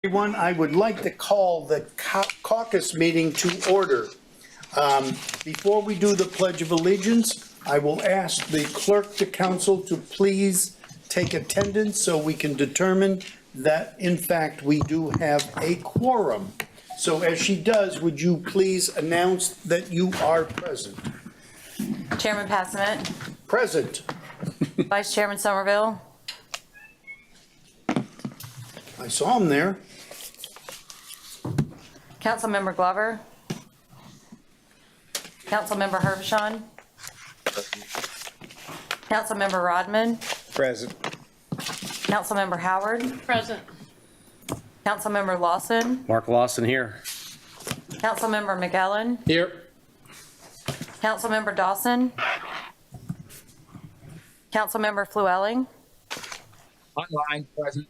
Everyone, I would like to call the caucus meeting to order. Before we do the Pledge of Allegiance, I will ask the clerk to council to please take attendance so we can determine that, in fact, we do have a quorum. So as she does, would you please announce that you are present? Chairman Passament. Present. Vice Chairman Somerville. I saw him there. Councilmember Glover. Councilmember Hervishon. Councilmember Rodman. Present. Councilmember Howard. Present. Councilmember Lawson. Mark Lawson here. Councilmember McEllen. Here. Councilmember Dawson. Councilmember Flewelling. Online, present.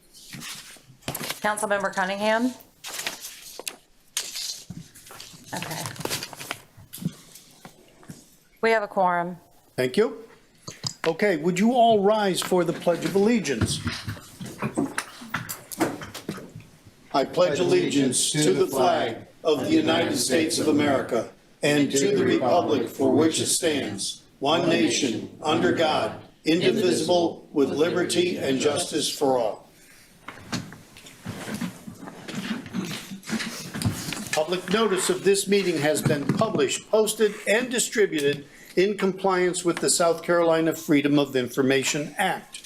Councilmember Cunningham. Okay. We have a quorum. Thank you. Okay, would you all rise for the Pledge of Allegiance? I pledge allegiance to the flag of the United States of America and to the republic for which it stands, one nation, under God, indivisible, with liberty and justice for all. Public notice of this meeting has been published, posted, and distributed in compliance with the South Carolina Freedom of Information Act.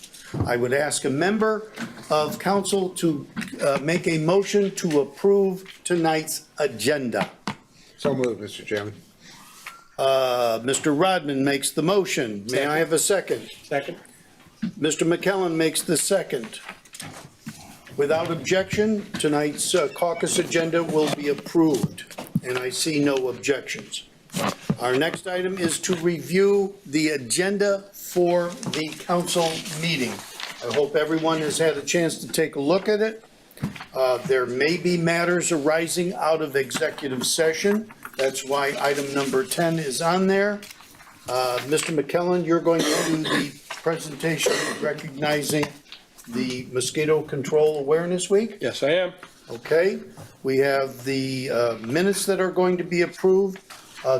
I would ask a member of council to make a motion to approve tonight's agenda. So moved, Mr. Chairman. Mr. Rodman makes the motion. May I have a second? Second. Mr. McKellen makes the second. Without objection, tonight's caucus agenda will be approved, and I see no objections. Our next item is to review the agenda for the council meeting. I hope everyone has had a chance to take a look at it. There may be matters arising out of executive session. That's why item number 10 is on there. Mr. McKellen, you're going to do the presentation recognizing the Mosquito Control Awareness Week? Yes, I am. Okay. We have the minutes that are going to be approved.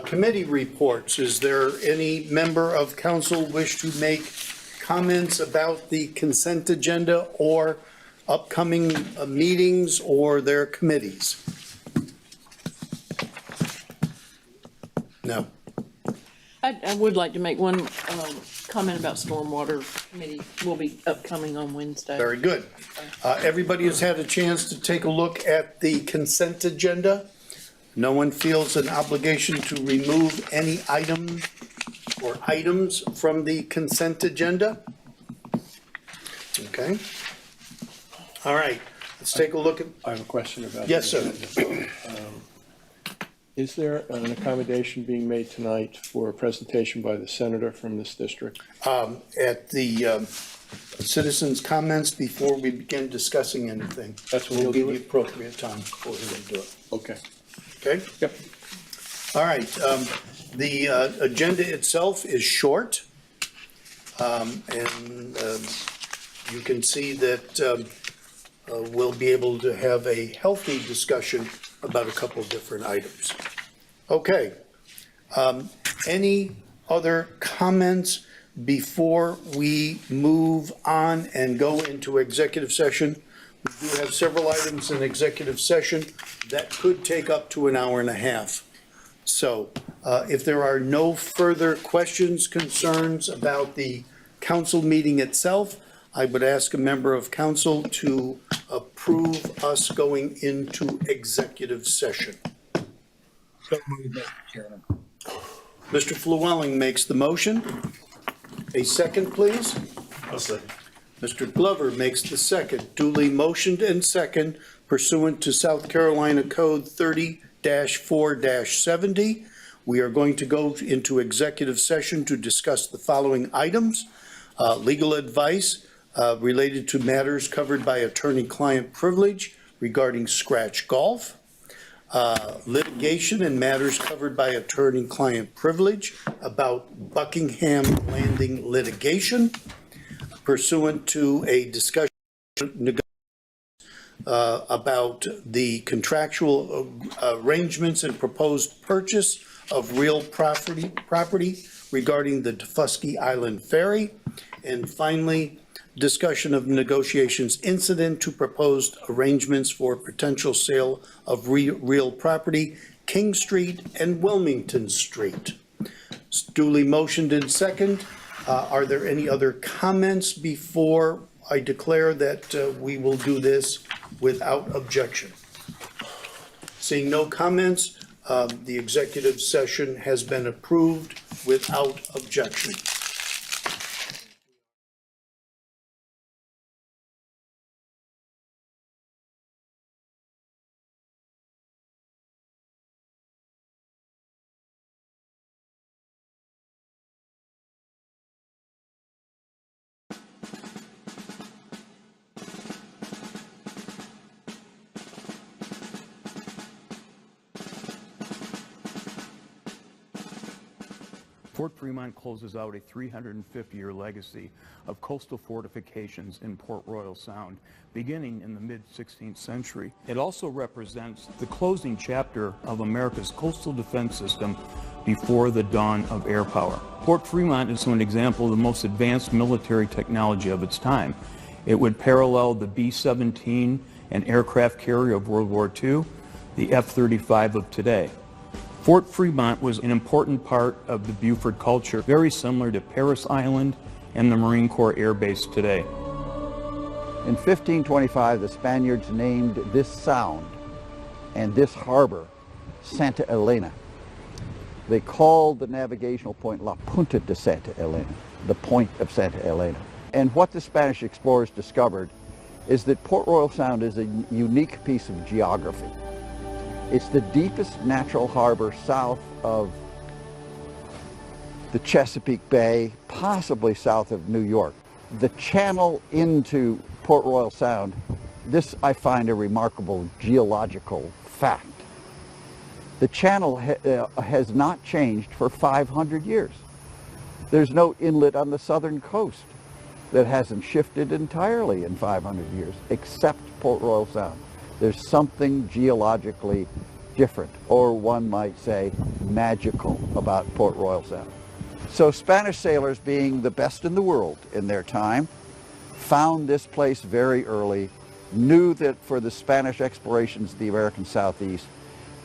Committee reports. Is there any member of council wish to make comments about the consent agenda or upcoming meetings or their committees? No. I would like to make one comment about stormwater committee. Will be upcoming on Wednesday. Very good. Everybody has had a chance to take a look at the consent agenda. No one feels an obligation to remove any item or items from the consent agenda? Okay. All right, let's take a look at, I have a question about. yes, sir. Is there an accommodation being made tonight for a presentation by the senator from this district? At the citizens' comments before we begin discussing anything. That's when We'll you'll give do the it? appropriate time for him to do it. Okay. Okay? Yep. All right, the agenda itself is short. And you can see that we'll be able to have a healthy discussion about a couple of different items. Okay. Any other comments before we move on and go into executive session? We do have several items in executive session that could take up to an hour and a half. So if there are no further questions, concerns about the council meeting itself, I would ask a member of council to approve us going into executive session. So moved, Mr. Chairman. Mr. Flewelling makes the motion. A second, please. I'll second. Mr. Glover makes the second. Duly motioned and second pursuant to South Carolina Code 30-4-70. We are going to go into executive session to discuss the following items. Legal advice related to matters covered by attorney-client privilege regarding scratch golf. Litigation and matters covered by attorney-client privilege about Buckingham Landing litigation pursuant to a discussion about the contractual arrangements and proposed purchase of real property regarding the Tefusky Island Ferry. And finally, discussion of negotiations incident to proposed arrangements for potential sale of real property, King Street and Wilmington Street. It's duly motioned and second. Are there any other comments before I declare that we will do this without objection? Seeing no comments, the executive session has been approved without objection. Fort Fremont closes out a 350-year legacy of coastal fortifications in Port Royal Sound, beginning in the mid-16th century. It also represents the closing chapter of America's coastal defense system before the dawn of air power. Fort Fremont is an example of the most advanced military technology of its time. It would parallel the B-17, an aircraft carrier of World War II, the F-35 of today. Fort Fremont was an important part of the Beaufort culture, very similar to Parris Island and the Marine Corps Air Base today. In 1525, the Spaniards named this sound and this harbor Santa Elena. They called the navigational point La Punta de Santa Elena, the point of Santa Elena. And what the Spanish explorers discovered is that Port Royal Sound is a unique piece of geography. It's the deepest natural harbor south of the Chesapeake Bay, possibly south of New York. The channel into Port Royal Sound, this I find a remarkable geological fact. The channel has not changed for 500 years. There's no inlet on the southern coast that hasn't shifted entirely in 500 years, except Port Royal Sound. There's something geologically different, or one might say magical, about Port Royal Sound. So Spanish sailors, being the best in the world in their time, found this place very early, knew that for the Spanish explorations of the American Southeast,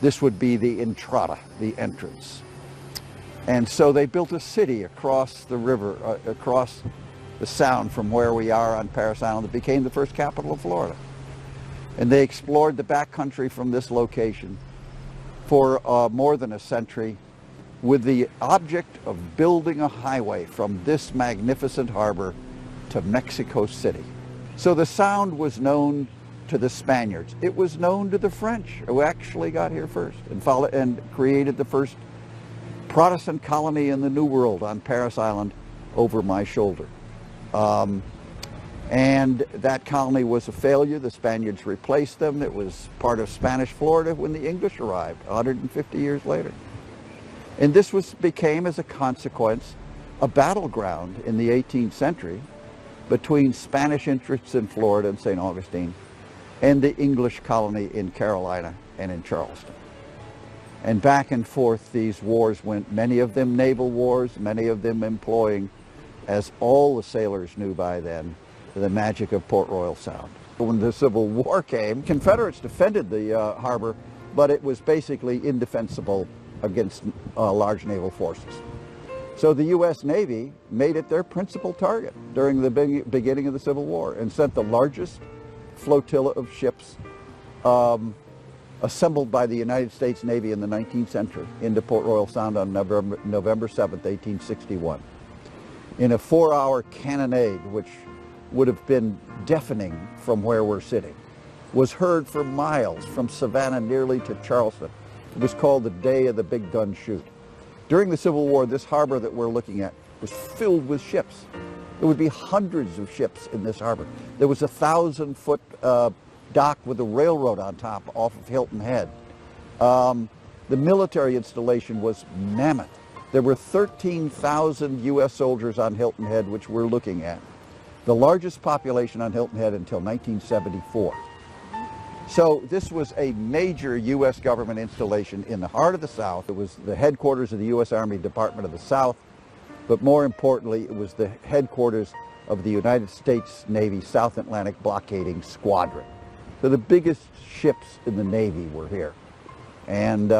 this would be the entrada, the entrance. And so they built a city across the river, across the sound from where we are on Parris Island. It became the first capital of Florida. And they explored the backcountry from this location for more than a century with the object of building a highway from this magnificent harbor to Mexico City. So the Sound was known to the Spaniards. It was known to the French, who actually got here first and created the first Protestant colony in the New World on Parris Island over my shoulder. And that colony was a failure. The Spaniards replaced them. It was part of Spanish Florida when the English arrived 150 years later. And this became, as a consequence, a battleground in the 18th century between Spanish interests in Florida and St. Augustine and the English colony in Carolina and in Charleston. And back and forth these wars went, many of them naval wars, many of them employing, as all the sailors knew by then, the magic of Port Royal Sound. When the Civil War came, Confederates defended the harbor, but it was basically indefensible against large naval forces. So the U.S. Navy made it their principal target during the beginning of the Civil War and sent the largest flotilla of ships assembled by the United States Navy in the 19th century into Port Royal Sound on November 7th, 1861. In a 4-hour cannonade, which would have been deafening from where we're sitting, was heard for miles from Savannah nearly to Charleston. It was called the Day of the Big Gun Shoot. During the Civil War, this harbor that we're looking at was filled with ships. There would be hundreds of ships in this harbor. There was a 1,000-foot dock with a railroad on top off of Hilton Head. The military installation was mammoth. There were 13,000 U.S. soldiers on Hilton Head, which we're looking at. The largest population on Hilton Head until 1974. So this was a major U.S. government installation in the heart of the South. It was the headquarters of the U.S. Army Department of the South, but more importantly, it was the headquarters of the United States Navy South Atlantic Blockading Squadron. So the biggest ships in the Navy were here. And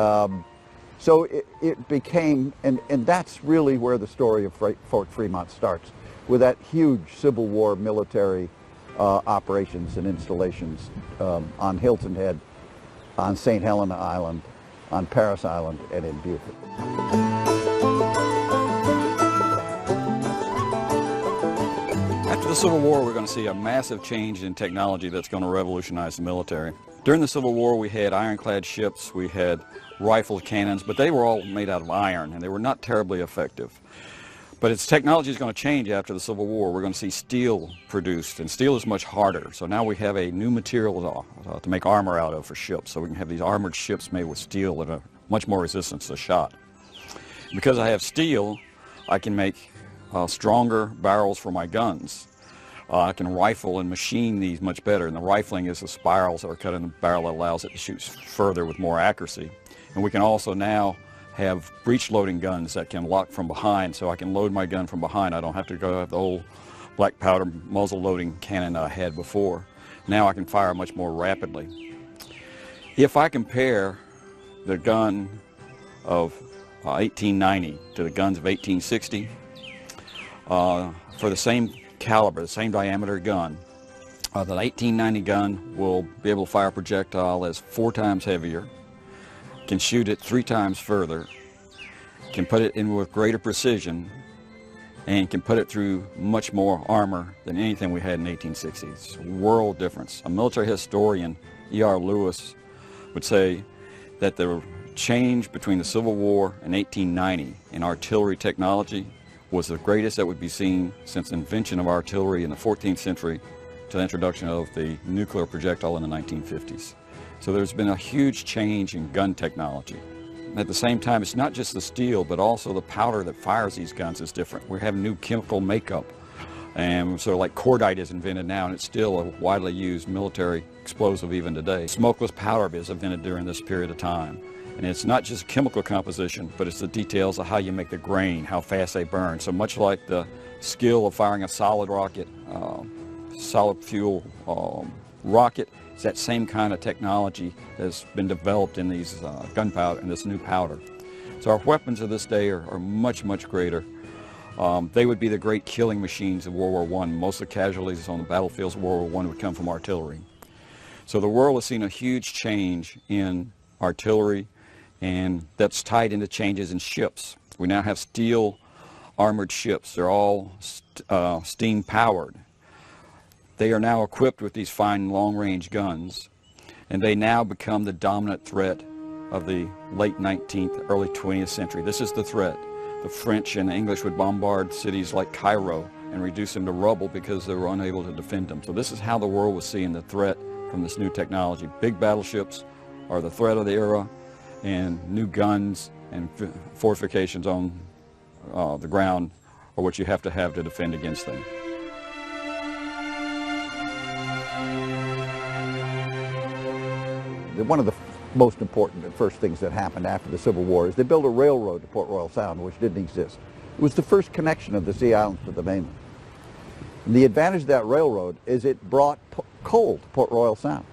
so it became, and that's really where the story of Fort Fremont starts, with that huge Civil War military operations and installations on Hilton Head, on St. Helena Island, on Parris Island, and in Beaufort. After the Civil War, we're going to see a massive change in technology that's going to revolutionize the military. During the Civil War, we had ironclad ships, we had rifled cannons, but they were all made out of iron, and they were not terribly effective. But its technology is going to change after the Civil War. We're going to see steel produced, and steel is much harder. So now we have a new material to make armor out of for ships. So we can have these armored ships made with steel that are much more resistant to shot. Because I have steel, I can make stronger barrels for my guns. I can rifle and machine these much better, and the rifling is the spirals that are cut in the barrel that allows it to shoot further with more accuracy. And we can also now have breech loading guns that can lock from behind, so I can load my gun from behind. I don't have to go have the old black powder muzzle loading cannon that I had before. Now I can fire much more rapidly. If I compare the gun of 1890 to the guns of 1860, for the same caliber, the same diameter gun, the 1890 gun will be able to fire a projectile that's 4 times heavier, can shoot it 3 times further, can put it in with greater precision, and can put it through much more armor than anything we had in the 1860s. It's a world difference. A military historian, E.R. Lewis, would say that the change between the Civil War and 1890 in artillery technology was the greatest that would be seen since the invention of artillery in the 14th century to the introduction of the nuclear projectile in the 1950s. So there's been a huge change in gun technology. At the same time, it's not just the steel, but also the powder that fires these guns is different. We have new chemical makeup, and sort of like cordite is invented now, and it's still a widely used military explosive even today. Smokeless powder is invented during this period of time. And it's not just chemical composition, but it's the details of how you make the grain, how fast they burn. So much like the skill of firing a solid rocket, solid fuel rocket, it's that same kind of technology that's been developed in these gunpowder and this new powder. So our weapons of this day are much, much greater. They would be the great killing machines of World War I. Most of the casualties on the battlefields of World War I would come from artillery. So the world has seen a huge change in artillery, and that's tied into changes in ships. We now have steel armored ships. They're all steam powered. They are now equipped with these fine long-range guns, and they now become the dominant threat of the late 19th, early 20th century. This is the threat. The French and the English would bombard cities like Cairo and reduce them to rubble because they were unable to defend them. So this is how the world was seeing the threat from this new technology. Big battleships are the threat of the era, and new guns and fortifications on the ground are what you have to defend against them. One of the most important and first things that happened after the Civil War is they built a railroad to Port Royal Sound, which didn't exist. It was the first connection of the Sea Islands to the mainland. And the advantage of that railroad is it brought coal to Port Royal Sound.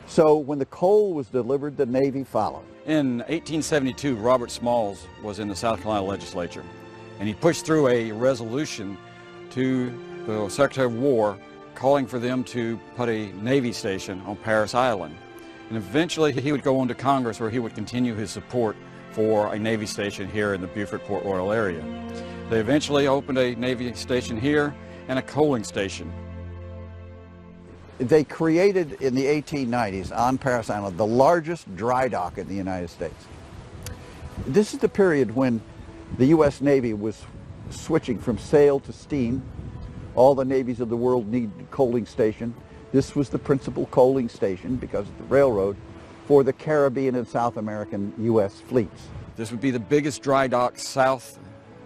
So when the coal was delivered, the Navy followed. In 1872, Robert Smalls was in the South Carolina legislature, and he pushed through a resolution to the Secretary of War calling for them to put a Navy station on Parris Island. And eventually he would go on to Congress, where he would continue his support for a Navy station here in the Beaufort-Port Royal area. They eventually opened a Navy station here and a coaling station. They created in the 1890s on Parris Island the largest dry dock in the United States. This is the period when the U.S. Navy was switching from sail to steam. All the navies of the world needed a coaling station. This was the principal coaling station, because of the railroad, for the Caribbean and South American U.S. fleets. This would be the biggest dry dock south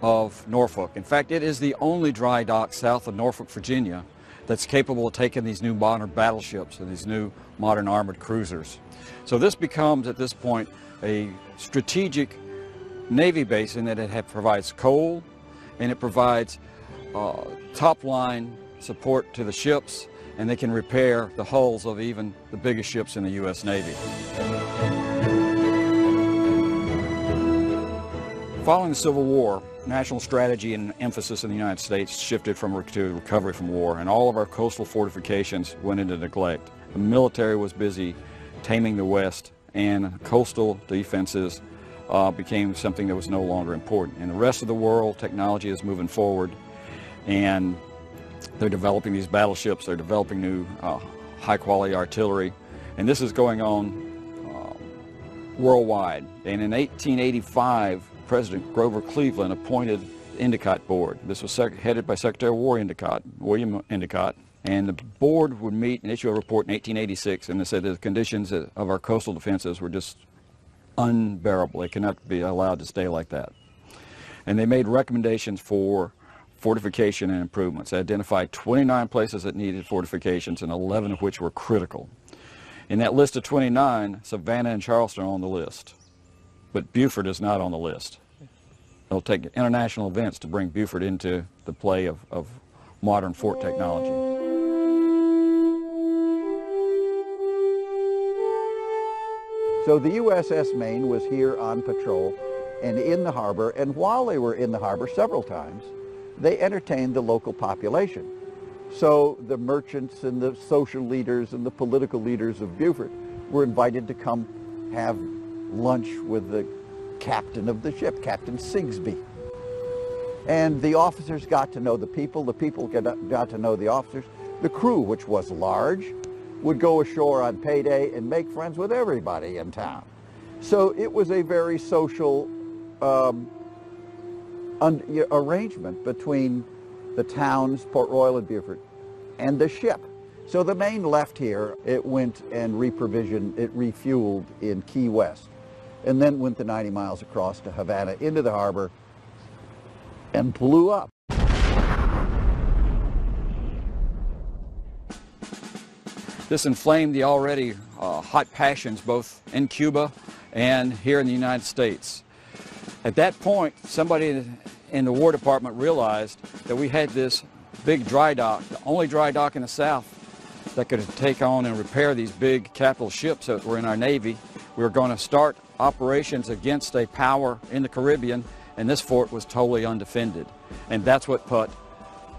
of Norfolk. In fact, it is the only dry dock south of Norfolk, Virginia, that's capable of taking these new modern battleships and these new modern armored cruisers. So this becomes, at this point, a strategic Navy base in that it provides coal and it provides top-line support to the ships, and they can repair the hulls of even the biggest ships in the U.S. Navy. Following the Civil War, national strategy and emphasis in the United States shifted to recovery from war, and all of our coastal fortifications went into neglect. The military was busy taming the West, and coastal defenses became something that was no longer important. In the rest of the world, technology is moving forward, and they're developing these battleships, they're developing new high-quality artillery, and this is going on worldwide. And in 1885, President Grover Cleveland appointed the Endicott Board. This was headed by Secretary of War Endicott, William Endicott, and the board would meet and issue a report in 1886, and they said the conditions of our coastal defenses were just unbearable. They cannot be allowed to stay like that. And they made recommendations for fortification and improvements. They identified 29 places that needed fortifications, and 11 of which were critical. In that list of 29, Savannah and Charleston are on the list, but Beaufort is not on the list. It'll take international events to bring Beaufort into the play of modern fort technology. So the USS Maine was here on patrol and in the harbor, and while they were in the harbor several times, they entertained the local population. So the merchants and the social leaders and the political leaders of Beaufort were invited to come have lunch with the captain of the ship, Captain Sigsbee. And the officers got to know the people got to know the officers. The crew, which was large, would go ashore on payday and make friends with everybody in town. So it was a very social arrangement between the towns, Port Royal and Beaufort, and the ship. So the Maine left here, it went and reprovisioned, it refueled in Key West, and then went the 90 miles across to Havana into the harbor and blew up. This inflamed the already hot passions both in Cuba and here in the United States. At that point, somebody in the War Department realized that we had this big dry dock, the only dry dock in the South that could take on and repair these big capital ships that were in our Navy. We were going to start operations against a power in the Caribbean, and this fort was totally undefended. And that's what put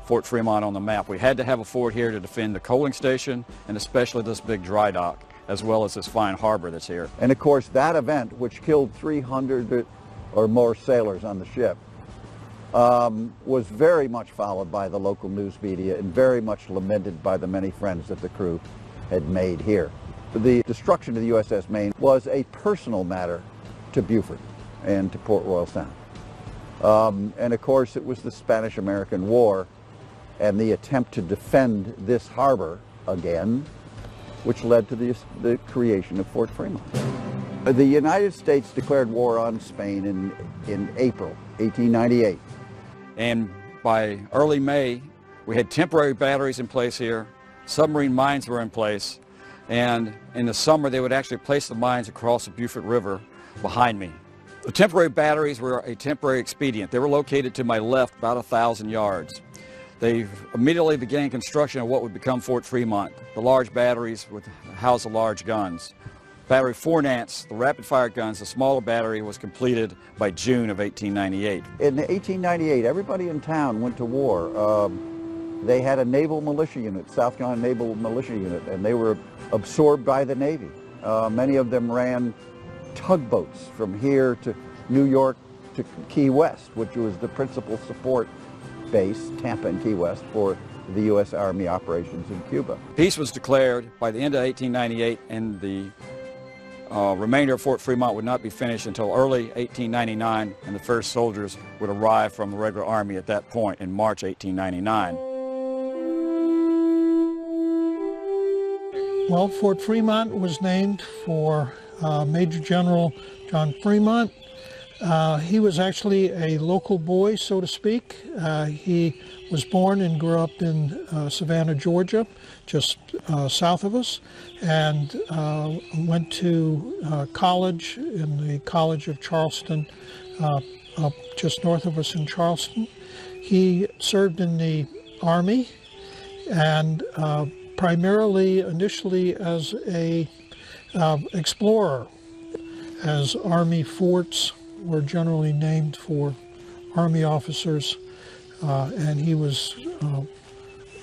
Fort Fremont on the map. We had to have a fort here to defend the coaling station and especially this big dry dock, as well as this fine harbor that's here. And of course, that event, which killed 300 or more sailors on the ship, was very much followed by the local news media and very much lamented by the many friends that the crew had made here. The destruction of the USS Maine was a personal matter to Beaufort and to Port Royal Sound. And of course, it was the Spanish-American War and the attempt to defend this harbor again, which led to the creation of Fort Fremont. The United States declared war on Spain in April 1898. And by early May, we had temporary batteries in place here, submarine mines were in place, and in the summer they would actually place the mines across the Beaufort River behind me. The temporary batteries were a temporary expedient. They were located to my left about 1,000 yards. They immediately began construction of what would become Fort Fremont. The large batteries would house the large guns. Battery 4 Nance, the rapid-fire guns, the smaller battery, was completed by June of 1898. In 1898, everybody in town went to war. They had a naval militia unit, South Carolina Naval Militia Unit, and they were absorbed by the Navy. Many of them ran tugboats from here to New York to Key West, which was the principal support base, Tampa and Key West, for the U.S. Army operations in Cuba. Peace was declared by the end of 1898, and the remainder of Fort Fremont would not be finished until early 1899, and the first soldiers would arrive from the regular Army at that point in March 1899. Well, Fort Fremont was named for Major General John Fremont. He was actually a local boy, so to speak. He was born and grew up in Savannah, Georgia, just south of us, and went to college in the College of Charleston, up just north of us in Charleston. He served in the Army, and primarily initially as a explorer, as Army forts were generally named for Army officers, and he was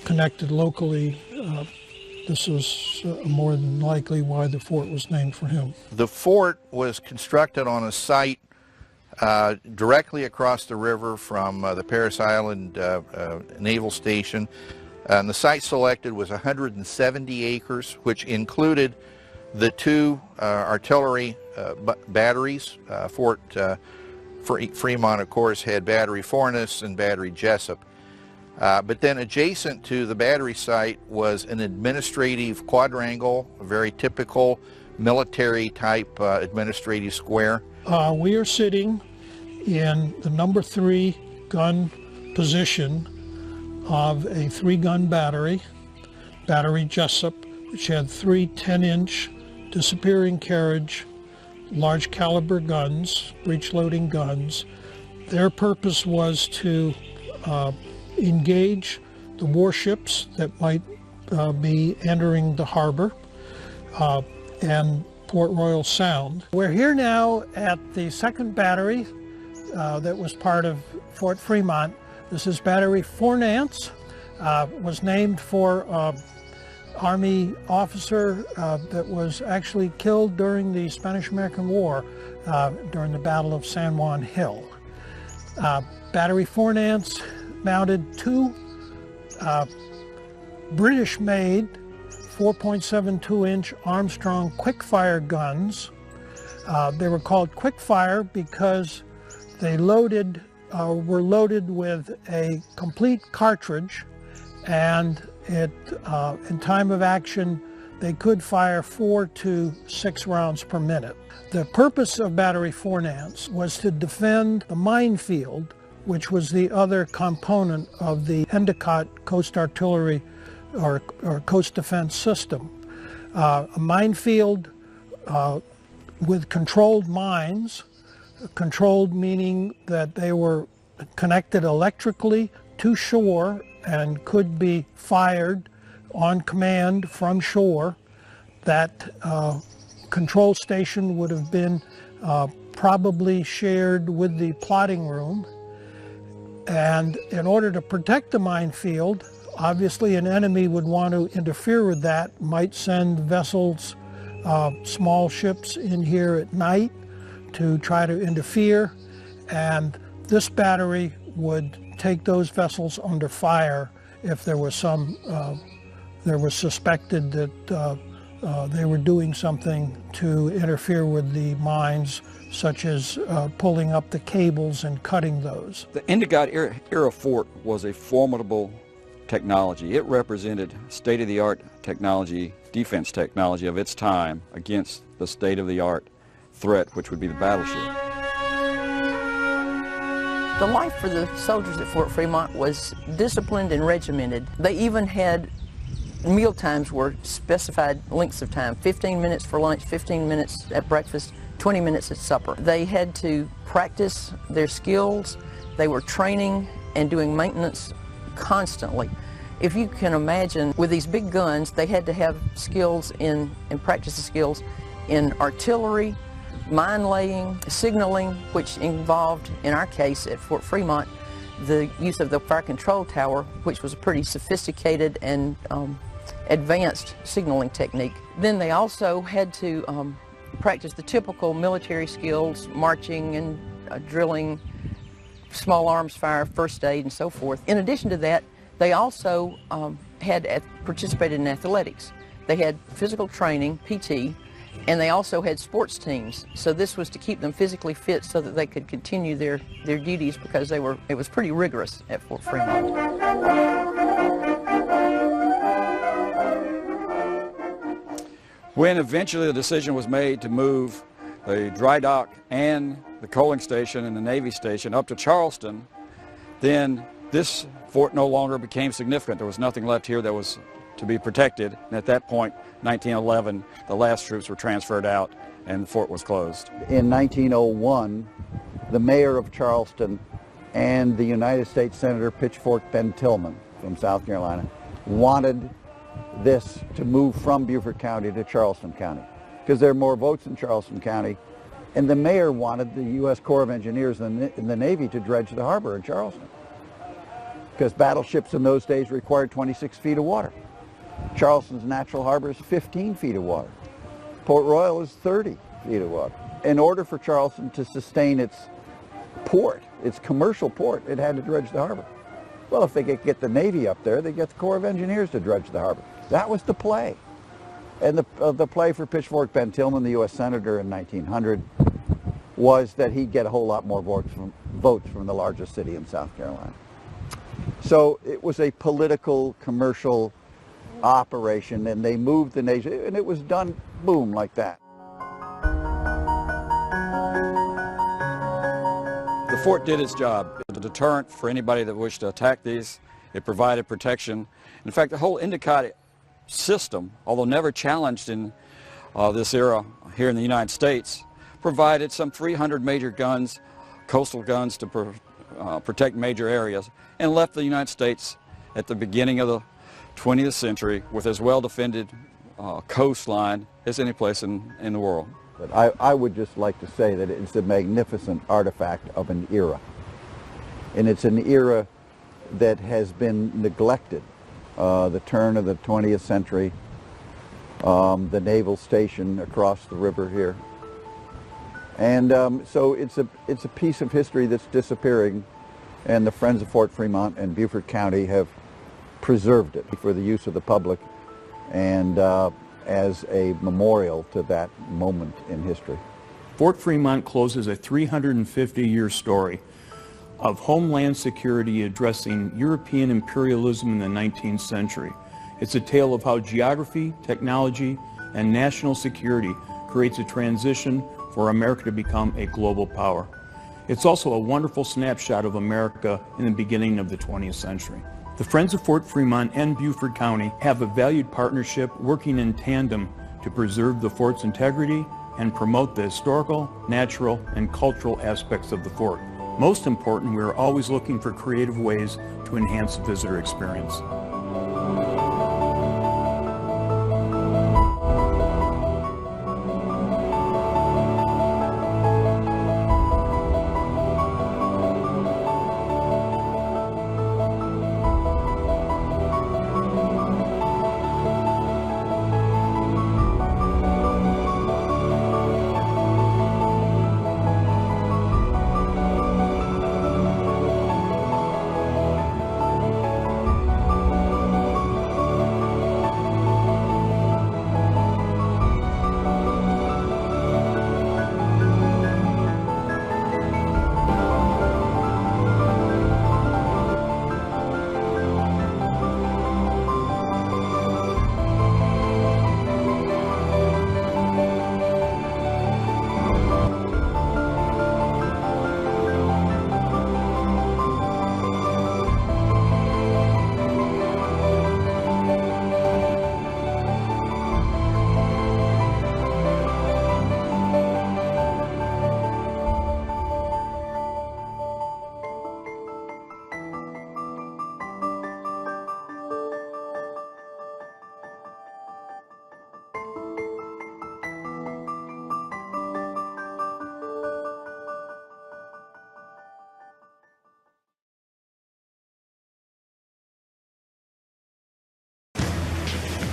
connected locally. This was more than likely why the fort was named for him. The fort was constructed on a site directly across the river from the Parris Island Naval Station. And the site selected was 170 acres, which included the two artillery batteries. Fort Fremont, of course, had Battery Fornes and Battery Jessup. But then adjacent to the battery site was an administrative quadrangle, a very typical military type administrative square. We are sitting in the number 3 gun position of a 3-gun battery, Battery Jessup, which had 3 10-inch disappearing carriage, large caliber guns, breech-loading guns. Their purpose was to engage the warships that might be entering the harbor and Port Royal Sound. We're here now at the 2nd battery that was part of Fort Fremont. This is Battery Fornance, was named for Army officer that was actually killed during the Spanish-American War during the Battle of San Juan Hill. Battery Fornance mounted 2 British-made 4.72-inch Armstrong quick-fire guns. They were called quick-fire because they were loaded with a complete cartridge, and in time of action they could fire 4 to 6 rounds per minute. The purpose of Battery Fornance was to defend the minefield, which was the other component of the Endicott Coast Artillery or Coast Defense System. A minefield with controlled mines, controlled meaning that they were connected electrically to shore and could be fired on command from shore. That control station would have been probably shared with the plotting room. And in order to protect the minefield, obviously an enemy would want to interfere with that, might send vessels, small ships in here at night to try to interfere, and this battery would take those vessels under fire if there was suspected that they were doing something to interfere with the mines, such as pulling up the cables and cutting those. The Endicott era fort was a formidable technology. It represented state-of-the-art technology, defense technology of its time against the state-of-the-art threat, which would be the battleship. The life for the soldiers at Fort Fremont was disciplined and regimented. They even had meal times were specified lengths of time, 15 minutes for lunch, 15 minutes at breakfast, 20 minutes at supper. They had to practice their skills. They were training and doing maintenance constantly. If you can imagine, with these big guns, they had to have skills and practice the skills in artillery, mine laying, signaling, which involved, in our case at Fort Fremont, the use of the fire control tower, which was a pretty sophisticated and advanced signaling technique. Then they also had to practice the typical military skills, marching and drilling, small arms fire, first aid, and so forth. In addition to that, they also had participated in athletics. They had physical training, PT, and they also had sports teams. So this was to keep them physically fit so that they could continue their duties, because it was pretty rigorous at Fort Fremont. When eventually the decision was made to move the dry dock and the coaling station and the Navy station up to Charleston, then this fort no longer became significant. There was nothing left here that was to be protected. And at that point, 1911, the last troops were transferred out and the fort was closed. In 1901, the mayor of Charleston and the United States Senator Pitchfork Ben Tillman from South Carolina wanted this to move from Beaufort County to Charleston County because there are more votes in Charleston County, and the mayor wanted the U.S. Corps of Engineers and the Navy to dredge the harbor in Charleston because battleships in those days required 26 feet of water. Charleston's natural harbor is 15 feet of water. Port Royal is 30 feet of water. In order for Charleston to sustain its port, its commercial port, it had to dredge the harbor. Well, if they could get the Navy up there, they get the Corps of Engineers to dredge the harbor. That was the play. And the play for Pitchfork Ben Tillman, the U.S. Senator in 1900, was that he'd get a whole lot more votes from the largest city in South Carolina. So it was a political, commercial operation, and they moved the nation, and it was done, boom, like that. The fort did its job. It was a deterrent for anybody that wished to attack these. It provided protection. In fact, the whole Endicott system, although never challenged in this era here in the United States, provided some 300 major guns, coastal guns to protect major areas, and left the United States at the beginning of the 20th century with as well-defended coastline as any place in the world. But I would just like to say that it's a magnificent artifact of an era. And it's an era that has been neglected. The turn of the 20th century, the naval station across the river here. And so it's a piece of history that's disappearing, and the Friends of Fort Fremont and Beaufort County have preserved it for the use of the public and as a memorial to that moment in history. Fort Fremont closes a 350-year story of homeland security addressing European imperialism in the 19th century. It's a tale of how geography, technology, and national security creates a transition for America to become a global power. It's also a wonderful snapshot of America in the beginning of the 20th century. The Friends of Fort Fremont and Beaufort County have a valued partnership working in tandem to preserve the fort's integrity and promote the historical, natural, and cultural aspects of the fort. Most important, we are always looking for creative ways to enhance the visitor experience.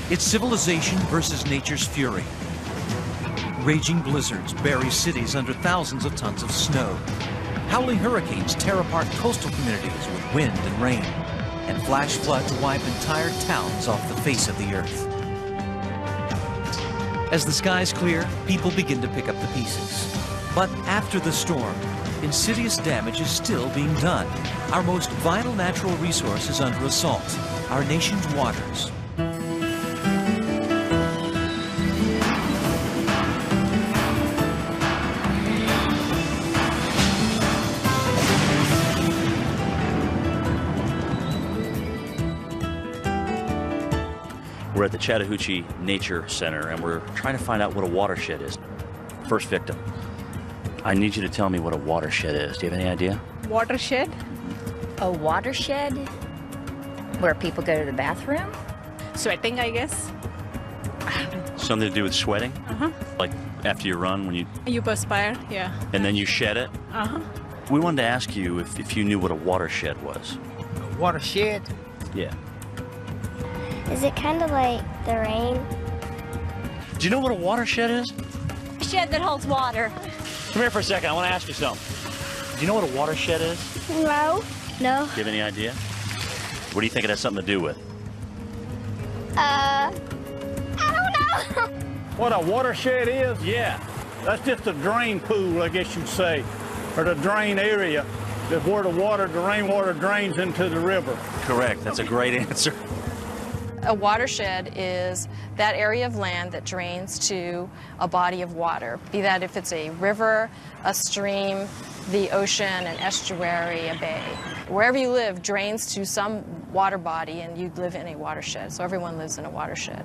It's civilization versus nature's fury. Raging blizzards bury cities under thousands of tons of snow. Howling hurricanes tear apart coastal communities with wind and rain. And flash floods wipe entire towns off the face of the earth. As the skies clear, people begin to pick up the pieces. But after the storm, insidious damage is still being done. Our most vital natural resource is under assault, our nation's waters. We're at the Chattahoochee Nature Center, and we're trying to find out what a watershed is. First victim. I need you to tell me what a watershed is. Do you have any idea? Watershed? A watershed? Where people go to the bathroom? Sweating, I guess. Something to do with sweating? Uh-huh. Like after you run, when You perspire, yeah. and then you shed it? Uh-huh. We wanted to ask you if you knew what a watershed was. A watershed? Yeah. Is it kind of like the rain? Do you know what a watershed is? A shed that holds water. Come here for a second. I want to ask you something. Do you know what a watershed is? No. No. Do you have any idea? What do you think it has something to do with? I don't know. What a watershed is? Yeah. That's just a drain pool, I guess you'd say, or the drain area. That's where the rainwater drains into the river. Correct. That's a great answer. A watershed is that area of land that drains to a body of water, be that if it's a river, a stream, the ocean, an estuary, a bay. Wherever you live drains to some water body, and you live in a watershed. So everyone lives in a watershed.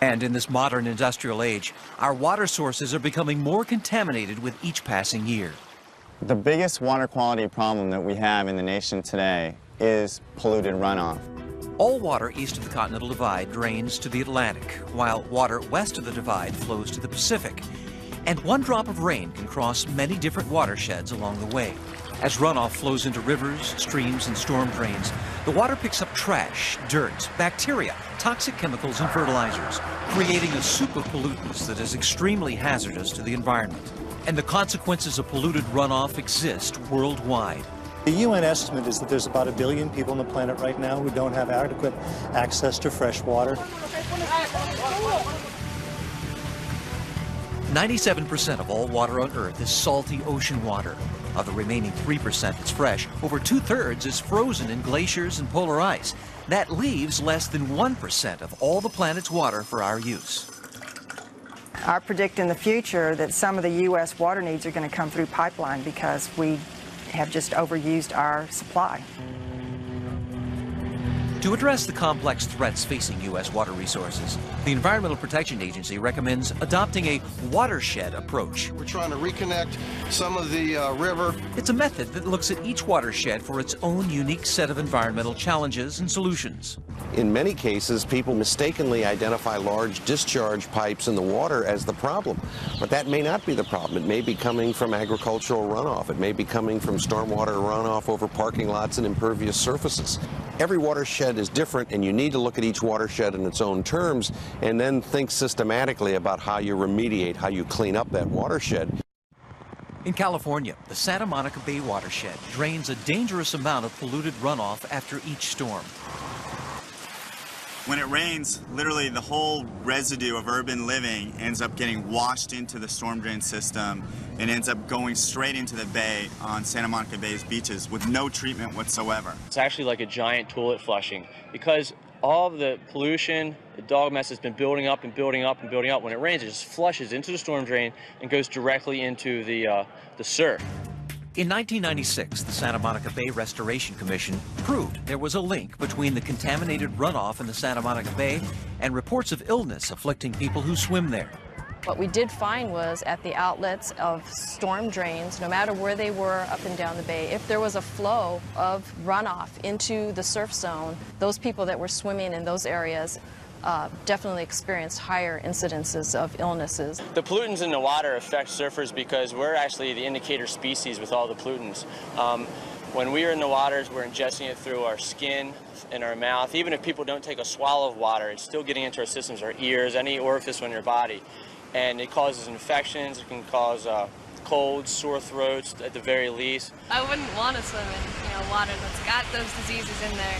And in this modern industrial age, our water sources are becoming more contaminated with each passing year. The biggest water quality problem that we have in the nation today is polluted runoff. All water east of the Continental Divide drains to the Atlantic, while water west of the divide flows to the Pacific. And one drop of rain can cross many different watersheds along the way. As runoff flows into rivers, streams, and storm drains, the water picks up trash, dirt, bacteria, toxic chemicals, and fertilizers, creating a soup of pollutants that is extremely hazardous to the environment. And the consequences of polluted runoff exist worldwide. The UN estimate is that there's about 1 billion people on the planet right now who don't have adequate access to fresh water. 97% of all water on Earth is salty ocean water. Of the remaining 3% that's fresh, over 2/3 is frozen in glaciers and polar ice. That leaves less than 1% of all the planet's water for our use. I predict in the future that some of the U.S. water needs are going to come through pipeline because we have just overused our supply. To address the complex threats facing U.S. water resources, the Environmental Protection Agency recommends adopting a watershed approach. We're trying to reconnect some of the river. It's a method that looks at each watershed for its own unique set of environmental challenges and solutions. In many cases, people mistakenly identify large discharge pipes in the water as the problem. But that may not be the problem. It may be coming from agricultural runoff. It may be coming from stormwater runoff over parking lots and impervious surfaces. Every watershed is different, and you need to look at each watershed in its own terms and then think systematically about how you remediate, how you clean up that watershed. In California, the Santa Monica Bay watershed drains a dangerous amount of polluted runoff after each storm. When it rains, literally the whole residue of urban living ends up getting washed into the storm drain system and ends up going straight into the bay on Santa Monica Bay's beaches with no treatment whatsoever. It's actually like a giant toilet flushing because all of the pollution, the dog mess has been building up and building up and building up. When it rains, it just flushes into the storm drain and goes directly into the surf. In 1996, the Santa Monica Bay Restoration Commission proved there was a link between the contaminated runoff in the Santa Monica Bay and reports of illness afflicting people who swim there. What we did find was at the outlets of storm drains, no matter where they were up and down the bay, if there was a flow of runoff into the surf zone, those people that were swimming in those areas definitely experienced higher incidences of illnesses. The pollutants in the water affect surfers because we're actually the indicator species with all the pollutants. When we are in the waters, we're ingesting it through our skin and our mouth. Even if people don't take a swallow of water, it's still getting into our systems, our ears, any orifice in your body. And it causes infections, it can cause colds, sore throats at the very least. I wouldn't want to swim in water that's got those diseases in there,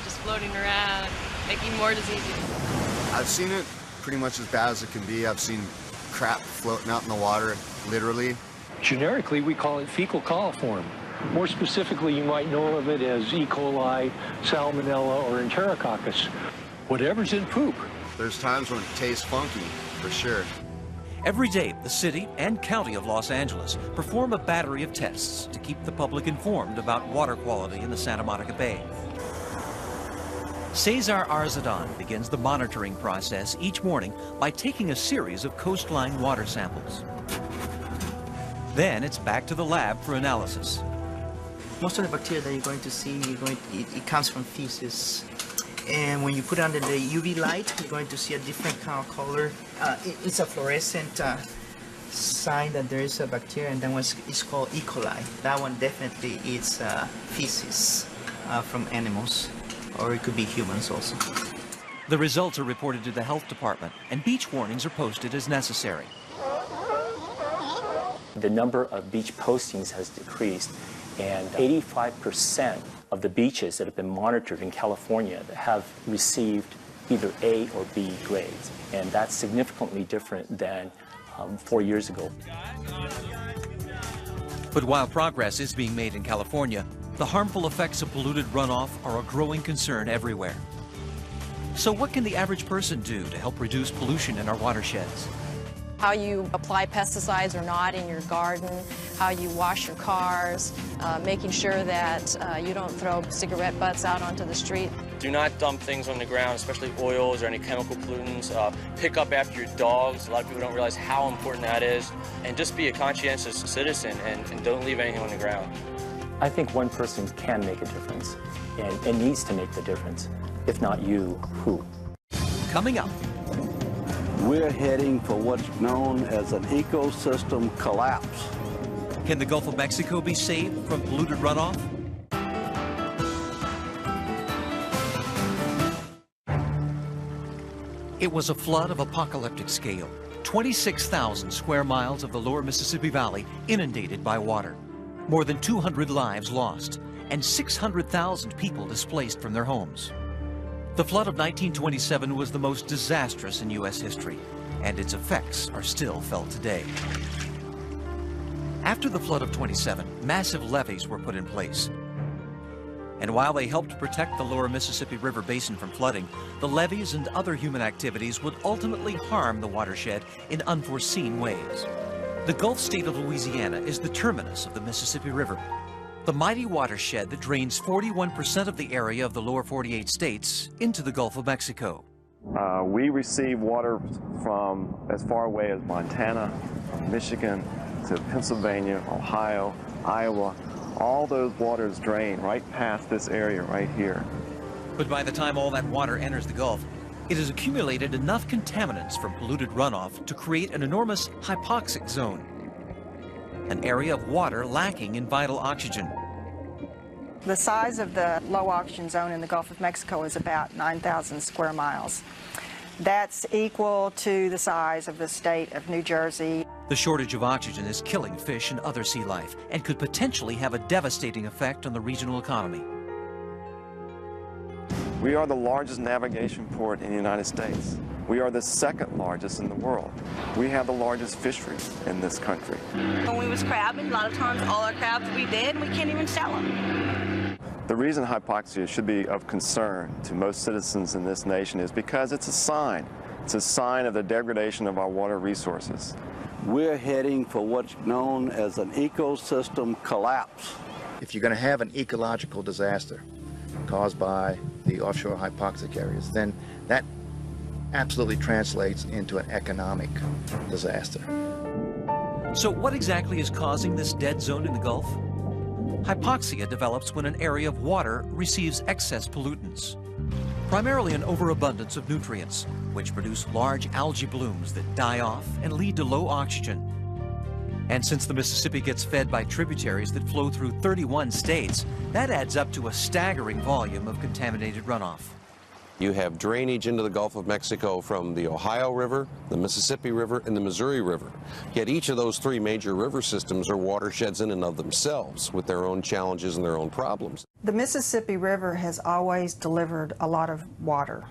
just floating around, making more diseases. I've seen it pretty much as bad as it can be. I've seen crap floating out in the water, literally. Generically, we call it fecal coliform. More specifically, you might know of it as E. coli, salmonella, or enterococcus. Whatever's in poop. There's times when it tastes funky, for sure. Every day, the city and county of Los Angeles perform a battery of tests to keep the public informed about water quality in the Santa Monica Bay. Cesar Arzadan begins the monitoring process each morning by taking a series of coastline water samples. Then it's back to the lab for analysis. Most of the bacteria that you're going to see, it comes from feces. And when you put it under the UV light, you're going to see a different kind of color. It's a fluorescent sign that there is a bacteria, and that one is called E. coli. That one definitely is feces from animals, or it could be humans also. The results are reported to the health department, and beach warnings are posted as necessary. The number of beach postings has decreased, and 85% of the beaches that have been monitored in California have received either A or B grades, and that's significantly different than 4 years ago. But while progress is being made in California, the harmful effects of polluted runoff are a growing concern everywhere. So what can the average person do to help reduce pollution in our watersheds? How you apply pesticides or not in your garden, how you wash your cars, making sure that you don't throw cigarette butts out onto the street. Do not dump things on the ground, especially oils or any chemical pollutants. Pick up after your dogs. A lot of people don't realize how important that is. And just be a conscientious citizen and don't leave anything on the ground. I think one person can make a difference, and needs to make the difference. If not you, who? Coming up. We're heading for what's known as an ecosystem collapse. Can the Gulf of Mexico be saved from polluted runoff? It was a flood of apocalyptic scale. 26,000 square miles of the lower Mississippi Valley inundated by water. More than 200 lives lost, and 600,000 people displaced from their homes. The flood of 1927 was the most disastrous in U.S. history, and its effects are still felt today. After the flood of 27, massive levees were put in place. And while they helped protect the lower Mississippi River basin from flooding, the levees and other human activities would ultimately harm the watershed in unforeseen ways. The Gulf state of Louisiana is the terminus of the Mississippi River. The mighty watershed that drains 41% of the area of the lower 48 states into the Gulf of Mexico. We receive water from as far away as Montana, Michigan, to Pennsylvania, Ohio, Iowa. All those waters drain right past this area right here. But by the time all that water enters the Gulf, it has accumulated enough contaminants from polluted runoff to create an enormous hypoxic zone, an area of water lacking in vital oxygen. The size of the low oxygen zone in the Gulf of Mexico is about 9,000 square miles. That's equal to the size of the state of New Jersey. The shortage of oxygen is killing fish and other sea life and could potentially have a devastating effect on the regional economy. We are the largest navigation port in the United States. We are the second largest in the world. We have the largest fisheries in this country. When we was crabbing, a lot of times all our crabs will be dead and we can't even sell them. The reason hypoxia should be of concern to most citizens in this nation is because it's a sign. It's a sign of the degradation of our water resources. We're heading for what's known as an ecosystem collapse. If you're going to have an ecological disaster caused by the offshore hypoxic areas, then that absolutely translates into an economic disaster. So what exactly is causing this dead zone in the Gulf? Hypoxia develops when an area of water receives excess pollutants, primarily an overabundance of nutrients, which produce large algae blooms that die off and lead to low oxygen. And since the Mississippi gets fed by tributaries that flow through 31 states, that adds up to a staggering volume of contaminated runoff. You have drainage into the Gulf of Mexico from the Ohio River, the Mississippi River, and the Missouri River. Yet each of those three major river systems are watersheds in and of themselves with their own challenges and their own problems. The Mississippi River has always delivered a lot of water,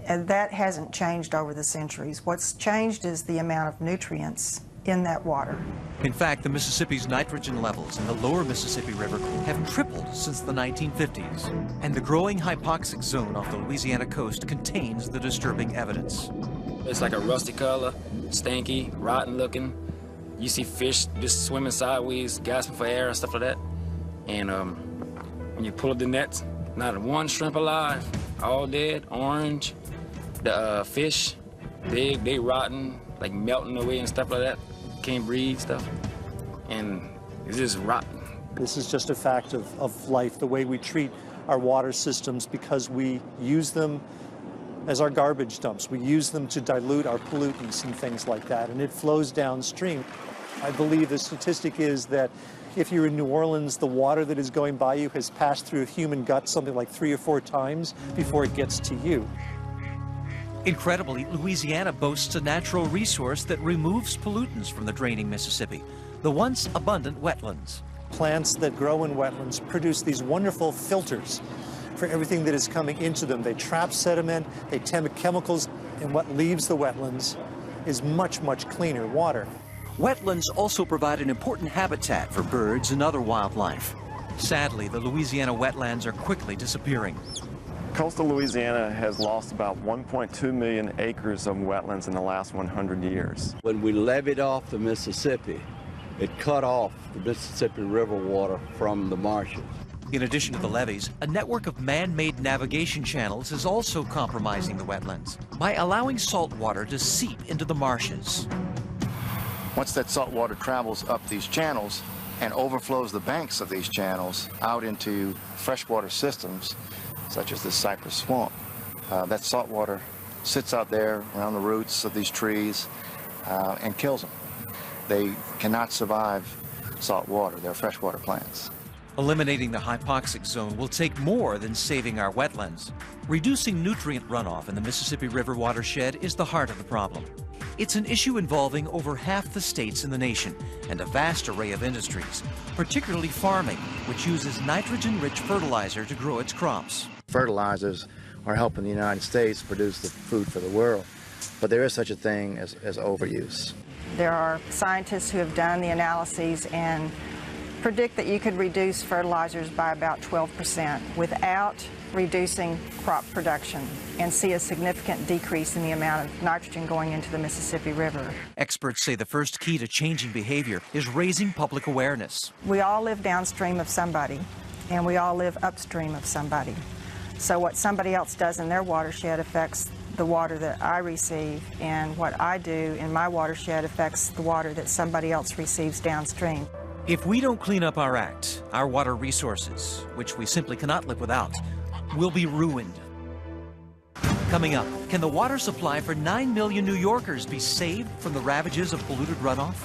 and that hasn't changed over the centuries. What's changed is the amount of nutrients in that water. In fact, the Mississippi's nitrogen levels in the lower Mississippi River have tripled since the 1950s, and the growing hypoxic zone off the Louisiana coast contains the disturbing evidence. It's like a rusty color, stinky, rotten looking. You see fish just swimming sideways, gasping for air and stuff like that. And when you pull up the nets, not one shrimp alive. all dead, orange. The fish, they rotten, like melting away and stuff like that. Can't breathe stuff, and it's just rotten. This is just a fact of life, the way we treat our water systems, because we use them as our garbage dumps. We use them to dilute our pollutants and things like that, and it flows downstream. I believe the statistic is that if you're in New Orleans, the water that is going by you has passed through a human gut something like 3 or 4 times before it gets to you. Incredibly, Louisiana boasts a natural resource that removes pollutants from the draining Mississippi, the once abundant wetlands. Plants that grow in wetlands produce these wonderful filters for everything that is coming into them. They trap sediment, they tempt chemicals, and what leaves the wetlands is much, much cleaner water. Wetlands also provide an important habitat for birds and other wildlife. Sadly, the Louisiana wetlands are quickly disappearing. Coastal Louisiana has lost about 1.2 million acres of wetlands in the last 100 years. When we levied off the Mississippi, it cut off the Mississippi River water from the marshes. In addition to the levees, a network of man-made navigation channels is also compromising the wetlands by allowing salt water to seep into the marshes. Once that salt water travels up these channels and overflows the banks of these channels out into freshwater systems, such as this cypress swamp, that salt water sits out there around the roots of these trees and kills them. They cannot survive salt water. They're freshwater plants. Eliminating the hypoxic zone will take more than saving our wetlands. Reducing nutrient runoff in the Mississippi River watershed is the heart of the problem. It's an issue involving over half the states in the nation and a vast array of industries, particularly farming, which uses nitrogen-rich fertilizer to grow its crops. Fertilizers are helping the United States produce the food for the world, but there is such a thing as overuse. There are scientists who have done the analyses and predict that you could reduce fertilizers by about 12% without reducing crop production and see a significant decrease in the amount of nitrogen going into the Mississippi River. Experts say the first key to changing behavior is raising public awareness. We all live downstream of somebody, and we all live upstream of somebody. So what somebody else does in their watershed affects the water that I receive, and what I do in my watershed affects the water that somebody else receives downstream. If we don't clean up our act, our water resources, which we simply cannot live without, will be ruined. Coming up, can the water supply for 9 million New Yorkers be saved from the ravages of polluted runoff?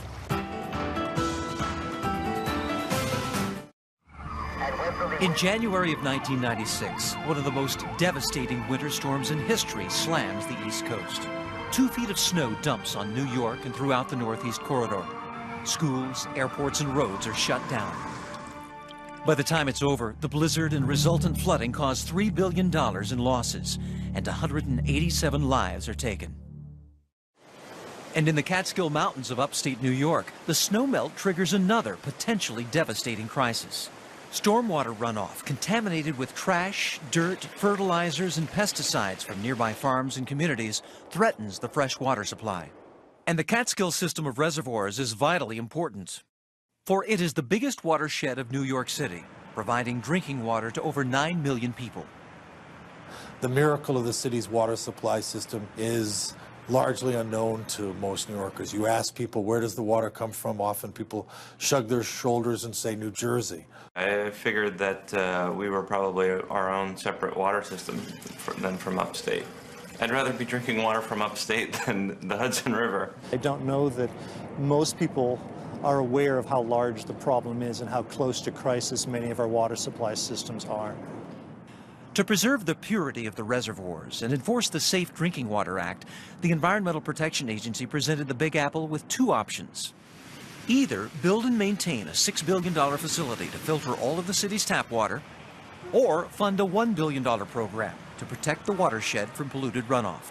In January of 1996, one of the most devastating winter storms in history slams the East Coast. 2 feet of snow dumps on New York and throughout the Northeast Corridor. Schools, airports, and roads are shut down. By the time it's over, the blizzard and resultant flooding caused $3 billion in losses, and 187 lives are taken. And in the Catskill Mountains of upstate New York, the snowmelt triggers another potentially devastating crisis. Stormwater runoff, contaminated with trash, dirt, fertilizers, and pesticides from nearby farms and communities, threatens the fresh water supply. And the Catskill system of reservoirs is vitally important, for it is the biggest watershed of New York City, providing drinking water to over 9 million people. The miracle of the city's water supply system is largely unknown to most New Yorkers. You ask people, where does the water come from? Often people shrug their shoulders and say New Jersey. I figured that we were probably our own separate water system than from upstate. I'd rather be drinking water from upstate than the Hudson River. I don't know that most people are aware of how large the problem is and how close to crisis many of our water supply systems are. To preserve the purity of the reservoirs and enforce the Safe Drinking Water Act, the Environmental Protection Agency presented the Big Apple with 2 options. Either build and maintain a $6 billion facility to filter all of the city's tap water, or fund a $1 billion program to protect the watershed from polluted runoff.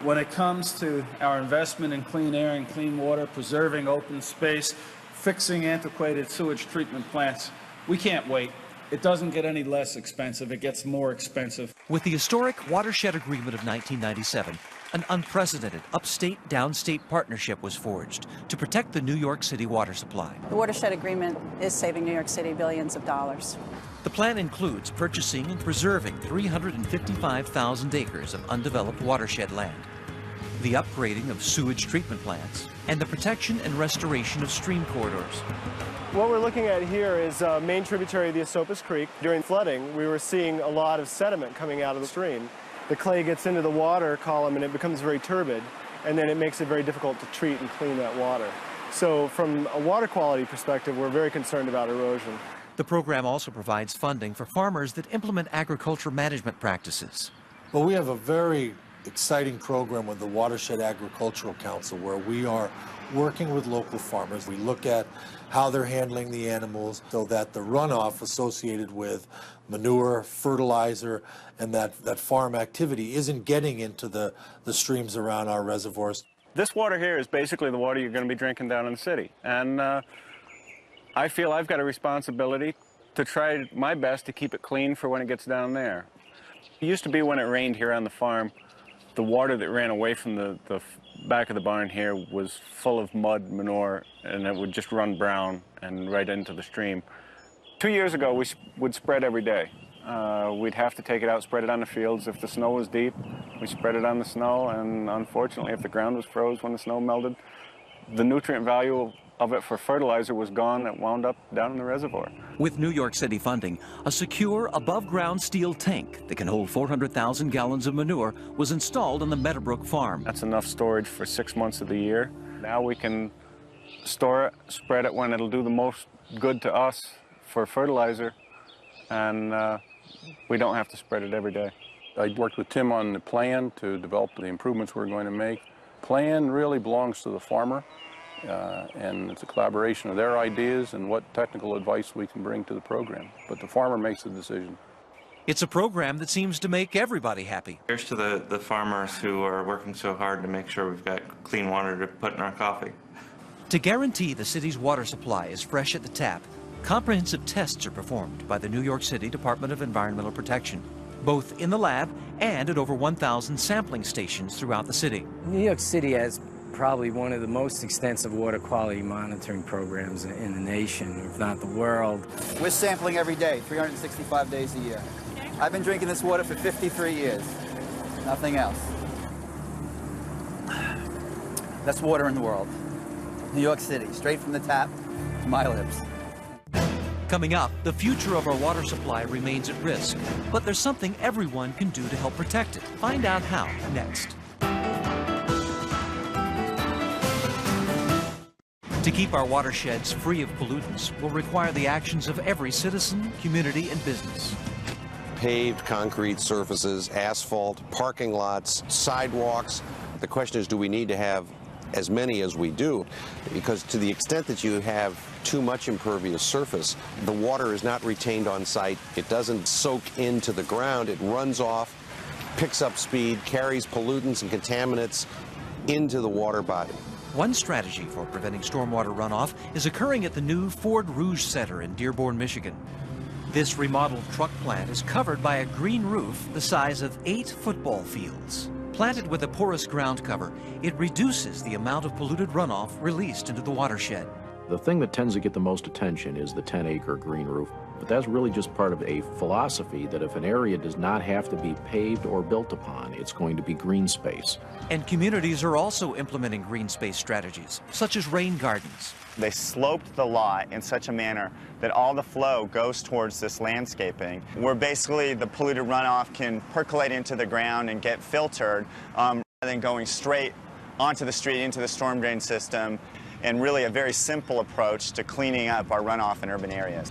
When it comes to our investment in clean air and clean water, preserving open space, fixing antiquated sewage treatment plants, we can't wait. It doesn't get any less expensive, it gets more expensive. With the historic Watershed Agreement of 1997, An unprecedented upstate-downstate partnership was forged to protect the New York City water supply. The watershed agreement is saving New York City billions of dollars. The plan includes purchasing and preserving 355,000 acres of undeveloped watershed land, the upgrading of sewage treatment plants, and the protection and restoration of stream corridors. What we're looking at here is a main tributary of the Esopus Creek. During flooding, we were seeing a lot of sediment coming out of the stream. The clay gets into the water column and it becomes very turbid, and then it makes it very difficult to treat and clean that water. So from a water quality perspective, we're very concerned about erosion. The program also provides funding for farmers that implement agriculture management practices. Well, we have a very exciting program with the Watershed Agricultural Council where we are working with local farmers. We look at how they're handling the animals so that the runoff associated with manure, fertilizer, and that farm activity isn't getting into the streams around our reservoirs. This water here is basically the water you're going to be drinking down in the city. And I feel I've got a responsibility to try my best to keep it clean for when it gets down there. It used to be when it rained here on the farm, the water that ran away from the back of the barn here was full of mud, manure, and it would just run brown and right into the stream. 2 years ago, we would spread every day. We'd have to take it out, spread it on the fields. If the snow was deep, we spread it on the snow, and unfortunately, if the ground was froze when the snow melted, the nutrient value of it for fertilizer was gone. It wound up down in the reservoir. With New York City funding, a secure above-ground steel tank that can hold 400,000 gallons of manure was installed on the Meadowbrook farm. That's enough storage for 6 months of the year. Now we can store it, spread it when it'll do the most good to us for fertilizer, and we don't have to spread it every day. I worked with Tim on the plan to develop the improvements we're going to make. Plan really belongs to the farmer. And it's a collaboration of their ideas and what technical advice we can bring to the program. But the farmer makes the decision. It's a program that seems to make everybody happy. Here's to the farmers who are working so hard to make sure we've got clean water to put in our coffee. To guarantee the city's water supply is fresh at the tap, comprehensive tests are performed by the New York City Department of Environmental Protection, both in the lab and at over 1,000 sampling stations throughout the city. New York City has probably one of the most extensive water quality monitoring programs in the nation, if not the world. We're sampling every day, 365 days a year. I've been drinking this water for 53 years. Nothing else. Best water in the world. New York City, straight from the tap to my lips. Coming up, the future of our water supply remains at risk, but there's something everyone can do to help protect it. Find out how next. To keep our watersheds free of pollutants will require the actions of every citizen, community, and business. Paved concrete surfaces, asphalt, parking lots, sidewalks. The question is, do we need to have as many as we do? Because to the extent that you have too much impervious surface, the water is not retained on site. It doesn't soak into the ground. It runs off, picks up speed, carries pollutants and contaminants into the water body. One strategy for preventing stormwater runoff is occurring at the new Ford Rouge Center in Dearborn, Michigan. This remodeled truck plant is covered by a green roof the size of 8 football fields. Planted with a porous ground cover, it reduces the amount of polluted runoff released into the watershed. The thing that tends to get the most attention is the 10-acre green roof, but that's really just part of a philosophy that if an area does not have to be paved or built upon, it's going to be green space. And communities are also implementing green space strategies, such as rain gardens. They sloped the lot in such a manner that all the flow goes towards this landscaping, where basically the polluted runoff can percolate into the ground and get filtered, rather than going straight onto the street, into the storm drain system, and really a very simple approach to cleaning up our runoff in urban areas.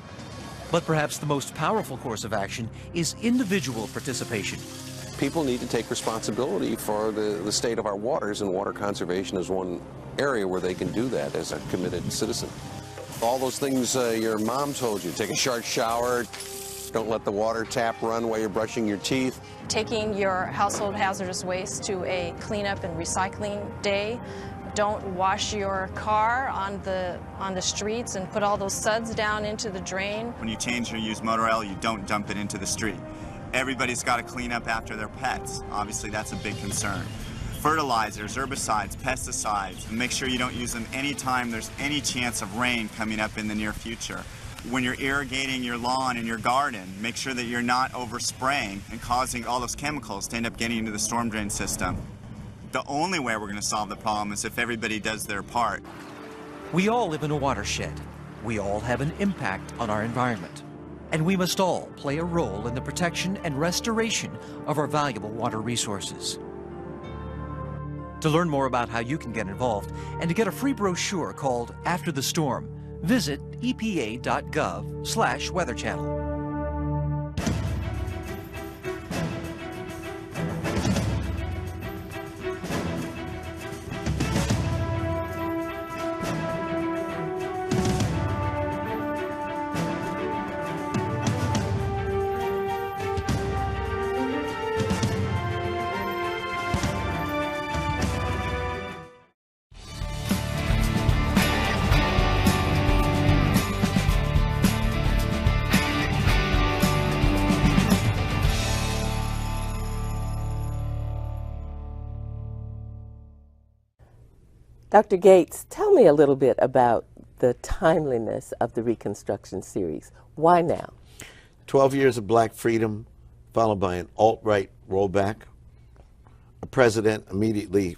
But perhaps the most powerful course of action is individual participation. People need to take responsibility for the state of our waters, and water conservation is one area where they can do that as a committed citizen. All those things your mom told you, take a short shower, don't let the water tap run while you're brushing your teeth. Taking your household hazardous waste to a cleanup and recycling day. Don't wash your car on the streets and put all those suds down into the drain. When you change or use motor oil, you don't dump it into the street. Everybody's got to clean up after their pets. Obviously, that's a big concern. fertilizers, herbicides, pesticides, and make sure you don't use them anytime there's any chance of rain coming up in the near future. When you're irrigating your lawn and your garden, make sure that you're not overspraying and causing all those chemicals to end up getting into the storm drain system. The only way we're going to solve the problem is if everybody does their part. We all live in a watershed. We all have an impact on our environment. And we must all play a role in the protection and restoration of our valuable water resources. To learn more about how you can get involved and to get a free brochure called After the Storm, visit epa.gov/Weather Channel. Dr. Gates, tell me a little bit about the timeliness of the Reconstruction series. Why now? 12 years of black freedom, followed by an alt-right rollback. A president immediately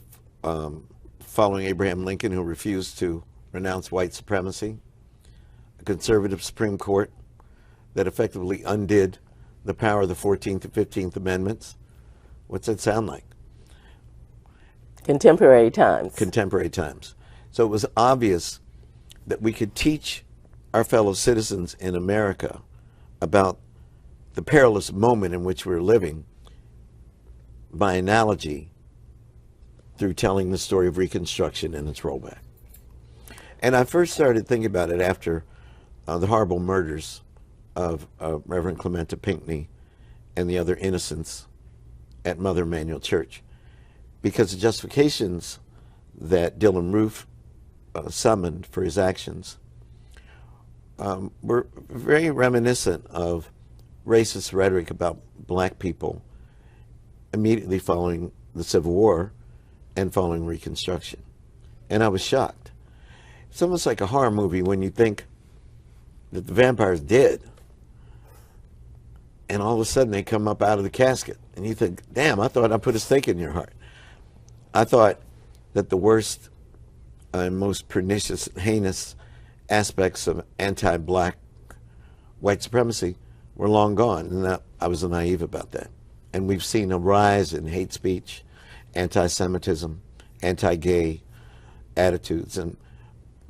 following Abraham Lincoln who refused to renounce white supremacy. A conservative Supreme Court that effectively undid the power of the 14th and 15th Amendments. What's that sound like? Contemporary times. Contemporary times. So it was obvious that we could teach our fellow citizens in America about the perilous moment in which we're living by analogy through telling the story of Reconstruction and its rollback. And I first started thinking about it after the horrible murders of Reverend Clementa Pinckney and the other innocents at Mother Emanuel Church, because the justifications that Dylann Roof summoned for his actions were very reminiscent of racist rhetoric about black people immediately following the Civil War and following Reconstruction. And I was shocked. It's almost like a horror movie when you think that the vampire's dead and all of a sudden they come up out of the casket and you think, damn, I thought I put a stake in your heart. I thought that the worst and most pernicious, heinous aspects of anti-black white supremacy were long gone, and I was naive about that. And we've seen a rise in hate speech, anti-Semitism, anti-gay attitudes, and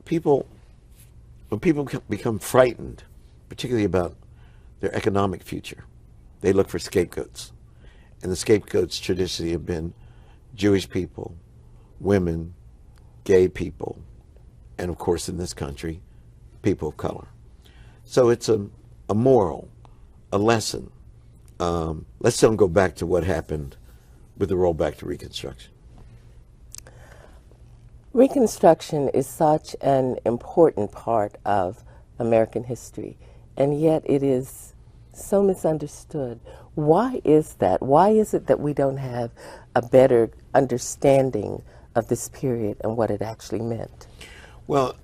when people become frightened, particularly about their economic future, they look for scapegoats. And the scapegoats traditionally have been Jewish people, women, gay people, and of course in this country, people of color. So it's a moral, a lesson. Let's don't go back to what happened with the rollback to Reconstruction. Reconstruction is such an important part of American history, and yet it is so misunderstood. Why is that? Why is it that we don't have a better understanding of this period and what it actually meant? Well,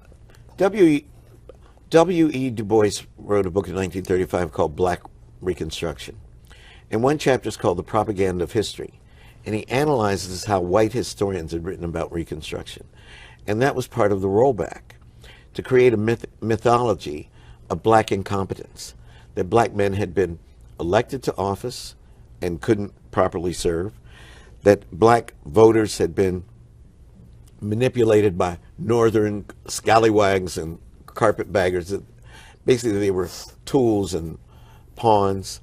W.E. Du Bois wrote a book in 1935 called Black Reconstruction. And one chapter is called The Propaganda of History. And he analyzes how white historians had written about Reconstruction. And that was part of the rollback, to create a mythology of black incompetence, that black men had been elected to office and couldn't properly serve, that black voters had been manipulated by northern scallywags and carpetbaggers, that basically they were tools and pawns,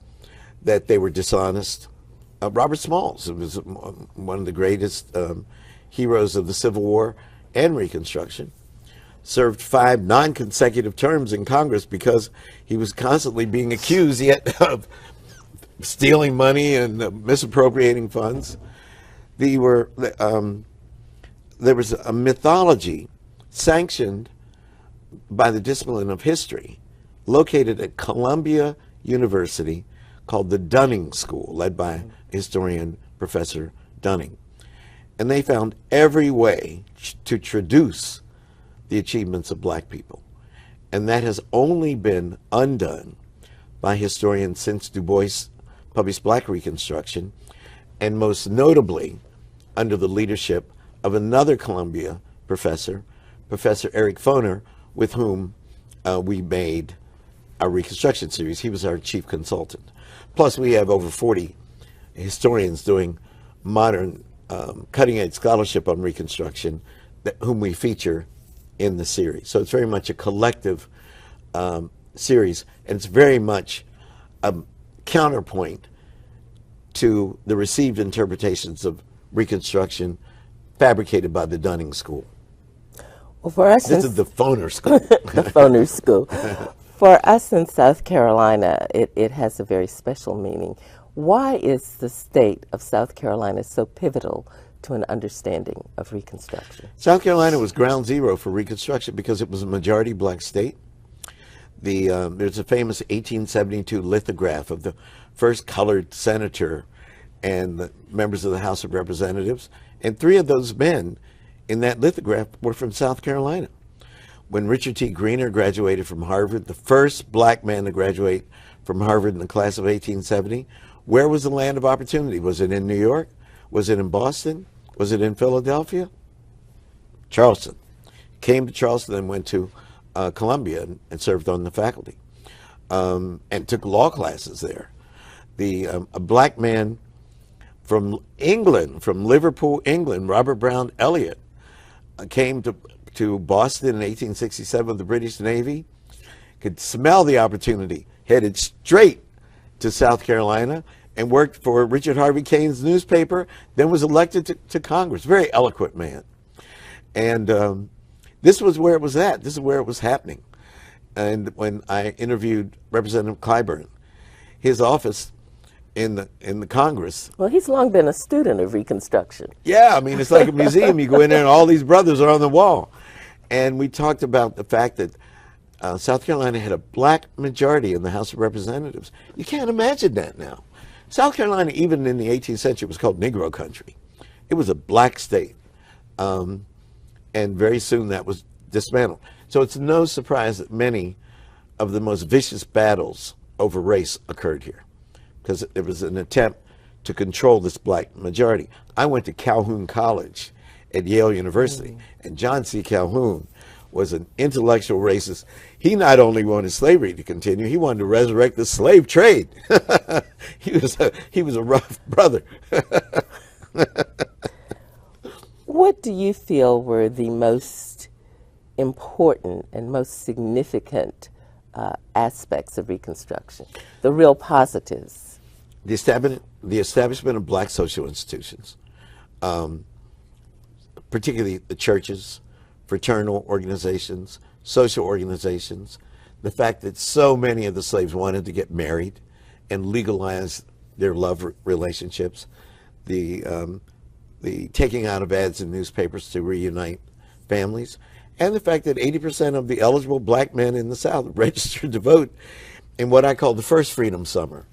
that they were dishonest. Robert Smalls, who was one of the greatest heroes of the Civil War and Reconstruction, served 5 non-consecutive terms in Congress because he was constantly being accused yet of stealing money and misappropriating funds. There was a mythology sanctioned by the discipline of history located at Columbia University called the Dunning School, led by historian Professor Dunning. And they found every way to traduce the achievements of black people. And that has only been undone by historians since Du Bois published Black Reconstruction, and most notably under the leadership of another Columbia professor, Professor Eric Foner, with whom we made our Reconstruction series. He was our chief consultant. Plus, we have over 40 historians doing modern cutting-edge scholarship on Reconstruction, whom we feature in the series. So it's very much a collective series, and it's very much a counterpoint to the received interpretations of Reconstruction fabricated by the Dunning School. Well, for us, this is the Foner School. The Foner School. For us in South Carolina, it has a very special meaning. Why is the state of South Carolina so pivotal to an understanding of Reconstruction? South Carolina was ground zero for Reconstruction because it was a majority black state. There's a famous 1872 lithograph of the first colored senator and the members of the House of Representatives, and 3 of those men in that lithograph were from South Carolina. When Richard T. Greener graduated from Harvard, the first black man to graduate from Harvard in the class of 1870, where was the land of opportunity? Was it in New York? Was it in Boston? Was it in Philadelphia? Charleston. Came to Charleston and went to Columbia and served on the faculty and took law classes there. A black man from England, from Liverpool, England, Robert Brown Elliott, came to Boston in 1867 with the British Navy, could smell the opportunity, headed straight to South Carolina and worked for Richard Harvey Kane's newspaper, then was elected to Congress. Very eloquent man. And this was where it was at. This is where it was happening. And when I interviewed Representative Clyburn, his office in the Congress. Well, he's long been a student of Reconstruction. Yeah, I mean, it's like a museum. You go in there and all these brothers are on the wall. And we talked about the fact that South Carolina had a black majority in the House of Representatives. You can't imagine that now. South Carolina, even in the 18th century, was called Negro country. It was a black state. And very soon that was dismantled. So it's no surprise that many of the most vicious battles over race occurred here, because it was an attempt to control this black majority. I went to Calhoun College at Yale University, and John C. Calhoun was an intellectual racist. He not only wanted slavery to continue, he wanted to resurrect the slave trade. He was a rough brother. What do you feel were the most important and most significant aspects of Reconstruction, the real positives? The establishment of black social institutions, particularly the churches, fraternal organizations, social organizations, the fact that so many of the slaves wanted to get married and legalize their love relationships, the taking out of ads in newspapers to reunite families, and the fact that 80% of the eligible black men in the South registered to vote in what I call the first Freedom Summer,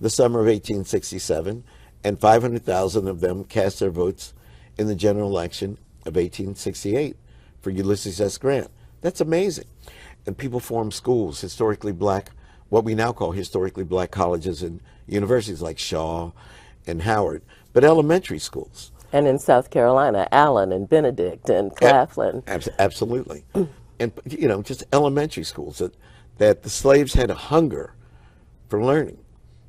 the summer of 1867, and 500,000 of them cast their votes in the general election of 1868 for Ulysses S. Grant. That's amazing. And people formed schools, historically black, what we now call historically black colleges and universities like Shaw and Howard, but elementary schools. And in South Carolina, Allen and Benedict and Claflin. Absolutely. And, you know, just elementary schools that the slaves had a hunger for learning,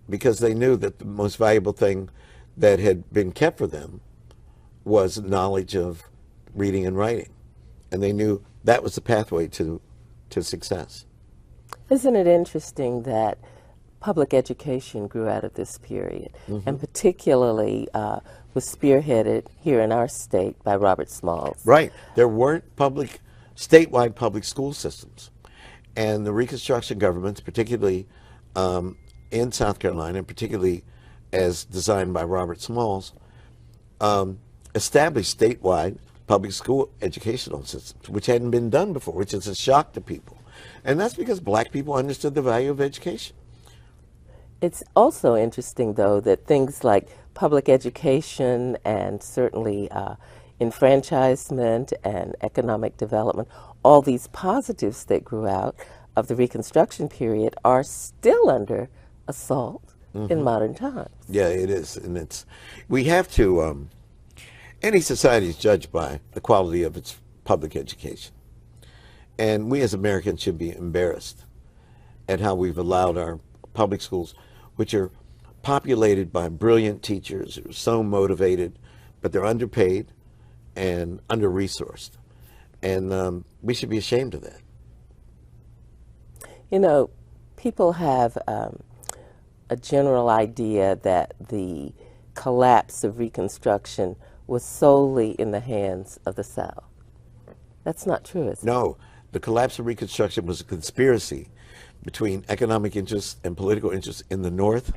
because they knew that the most valuable thing that had been kept for them was knowledge of reading and writing. And they knew that was the pathway to success. Isn't it interesting that public education grew out of this period, and particularly was spearheaded here in our state by Robert Smalls? Right. There weren't statewide public school systems. And the Reconstruction governments, particularly in South Carolina, and particularly as designed by Robert Smalls, established statewide public school educational systems, which hadn't been done before, which is a shock to people. And that's because black people understood the value of education. It's also interesting, though, that things like public education and certainly enfranchisement and economic development, all these positives that grew out of the Reconstruction period are still under assault in modern times. Yeah, it is. And we have to, any society is judged by the quality of its public education. And we as Americans should be embarrassed at how we've allowed our public schools, which are populated by brilliant teachers who are so motivated, but they're underpaid and under-resourced. And we should be ashamed of that. You know, people have a general idea that the collapse of Reconstruction was solely in the hands of the South. That's not true, is it? No, the collapse of Reconstruction was a conspiracy between economic interests and political interests in the North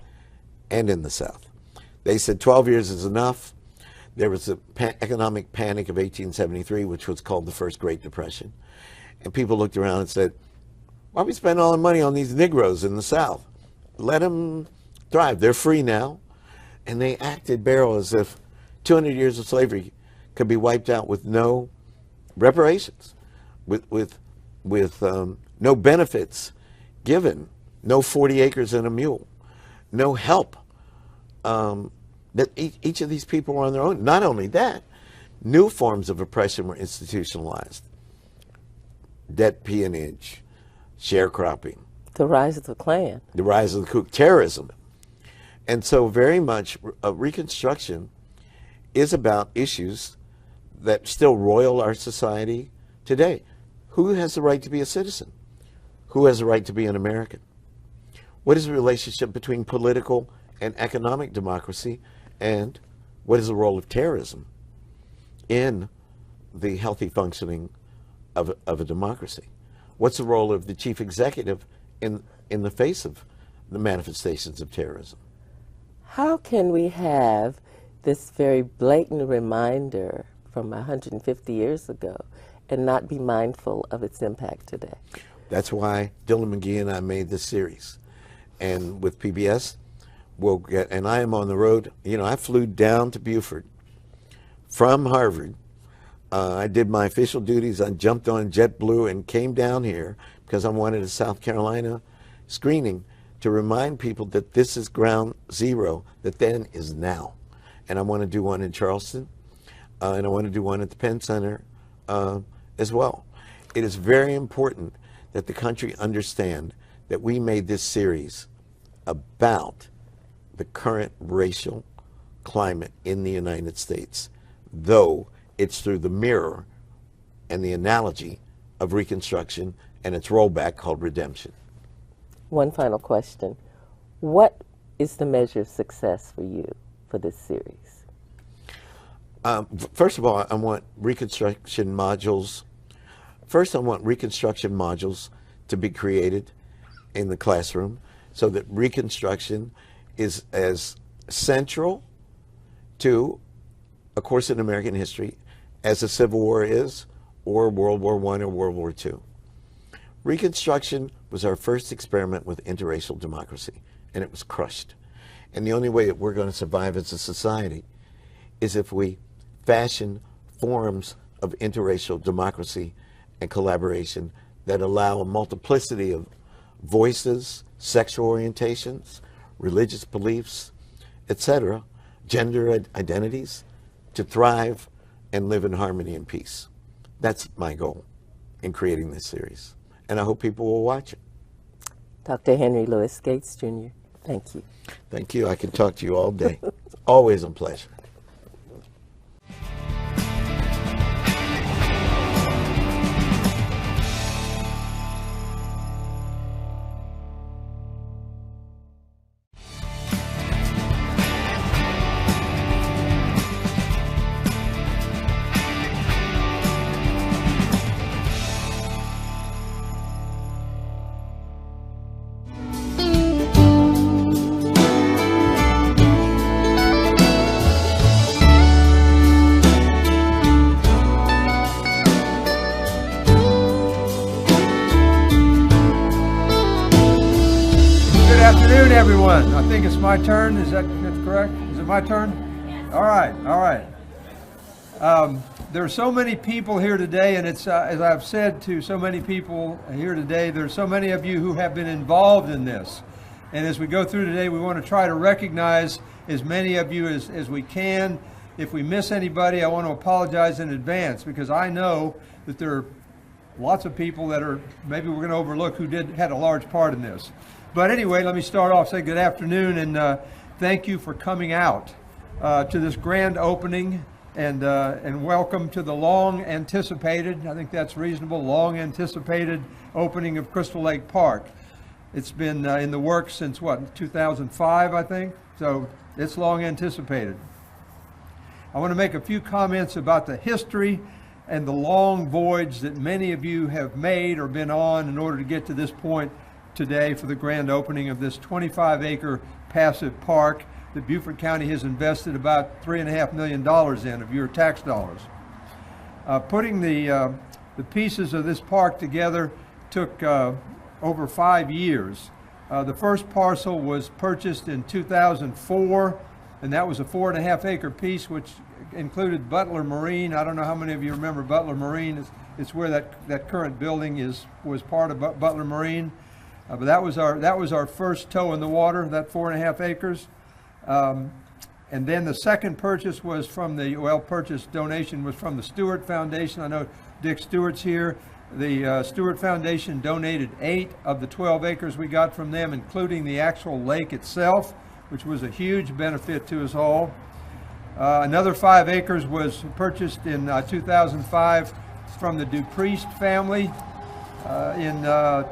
and in the South. They said 12 years is enough. There was the economic panic of 1873, which was called the First Great Depression. And people looked around and said, why we spend all the money on these Negroes in the South? Let them thrive. They're free now. And they acted barrel as if 200 years of slavery could be wiped out with no reparations, with no benefits given, no 40 acres and a mule, no help. That each of these people were on their own. Not only that, new forms of oppression were institutionalized. Debt peonage, sharecropping. The rise of the Klan. The rise of the coup, terrorism. And so very much Reconstruction is about issues that still roil our society today. Who has the right to be a citizen? Who has the right to be an American? What is the relationship between political and economic democracy? And what is the role of terrorism in the healthy functioning of a democracy? What's the role of the chief executive in the face of the manifestations of terrorism? How can we have this very blatant reminder from 150 years ago and not be mindful of its impact today? That's why Dylan McGee and I made this series. And with PBS, we'll get, and I am on the road. You know, I flew down to Beaufort from Harvard. I did my official duties. I jumped on JetBlue and came down here because I wanted a South Carolina screening to remind people that this is ground zero, that then is now. And I want to do one in Charleston, and I want to do one at the Penn Center as well. It is very important that the country understand that we made this series about the current racial climate in the United States, though it's through the mirror and the analogy of Reconstruction and its rollback called redemption. One final question. What is the measure of success for you for this series? First of all, I want Reconstruction modules. First, I want Reconstruction modules to be created in the classroom so that Reconstruction is as central to a course in American history as the Civil War is, or World War I or World War II. Reconstruction was our first experiment with interracial democracy, and it was crushed. And the only way that we're going to survive as a society is if we fashion forms of interracial democracy and collaboration that allow a multiplicity of voices, sexual orientations, religious beliefs, etc., gender identities, to thrive and live in harmony and peace. That's my goal in creating this series. And I hope people will watch it. Dr. Henry Louis Gates, Jr., thank you. Thank you. I can talk to you all day. It's always a pleasure. Good afternoon, everyone. I think it's my turn. Is that correct? Is it it my turn? All right, all right. There are so many people here today, and it's, as I've said to so many people here today, there's so many of you who have been involved in this. And as we go through today, we want to try to recognize as many of you as we can. If we miss anybody, I want to apologize in advance, because I know that there are lots of people that are, maybe we're going to overlook, who had a large part in this. But anyway, let me start off, say good afternoon, and thank you for coming out to this grand opening, and welcome to the long anticipated, I think that's reasonable, long anticipated opening of Crystal Lake Park. It's been in the works since what, 2005, I think? So it's long anticipated. I want to make a few comments about the history and the long voyage that many of you have made or been on in order to get to this point today for the grand opening of this 25-acre passive park that Beaufort County has invested about $3.5 million in of your tax dollars. Putting the pieces of this park together took over 5 years. The first parcel was purchased in 2004, and that was a 4.5-acre piece, which included Butler Marine. I don't know how many of you remember Butler Marine. It's where that current building was part of Butler Marine. But that was our first toe in the water, that 4.5 acres. And then the second purchase was from donation was from the Stewart Foundation. I know Dick Stewart's here. The Stewart Foundation donated 8 of the 12 acres we got from them, including the actual lake itself, which was a huge benefit to us all. Another 5 acres was purchased in 2005 from the Dupriest family. In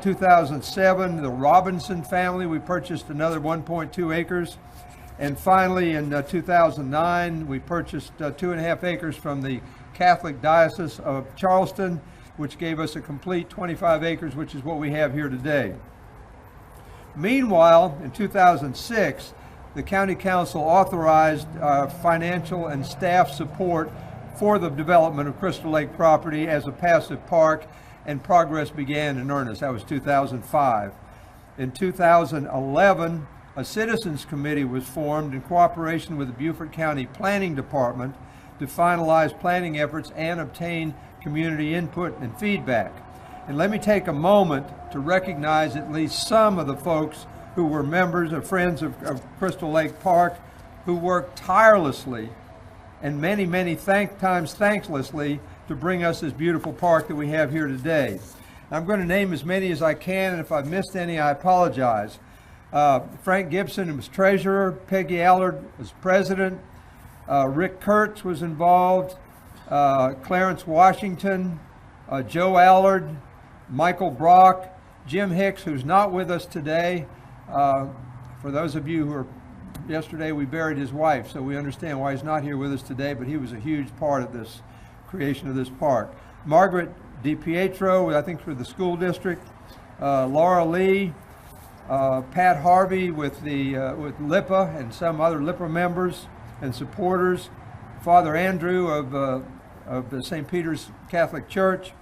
2007, the Robinson family, we purchased another 1.2 acres. And finally, in 2009, we purchased 2.5 acres from the Catholic Diocese of Charleston, which gave us a complete 25 acres, which is what we have here today. Meanwhile, in 2006, the County Council authorized financial and staff support for the development of Crystal Lake property as a passive park, and progress began in earnest. That was 2005. In 2011, a citizens committee was formed in cooperation with the Beaufort County Planning Department to finalize planning efforts and obtain community input and feedback. And let me take a moment to recognize at least some of the folks who were members or friends of Crystal Lake Park, who worked tirelessly and many times thanklessly to bring us this beautiful park that we have here today. I'm going to name as many as I can, and if I've missed any, I apologize. Frank Gibson was treasurer, Peggy Allard was president, Rick Kurtz was involved, Clarence Washington, Joe Allard, Michael Brock, Jim Hicks, who's not with us today. For those of you who are, yesterday we buried his wife, so we understand why he's not here with us today, but he was a huge part of this creation of this park. Margaret DiPietro, I think for the school district, Laura Lee, Pat Harvey with with LIPA and some other LIPA members and supporters, Father Andrew of the St. Peter's Catholic Church,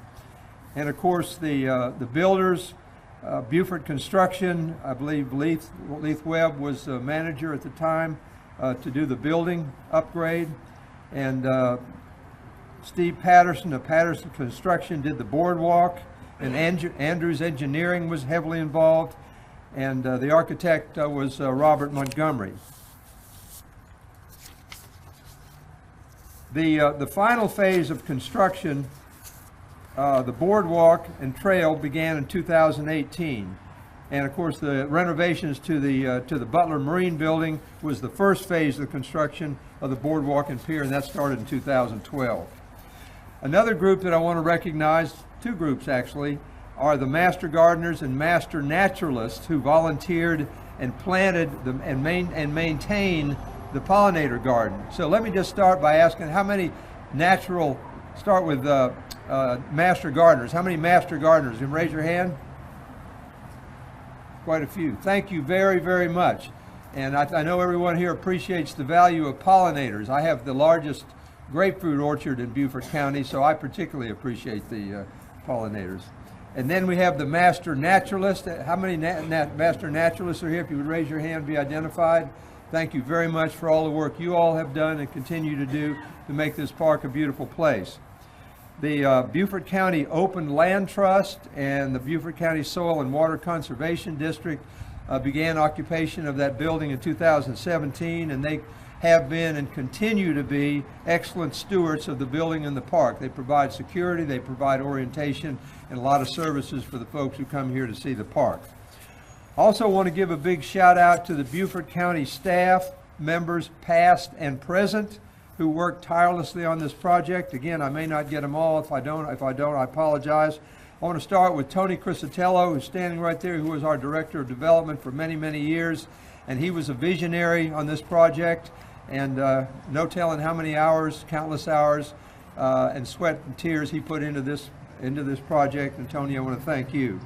and of course the builders, Beaufort Construction. I believe Leith Webb was the manager at the time to do the building upgrade, and Steve Patterson of Patterson Construction did the boardwalk, and Andrews Engineering was heavily involved, and the architect was Robert Montgomery. The final phase of construction, the boardwalk and trail, began in 2018, and of course the renovations to the Butler Marine building was the first phase of construction of the boardwalk and pier, and that started in 2012. Another group that I want to recognize, 2 groups actually, are the master gardeners and master naturalists who volunteered and planted and maintained the pollinator garden. So let me just start by asking how many start with master gardeners. How many master gardeners? You can raise your hand. Quite a few. Thank you very much. And I know everyone here appreciates the value of pollinators. I have the largest grapefruit orchard in Beaufort County, so I particularly appreciate the pollinators. And then we have the master naturalist. How many master naturalists are here? If you would raise your hand, be identified. Thank you very much for all the work you all have done and continue to do to make this park a beautiful place. The Beaufort County Open Land Trust and the Beaufort County Soil and Water Conservation District began occupation of that building in 2017, and they have been and continue to be excellent stewards of the building and the park. They provide security, they provide orientation, and a lot of services for the folks who come here to see the park. Also want to give a big shout out to the Beaufort County staff members, past and present, who worked tirelessly on this project. Again, I may not get them all. If I don't, I apologize. I want to start with Tony Crisatello, who's standing right there, who was our Director of Development for many, many years, and he was a visionary on this project, and no telling how many hours, countless hours, and sweat and tears he put into this project. And Tony, I want to thank you.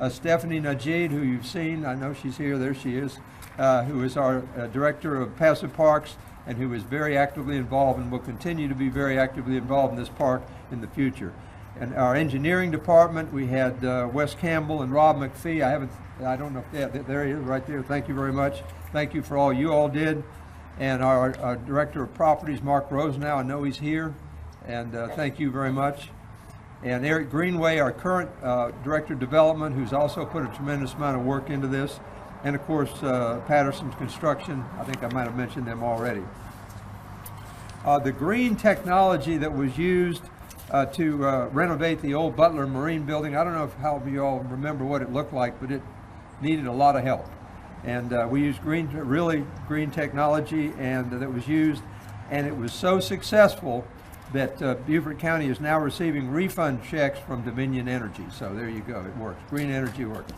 Stephanie Najid, who you've seen, I know she's here, there she is, who is our Director of Passive Parks, and who is very actively involved and will continue to be very actively involved in this park in the future. And our engineering department, we had Wes Campbell and Rob McPhee. I don't know if there he is right there. Thank you very much. Thank you for all you all did. And our Director of Properties, Mark Rosenau, I know he's here, and thank you very much. And Eric Greenway, our current Director of Development, who's also put a tremendous amount of work into this. And of course, Patterson's Construction. I think I might have mentioned them already. The green technology that was used to renovate the old Butler Marine building, I don't know if how of you all remember what it looked like, but it needed a lot of help. And we used really green technology, and that was used, and it was so successful that Beaufort County is now receiving refund checks from Dominion Energy. So there you go, it works. Green energy works.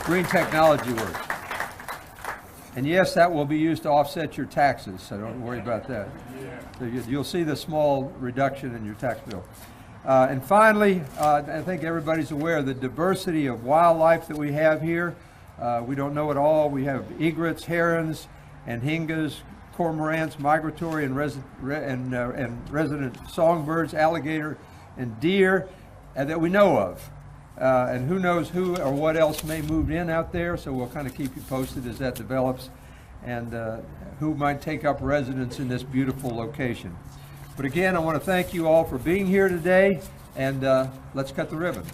Green technology works. And yes, that will be used to offset your taxes, so don't worry about that. So you'll see the small reduction in your tax bill. And finally, I think everybody's aware of the diversity of wildlife that we have here. We don't know it all. We have egrets, herons, and hingas, cormorants, migratory and resident songbirds, alligator, and deer that we know of. And who knows who or what else may move in out there, so we'll kind of keep you posted as that develops, and who might take up residence in this beautiful location. But again, I want to thank you all for being here today, and let's cut the ribbon.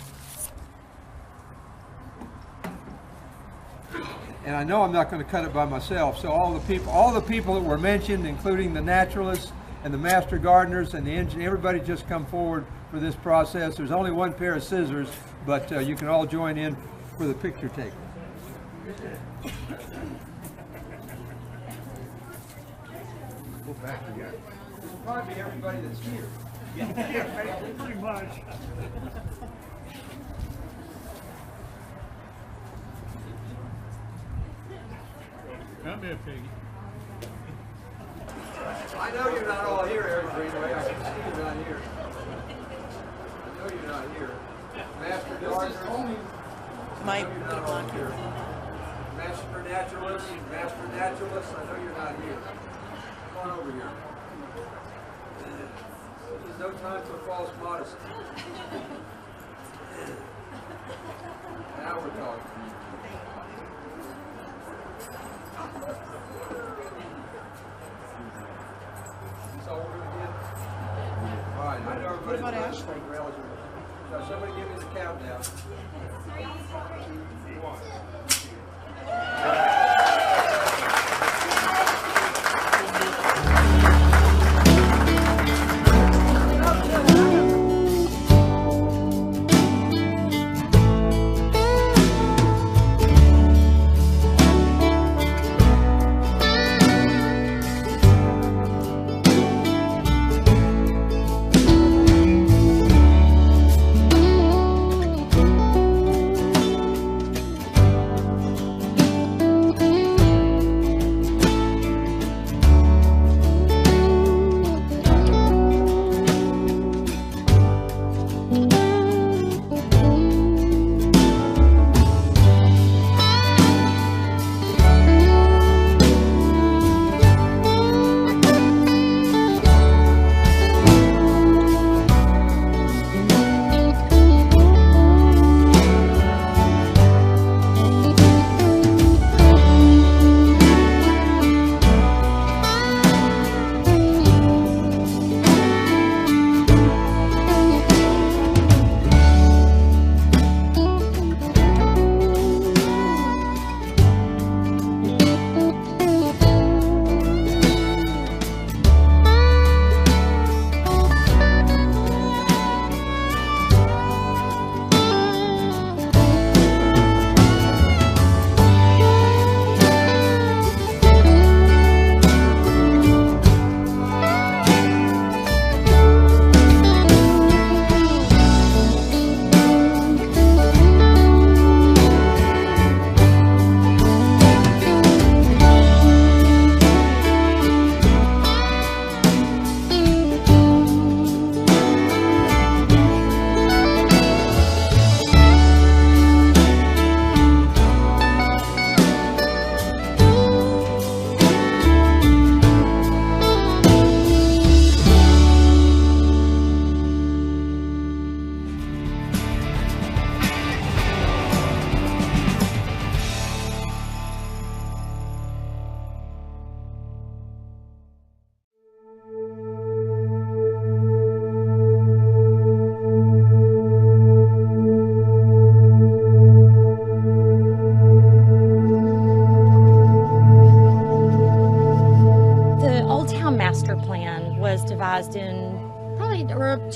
And I know I'm not going to cut it by myself, so all the people that were mentioned, including the naturalists and the master gardeners and the engineer, everybody just come forward for this process. There's only one pair of scissors, but you can all join in for the picture taking. Go back again. This will probably be everybody that's here. Yeah, pretty much. Come here, Piggy. I know you're not all here, Eric Greenway. I can see you're not here. I know you're not here. Master gardener. Mike, you're not all here. Master naturalist. I know you're not here. Come on over here. There's no time for false modesty. Now we're talking. That's all we're going to get? All right, I know everybody's... What about Ashley? So somebody give me the countdown. 3, 2, 1.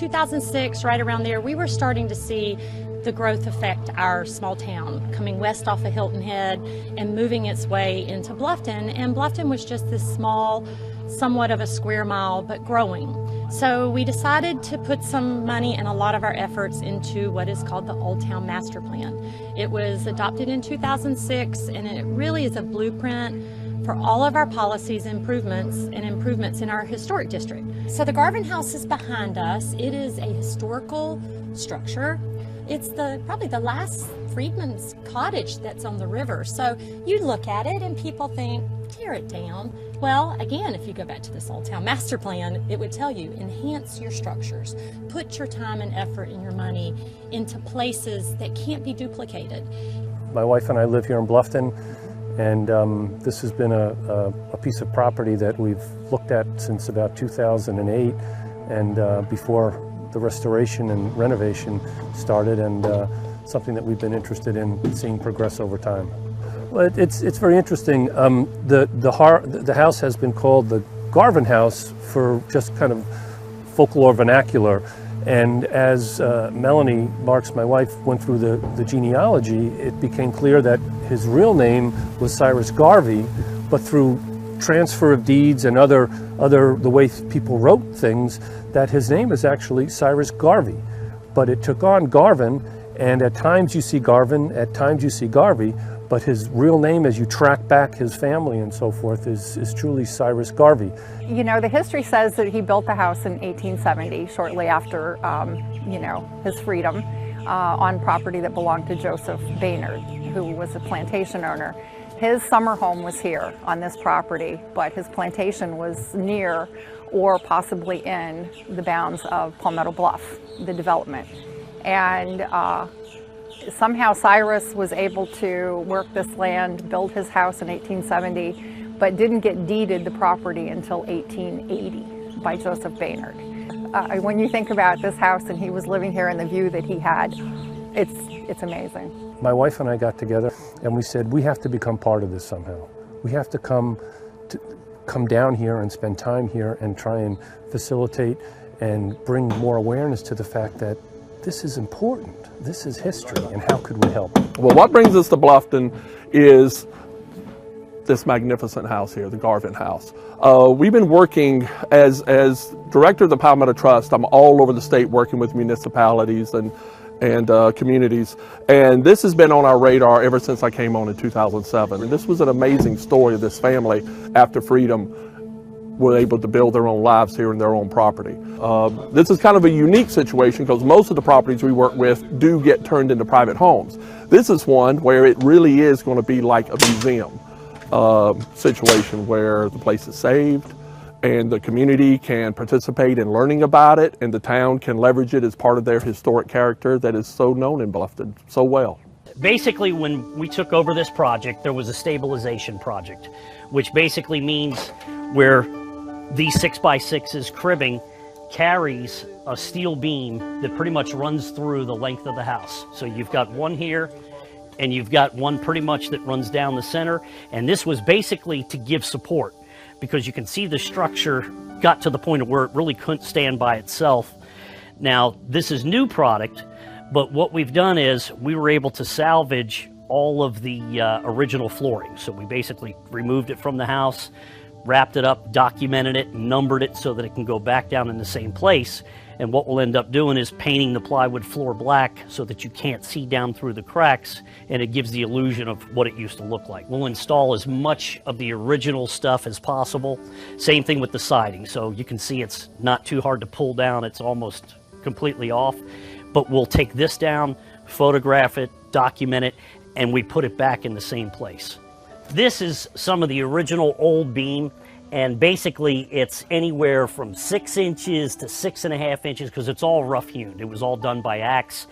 2006, right around there, we were starting to see the growth affect our small town, coming west off of Hilton Head and moving its way into Bluffton. And Bluffton was just this small, somewhat of a square mile, but growing. So we decided to put some money and a lot of our efforts into what is called the Old Town Master Plan. It was adopted in 2006, and it really is a blueprint for all of our policies, improvements in our historic district. So the Garvin House is behind us. It is a historical structure. It's probably the last freedman's cottage that's on the river. So you look at it and people think, tear it down. Well, again, if you go back to this Old Town Master Plan, it would tell you, enhance your structures. Put your time and effort and your money into places that can't be duplicated. My wife and I live here in Bluffton, and this has been a piece of property that we've looked at since about 2008, and before the restoration and renovation started, and something that we've been interested in seeing progress over time. Well, it's very interesting. The house has been called the Garvin House for just kind of folklore vernacular, and as Melanie Marks, my wife, went through the genealogy, it became clear that his real name was Cyrus Garvey, but through transfer of deeds and the way people wrote things, that his name is actually Cyrus Garvey. But it took on Garvin, and at times you see Garvin, at times you see Garvey, but his real name, as you track back his family and so forth, is truly Cyrus Garvey. You know, the history says that he built the house in 1870, shortly after, you know, his freedom, on property that belonged to Joseph Baynard, who was a plantation owner. His summer home was here on this property, but his plantation was near or possibly in the bounds of Palmetto Bluff, the development. And somehow Cyrus was able to work this land, build his house in 1870, but didn't get deeded the property until 1880 by Joseph Baynard. When you think about this house and he was living here and the view that he had, it's amazing. My wife and I got together and we said, we have to become part of this somehow. We have to come down here and spend time here and try and facilitate and bring more awareness to the fact that this is important. This is history, and how could we help? Well, what brings us to Bluffton is this magnificent house here, the Garvin House. We've been working as director of the Palmetto Trust. I'm all over the state working with municipalities and communities, and this has been on our radar ever since I came on in 2007. And this was an amazing story of this family after freedom were able to build their own lives here in their own property. This is kind of a unique situation because most of the properties we work with do get turned into private homes. This is one where it really is going to be like a museum situation where the place is saved and the community can participate in learning about it, and the town can leverage it as part of their historic character that is so known in Bluffton so well. Basically, when we took over this project, there was a stabilization project, which basically means where these 6x6s cribbing carries a steel beam that pretty much runs through the length of the house. So you've got one here, and you've got one pretty much that runs down the center, and this was basically to give support, because you can see the structure got to the point of where it really couldn't stand by itself. Now, this is new product, but what we've done is we were able to salvage all of the original flooring. So we basically removed it from the house, wrapped it up, documented it, numbered it so that it can go back down in the same place. And what we'll end up doing is painting the plywood floor black so that you can't see down through the cracks, and it gives the illusion of what it used to look like. We'll install as much of the original stuff as possible. Same thing with the siding. So you can see it's not too hard to pull down. It's almost completely off. But we'll take this down, photograph it, document it, and we put it back in the same place. This is some of the original old beam, and basically it's anywhere from 6 inches to 6.5 inches because it's all rough hewn. It was all done by axe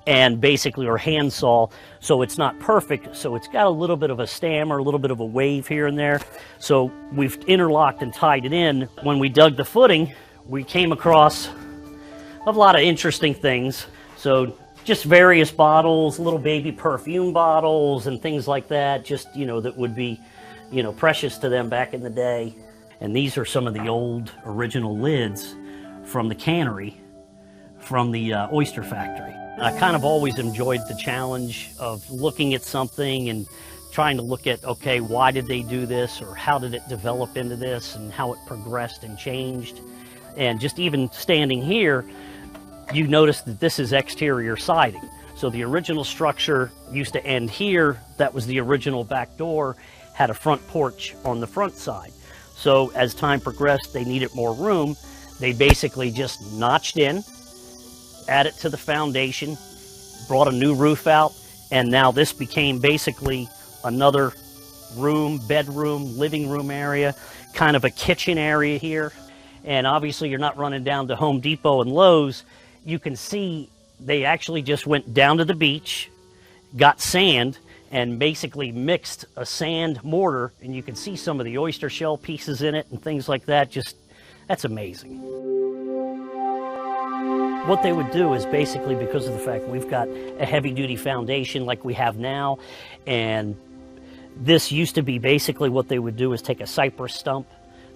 and basically or hand saw, so it's not perfect. So it's got a little bit of a stam or a little bit of a wave here and there. So we've interlocked and tied it in. When we dug the footing, we came across a lot of interesting things. So just various bottles, little baby perfume bottles and things like that, just, you know, that would be, you know, precious to them back in the day. And these are some of the old original lids from the cannery from the oyster factory. I kind of always enjoyed the challenge of looking at something and trying to look at, okay, why did they do this, or how did it develop into this, and how it progressed and changed. And just even standing here, you notice that this is exterior siding. So the original structure used to end here. That was the original back door, had a front porch on the front side. So as time progressed, they needed more room. They basically just notched in, added to the foundation, brought a new roof out, and now this became basically another room, bedroom, living room area, kind of a kitchen area here. And obviously you're not running down to Home Depot and Lowe's. You can see they actually just went down to the beach, got sand, and basically mixed a sand mortar, and you can see some of the oyster shell pieces in it and things like that. Just, that's amazing. What they would do is basically, because of the fact we've got a heavy-duty foundation like we have now, and this used to be basically what they would do is take a cypress stump,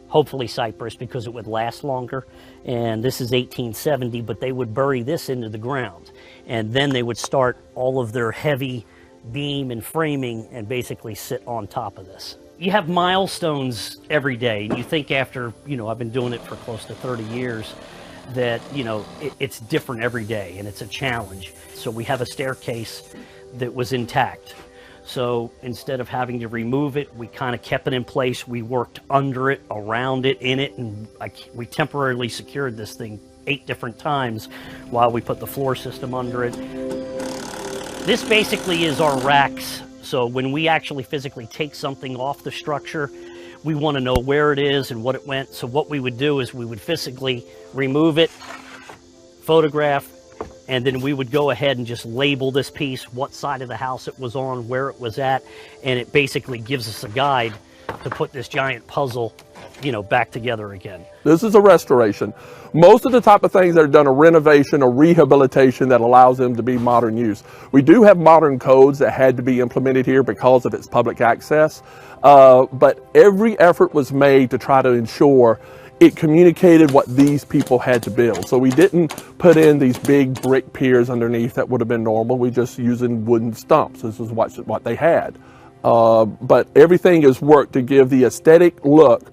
hopefully cypress because it would last longer, and this is 1870, but they would bury this into the ground, and then they would start all of their heavy beam and framing and basically sit on top of this. You have milestones every day, and you think after, I've been doing it for close to 30 years, that, it's different every day and it's a challenge. So we have a staircase that was intact. So instead of having to remove it, we kind of kept it in place. We worked under it, around it, in it, and we temporarily secured this thing 8 different times while we put the floor system under it. This basically is our racks. So when we actually physically take something off the structure, we want to know where it is and what it went. So what we would do is we would physically remove it, photograph, and then we would go ahead and just label this piece, what side of the house it was on, where it was at, and it basically gives us a guide to put this giant puzzle, back together again. This is a restoration. Most of the type of things that are done are renovation or rehabilitation that allows them to be modern use. We do have modern codes that had to be implemented here because of its public access, but every effort was made to try to ensure it communicated what these people had to build. So we didn't put in these big brick piers underneath that would have been normal. We just using wooden stumps. This is what they had. But everything is worked to give the aesthetic look.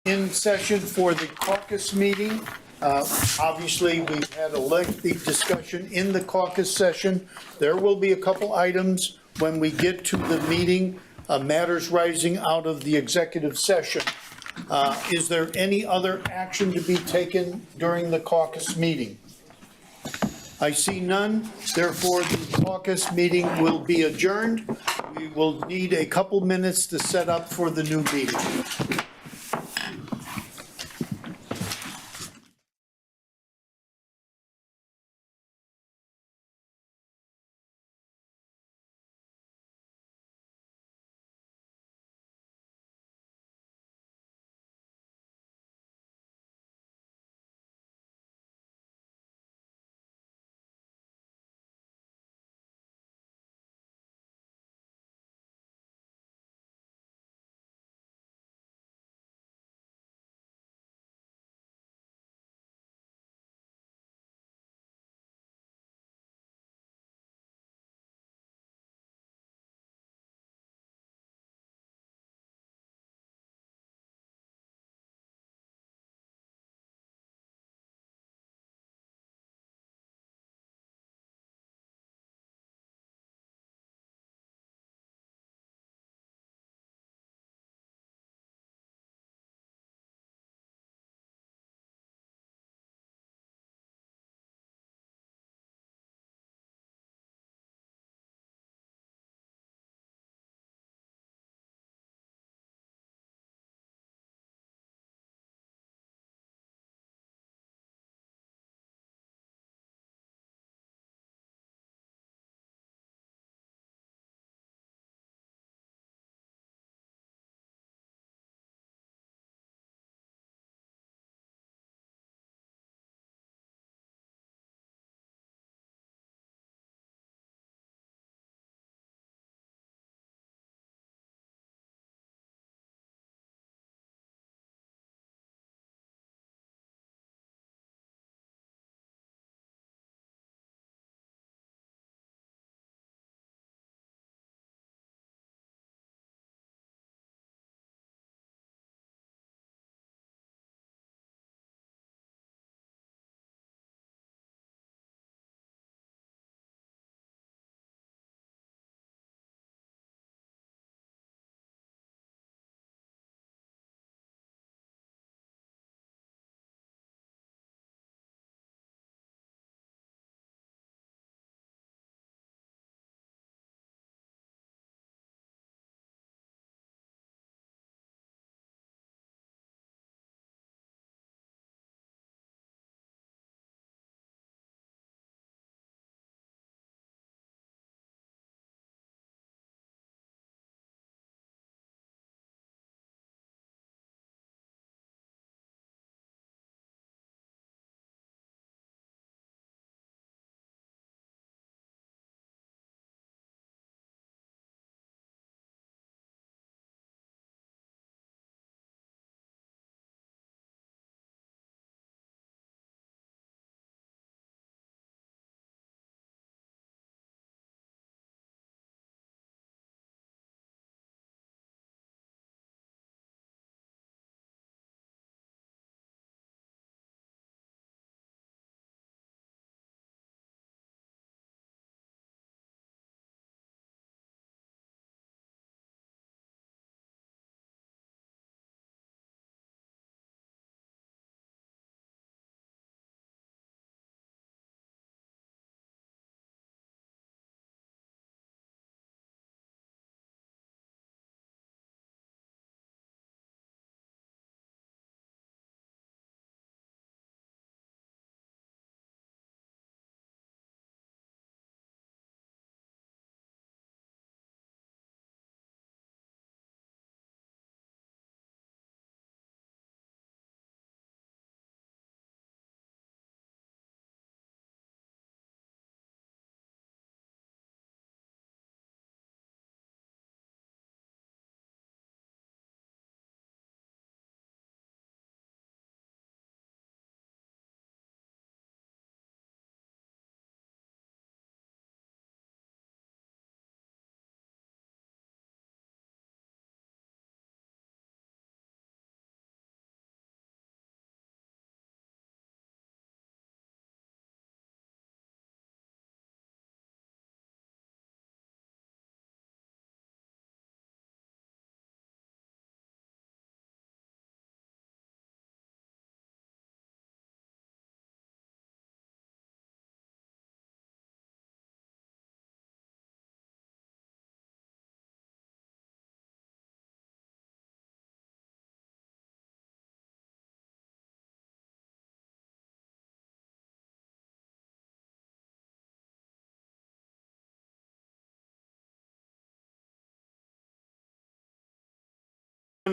In session for the caucus meeting. Obviously, we've had a lengthy discussion in the caucus session. There will be a couple items when we get to the meeting, matters rising out of the executive session. Is there any other action to be taken during the caucus meeting? I see none. Therefore, the caucus meeting will be adjourned. We will need a couple minutes to set up for the new meeting.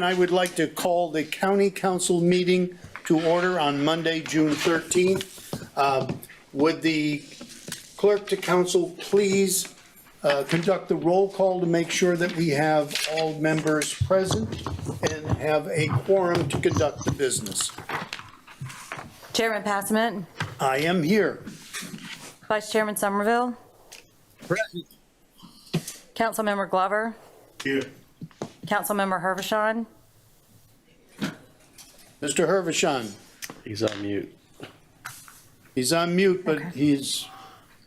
I would like to call the County Council meeting to order on Monday, June 13th. Would the clerk to council please conduct the roll call to make sure that we have all members present and have a quorum to conduct the business? Chairman Passman. I am here. Vice Chairman Somerville. Present. Councilmember Glover. Here. Councilmember Hervishon. Mr. Hervishon. He's on mute. He's on mute, but his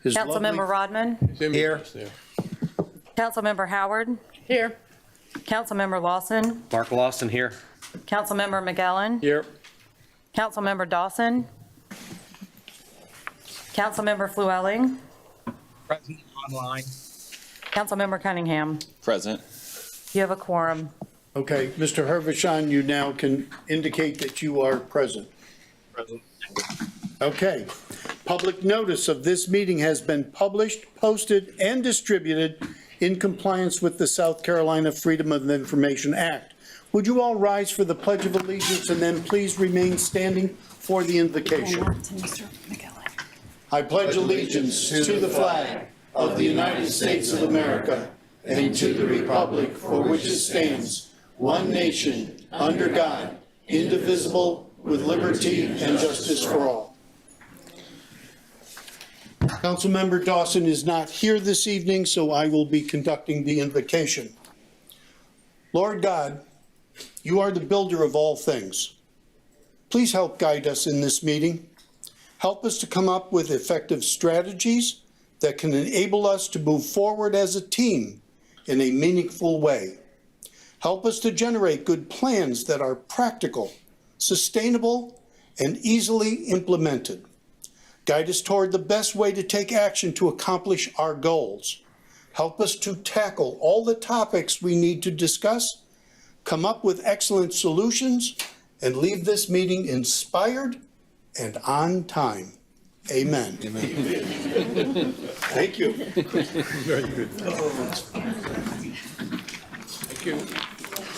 Councilmember Rodman. Here. Councilmember Howard. Here. Councilmember Lawson. Mark Lawson here. Councilmember McGowan. Here. Councilmember Dawson. Councilmember Flewelling. Present online. Councilmember Cunningham. Present. You have a quorum. Okay, Mr. Hervishon, you now can indicate that you are present. Present. Okay. Public notice of this meeting has been published, posted, and distributed in compliance with the South Carolina Freedom of Information Act. Would you all rise for the Pledge of Allegiance and then please remain standing for the invocation? I pledge allegiance to the flag of the United States of America and to the republic for which it stands, one nation, under God, indivisible, with liberty and justice for all. Councilmember Dawson is not here this evening, so I will be conducting the invocation. Lord God, you are the builder of all things. Please help guide us in this meeting. Help us to come up with effective strategies that can enable us to move forward as a team in a meaningful way. Help us to generate good plans that are practical, sustainable, and easily implemented. Guide us toward the best way to take action to accomplish our goals. Help us to tackle all the topics we need to discuss, come up with excellent solutions, and leave this meeting inspired and on time. Amen. Amen. Thank you. Very good. Thank you.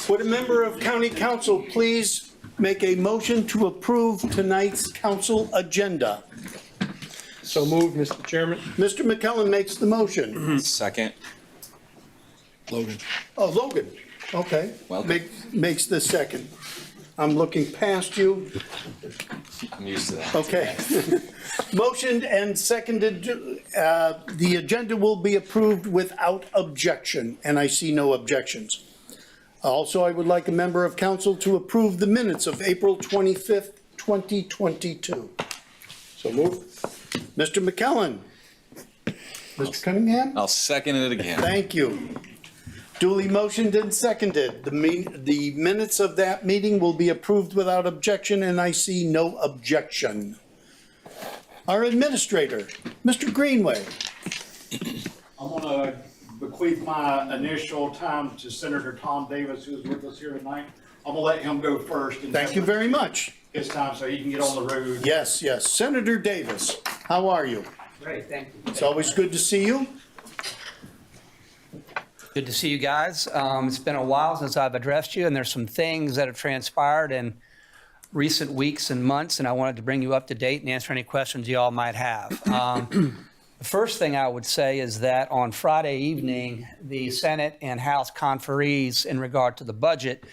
Would a member of County Council please make a motion to approve tonight's council agenda? So moved, Mr. Chairman. Mr. McKellen makes the motion. Second. Logan. Oh, Logan. Okay. Welcome. Makes the second. I'm looking past you. I'm used to that. Okay. Motioned and seconded. The agenda will be approved without objection, and I see no objections. Also, I would like a member of council to approve the minutes of April 25th, 2022. So moved. Mr. McKellen. Mr. Cunningham? I'll second it again. Thank you. Duly motioned and seconded. The minutes of that meeting will be approved without objection, and I see no objection. Our administrator, Mr. Greenway. I'm going to bequeath my initial time to Senator Tom Davis, who's with us here tonight. I'm going to let him go first. And Thank you very much. His time so he can get on the road. Yes, yes. Senator Davis, how are you? Great, thank you. It's always good to see you. Good to see you guys. It's been a while since I've addressed you, and there's some things that have transpired in recent weeks and months, and I wanted to bring you up to date and answer any questions you all might have. The first thing I would say is that on Friday evening, the Senate and House conferees in regard to the budget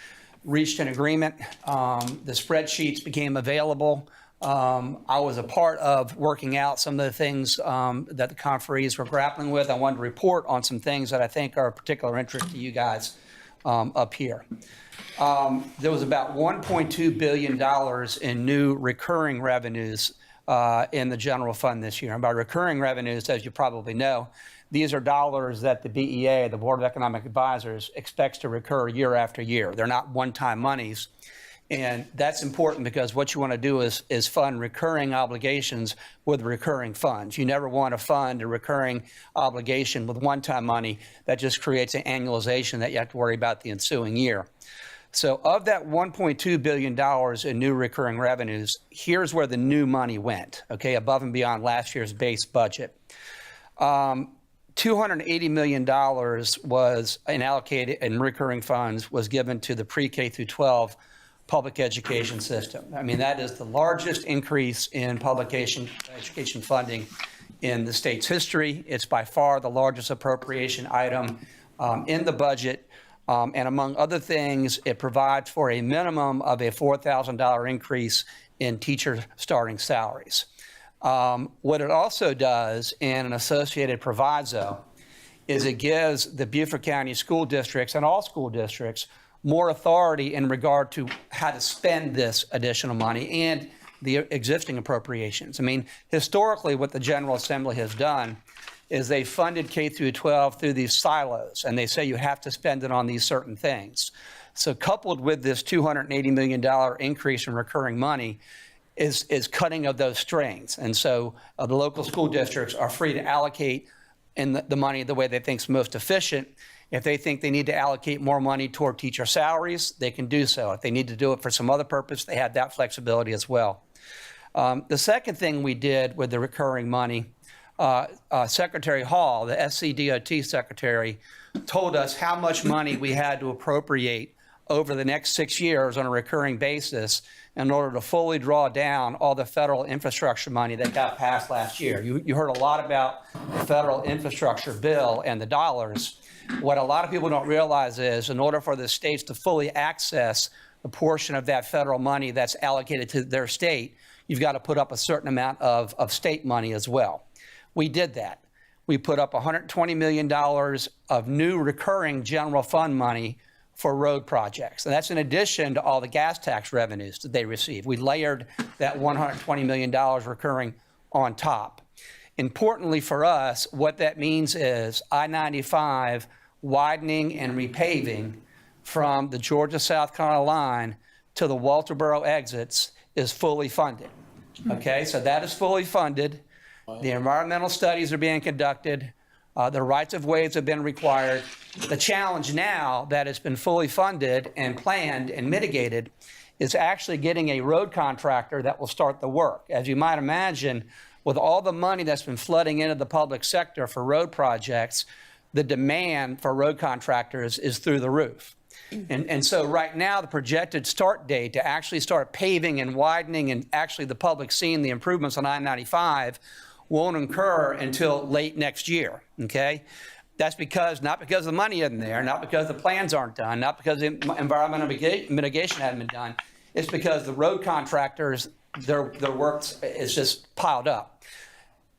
reached an agreement. The spreadsheets became available. I was a part of working out some of the things that the conferees were grappling with. I wanted to report on some things that I think are of particular interest to you guys up here. There was about $1.2 billion in new recurring revenues in the general fund this year. And by recurring revenues, as you probably know, these are dollars that the BEA, the Board of Economic Advisors, expects to recur year after year. They're not one-time monies. And that's important because what you want to do is fund recurring obligations with recurring funds. You never want to fund a recurring obligation with one-time money. That just creates an annualization that you have to worry about the ensuing year. So of that $1.2 billion in new recurring revenues, here's where the new money went, okay, above and beyond last year's base budget. $280 million was allocated in recurring funds was given to the pre-K through 12 public education system. I mean, that is the largest increase in public education funding in the state's history. It's by far the largest appropriation item in the budget. And among other things, it provides for a minimum of a $4,000 increase in teacher starting salaries. What it also does in an associated proviso is it gives the Beaufort County school districts and all school districts more authority in regard to how to spend this additional money and the existing appropriations. I mean, historically, what the General Assembly has done is they funded K through 12 through these silos, and they say you have to spend it on these certain things. So coupled with this $280 million increase in recurring money is cutting of those strings. And so the local school districts are free to allocate the money the way they think is most efficient. If they think they need to allocate more money toward teacher salaries, they can do so. If they need to do it for some other purpose, they have that flexibility as well. The second thing we did with the recurring money, Secretary Hall, the SCDOT secretary, told us how much money we had to appropriate over the next 6 years on a recurring basis in order to fully draw down all the federal infrastructure money that got passed last year. You heard a lot about the federal infrastructure bill and the dollars. What a lot of people don't realize is in order for the states to fully access a portion of that federal money that's allocated to their state, you've got to put up a certain amount of state money as well. We did that. We put up $120 million of new recurring general fund money for road projects. And that's in addition to all the gas tax revenues that they receive. We layered that $120 million recurring on top. Importantly for us, what that means is I-95 widening and repaving from the Georgia-South Carolina line to the Walterboro exits is fully funded. Okay, so that is fully funded. The environmental studies are being conducted. The rights of ways have been required. The challenge now that it's been fully funded and planned and mitigated is actually getting a road contractor that will start the work. As you might imagine, with all the money that's been flooding into the public sector for road projects, the demand for road contractors is through the roof. And so right now, the projected start date to actually start paving and widening and actually the public seeing the improvements on I-95 won't occur until late next year, okay? That's not because the money isn't there, not because the plans aren't done, not because the environmental mitigation hasn't been done. It's because the road contractors, their work is just piled up.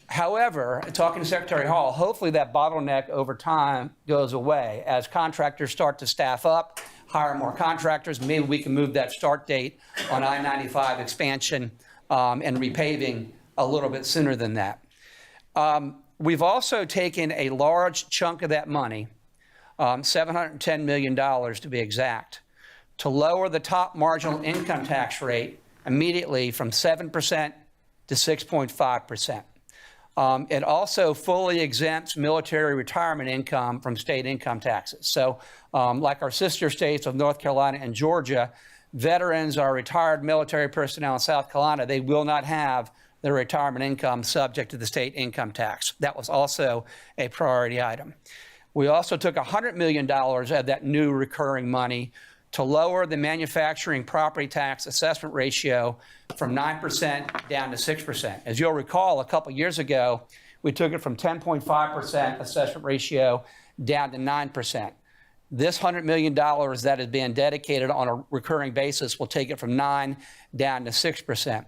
However, talking to Secretary Hall, hopefully that bottleneck over time goes away as contractors start to staff up, hire more contractors. Maybe we can move that start date on I-95 expansion and repaving a little bit sooner than that. We've also taken a large chunk of that money, $710 million to be exact, to lower the top marginal income tax rate immediately from 7% to 6.5%. It also fully exempts military retirement income from state income taxes. So like our sister states of North Carolina and Georgia, veterans or retired military personnel in South Carolina, they will not have their retirement income subject to the state income tax. That was also a priority item. We also took $100 million of that new recurring money to lower the manufacturing property tax assessment ratio from 9% down to 6%. As you'll recall, a couple years ago, we took it from 10.5% assessment ratio down to 9%. This $100 million that is being dedicated on a recurring basis will take it from 9 down to 6%.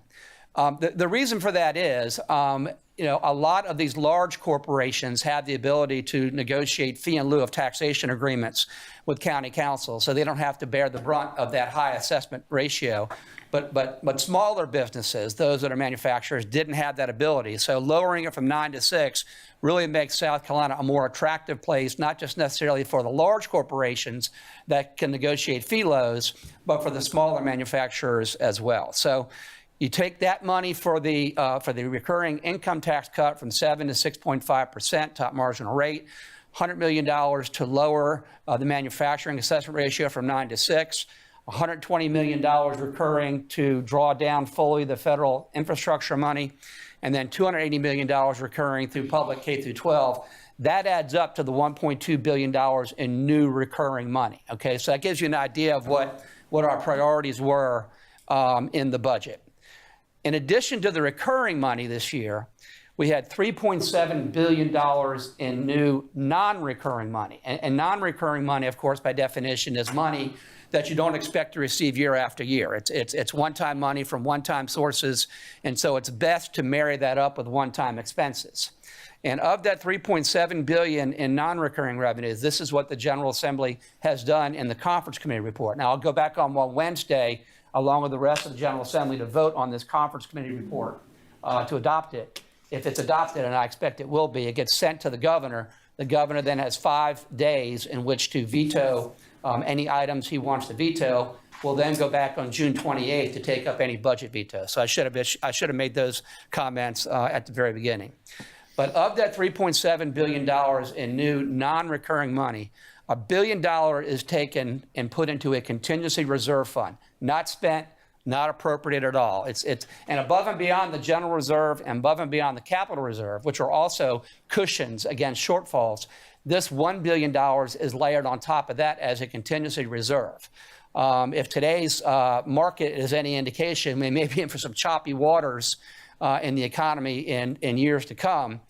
The reason for that is, a lot of these large corporations have the ability to negotiate fee in lieu of taxation agreements with county council, so they don't have to bear the brunt of that high assessment ratio. But smaller businesses, those that are manufacturers, didn't have that ability. So lowering it from 9 to 6 really makes South Carolina a more attractive place, not just necessarily for the large corporations that can negotiate fee lows, but for the smaller manufacturers as well. So you take that money for the recurring income tax cut from 7 to 6.5% top marginal rate, $100 million to lower the manufacturing assessment ratio from 9 to 6, $120 million recurring to draw down fully the federal infrastructure money, and then $280 million recurring through public K through 12. That adds up to the $1.2 billion in new recurring money. Okay, so that gives you an idea of what our priorities were in the budget. In addition to the recurring money this year, we had $3.7 billion in new non-recurring money. And non-recurring money, of course, by definition, is money that you don't expect to receive year after year. It's one-time money from one-time sources, and so it's best to marry that up with one-time expenses. And of that $3.7 billion in non-recurring revenues, this is what the General Assembly has done in the Conference Committee report. Now, I'll go back on Wednesday, along with the rest of the General Assembly, to vote on this Conference Committee report to adopt it. If it's adopted, and I expect it will be, it gets sent to the governor. The governor then has 5 days in which to veto any items he wants to veto. Will then go back on June 28th to take up any budget veto. So I should have made those comments at the very beginning. But of that $3.7 billion in new non-recurring money, $1 billion is taken and put into a contingency reserve fund, not spent, not appropriated at all. And above and beyond the general reserve and above and beyond the capital reserve, which are also cushions against shortfalls, this $1 billion is layered on top of that as a contingency reserve. If today's market is any indication, we may be in for some choppy waters in the economy in years to come.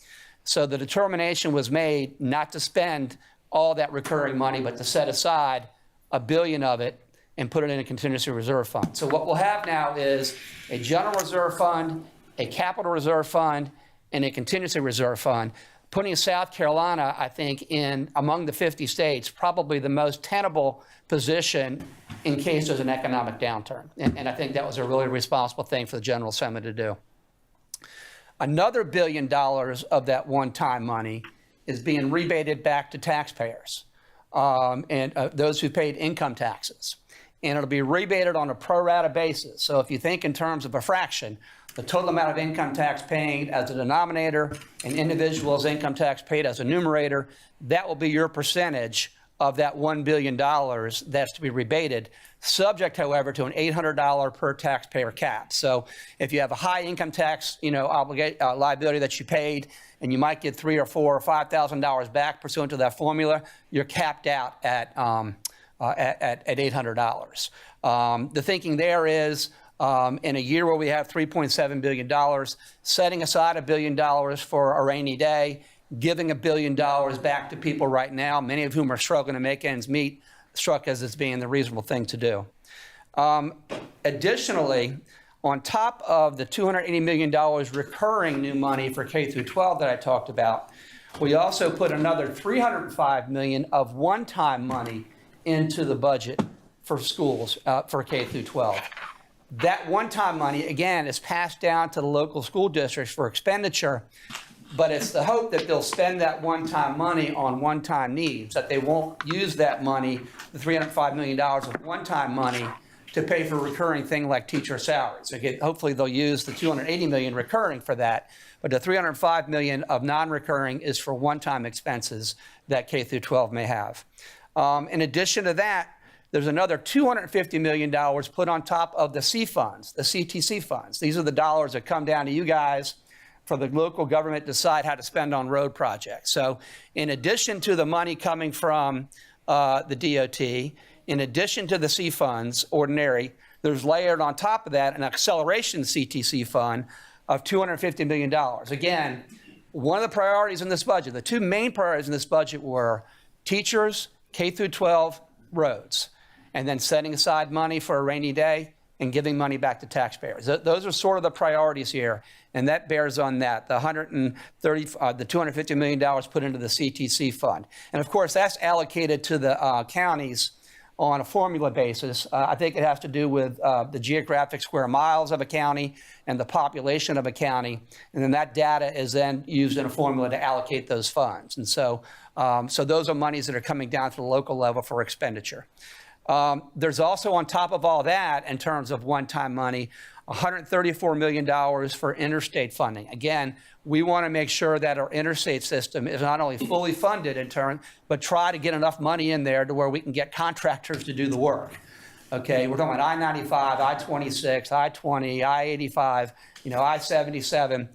So the determination was made not to spend all that recurring money, but to set aside $1 billion of it and put it in a contingency reserve fund. So what we'll have now is a general reserve fund, a capital reserve fund, and a contingency reserve fund, putting South Carolina, I think, in among the 50 states, probably the most tenable position in case there's an economic downturn. And I think that was a really responsible thing for the General Assembly to do. Another $1 billion of that one-time money is being rebated back to taxpayers and those who paid income taxes. And it'll be rebated on a pro rata basis. So if you think in terms of a fraction, the total amount of income tax paid as a denominator and individuals' income tax paid as a numerator, that will be your percentage of that $1 billion that's to be rebated, subject, however, to an $800 per taxpayer cap. So if you have a high income tax, liability that you paid, and you might get $3,000 or $4,000 or $5,000 back pursuant to that formula, you're capped out at $800. The thinking there is, in a year where we have $3.7 billion, setting aside $1 billion for a rainy day, giving $1 billion back to people right now, many of whom are struggling to make ends meet, struck as being the reasonable thing to do. Additionally, on top of the $280 million recurring new money for K through 12 that I talked about, we also put another $305 million of one-time money into the budget for schools for K through 12. That one-time money, again, is passed down to the local school districts for expenditure, but it's the hope that they'll spend that one-time money on one-time needs, that they won't use that money, the $305 million of one-time money, to pay for recurring things like teacher salaries. Again, hopefully they'll use the $280 million recurring for that, but the $305 million of non-recurring is for one-time expenses that K through 12 may have. In addition to that, there's another $250 million put on top of the C funds, the CTC funds. These are the dollars that come down to you guys for the local government to decide how to spend on road projects. So in addition to the money coming from the DOT, in addition to the C funds, ordinary, there's layered on top of that an acceleration CTC fund of $250 million. Again, one of the priorities in this budget, the two main priorities in this budget were teachers, K through 12, roads, and then setting aside money for a rainy day and giving money back to taxpayers. Those are sort of the priorities here, and that bears on that, the $250 million put into the CTC fund. And of course, that's allocated to the counties on a formula basis. I think it has to do with the geographic square miles of a county and the population of a county, and then that data is then used in a formula to allocate those funds. And so, so those are monies that are coming down to the local level for expenditure. There's also, on top of all that, in terms of one-time money, $134 million for interstate funding. Again, we want to make sure that our interstate system is not only fully funded in turn, but try to get enough money in there to where we can get contractors to do the work. Okay, we're talking about I-95, I-26, I-20, I-85, I-77.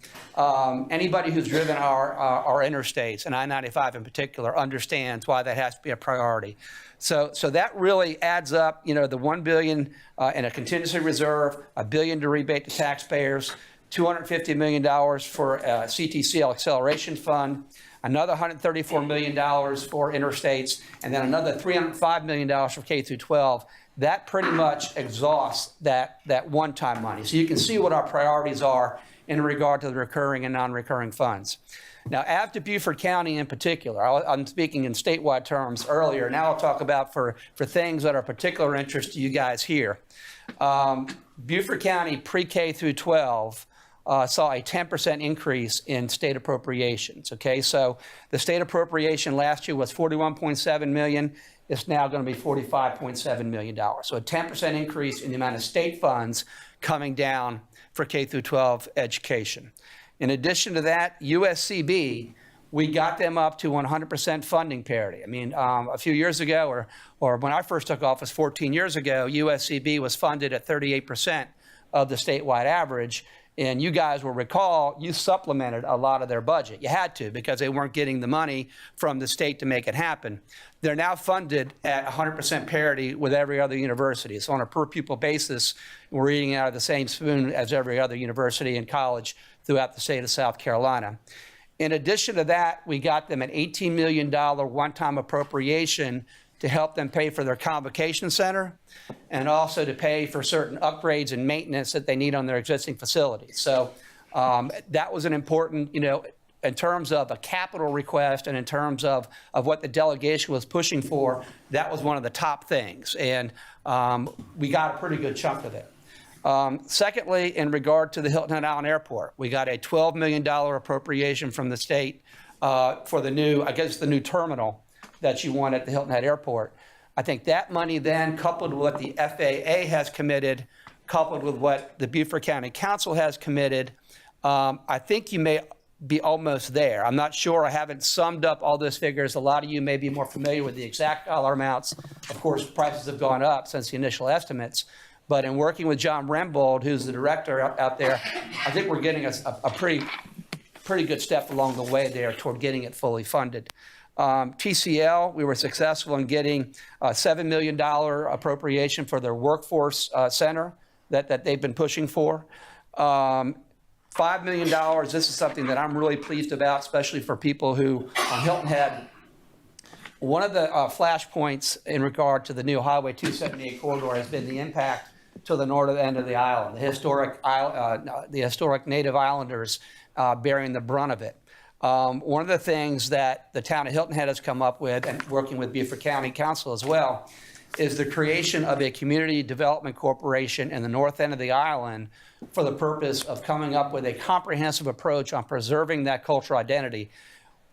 Anybody who's driven our interstates, and I-95 in particular, understands why that has to be a priority. So that really adds up, the $1 billion in a contingency reserve, $1 billion to rebate to taxpayers, $250 million for CTCL acceleration fund, another $134 million for interstates, and then another $305 million for K through 12. That pretty much exhausts that one-time money. So you can see what our priorities are in regard to the recurring and non-recurring funds. Now, after Beaufort County in particular, I'm speaking in statewide terms earlier. Now I'll talk about for things that are of particular interest to you guys here. Beaufort County pre-K through 12 saw a 10% increase in state appropriations. Okay, so the state appropriation last year was $41.7 million. It's now going to be $45.7 million. So a 10% increase in the amount of state funds coming down for K through 12 education. In addition to that, USCB, we got them up to 100% funding parity. I mean, a few years ago, or when I first took office 14 years ago, USCB was funded at 38% of the statewide average. And you guys will recall, you supplemented a lot of their budget. You had to, because they weren't getting the money from the state to make it happen. They're now funded at 100% parity with every other university. So on a per pupil basis, we're eating out of the same spoon as every other university and college throughout the state of South Carolina. In addition to that, we got them an $18 million one-time appropriation to help them pay for their convocation center and also to pay for certain upgrades and maintenance that they need on their existing facilities. So that was an important, in terms of a capital request and in terms of what the delegation was pushing for, that was one of the top things. And we got a pretty good chunk of it. Secondly, in regard to the Hilton Head Island Airport, we got a $12 million appropriation from the state for the new terminal that you want at the Hilton Head Airport. I think that money then, coupled with what the FAA has committed, coupled with what the Beaufort County Council has committed, I think you may be almost there. I'm not sure. I haven't summed up all those figures. A lot of you may be more familiar with the exact dollar amounts. Of course, prices have gone up since the initial estimates. But in working with John Rembold, who's the director out there, I think we're getting a pretty good step along the way there toward getting it fully funded. TCL, we were successful in getting a $7 million appropriation for their workforce center that they've been pushing for. $5 million, this is something that I'm really pleased about, especially for people who on Hilton Head. One of the flashpoints in regard to the new Highway 278 corridor has been the impact to the northern end of the island, the historic Native Islanders bearing the brunt of it. One of the things that the town of Hilton Head has come up with, and working with Beaufort County Council as well, is the creation of a community development corporation in the north end of the island for the purpose of coming up with a comprehensive approach on preserving that cultural identity.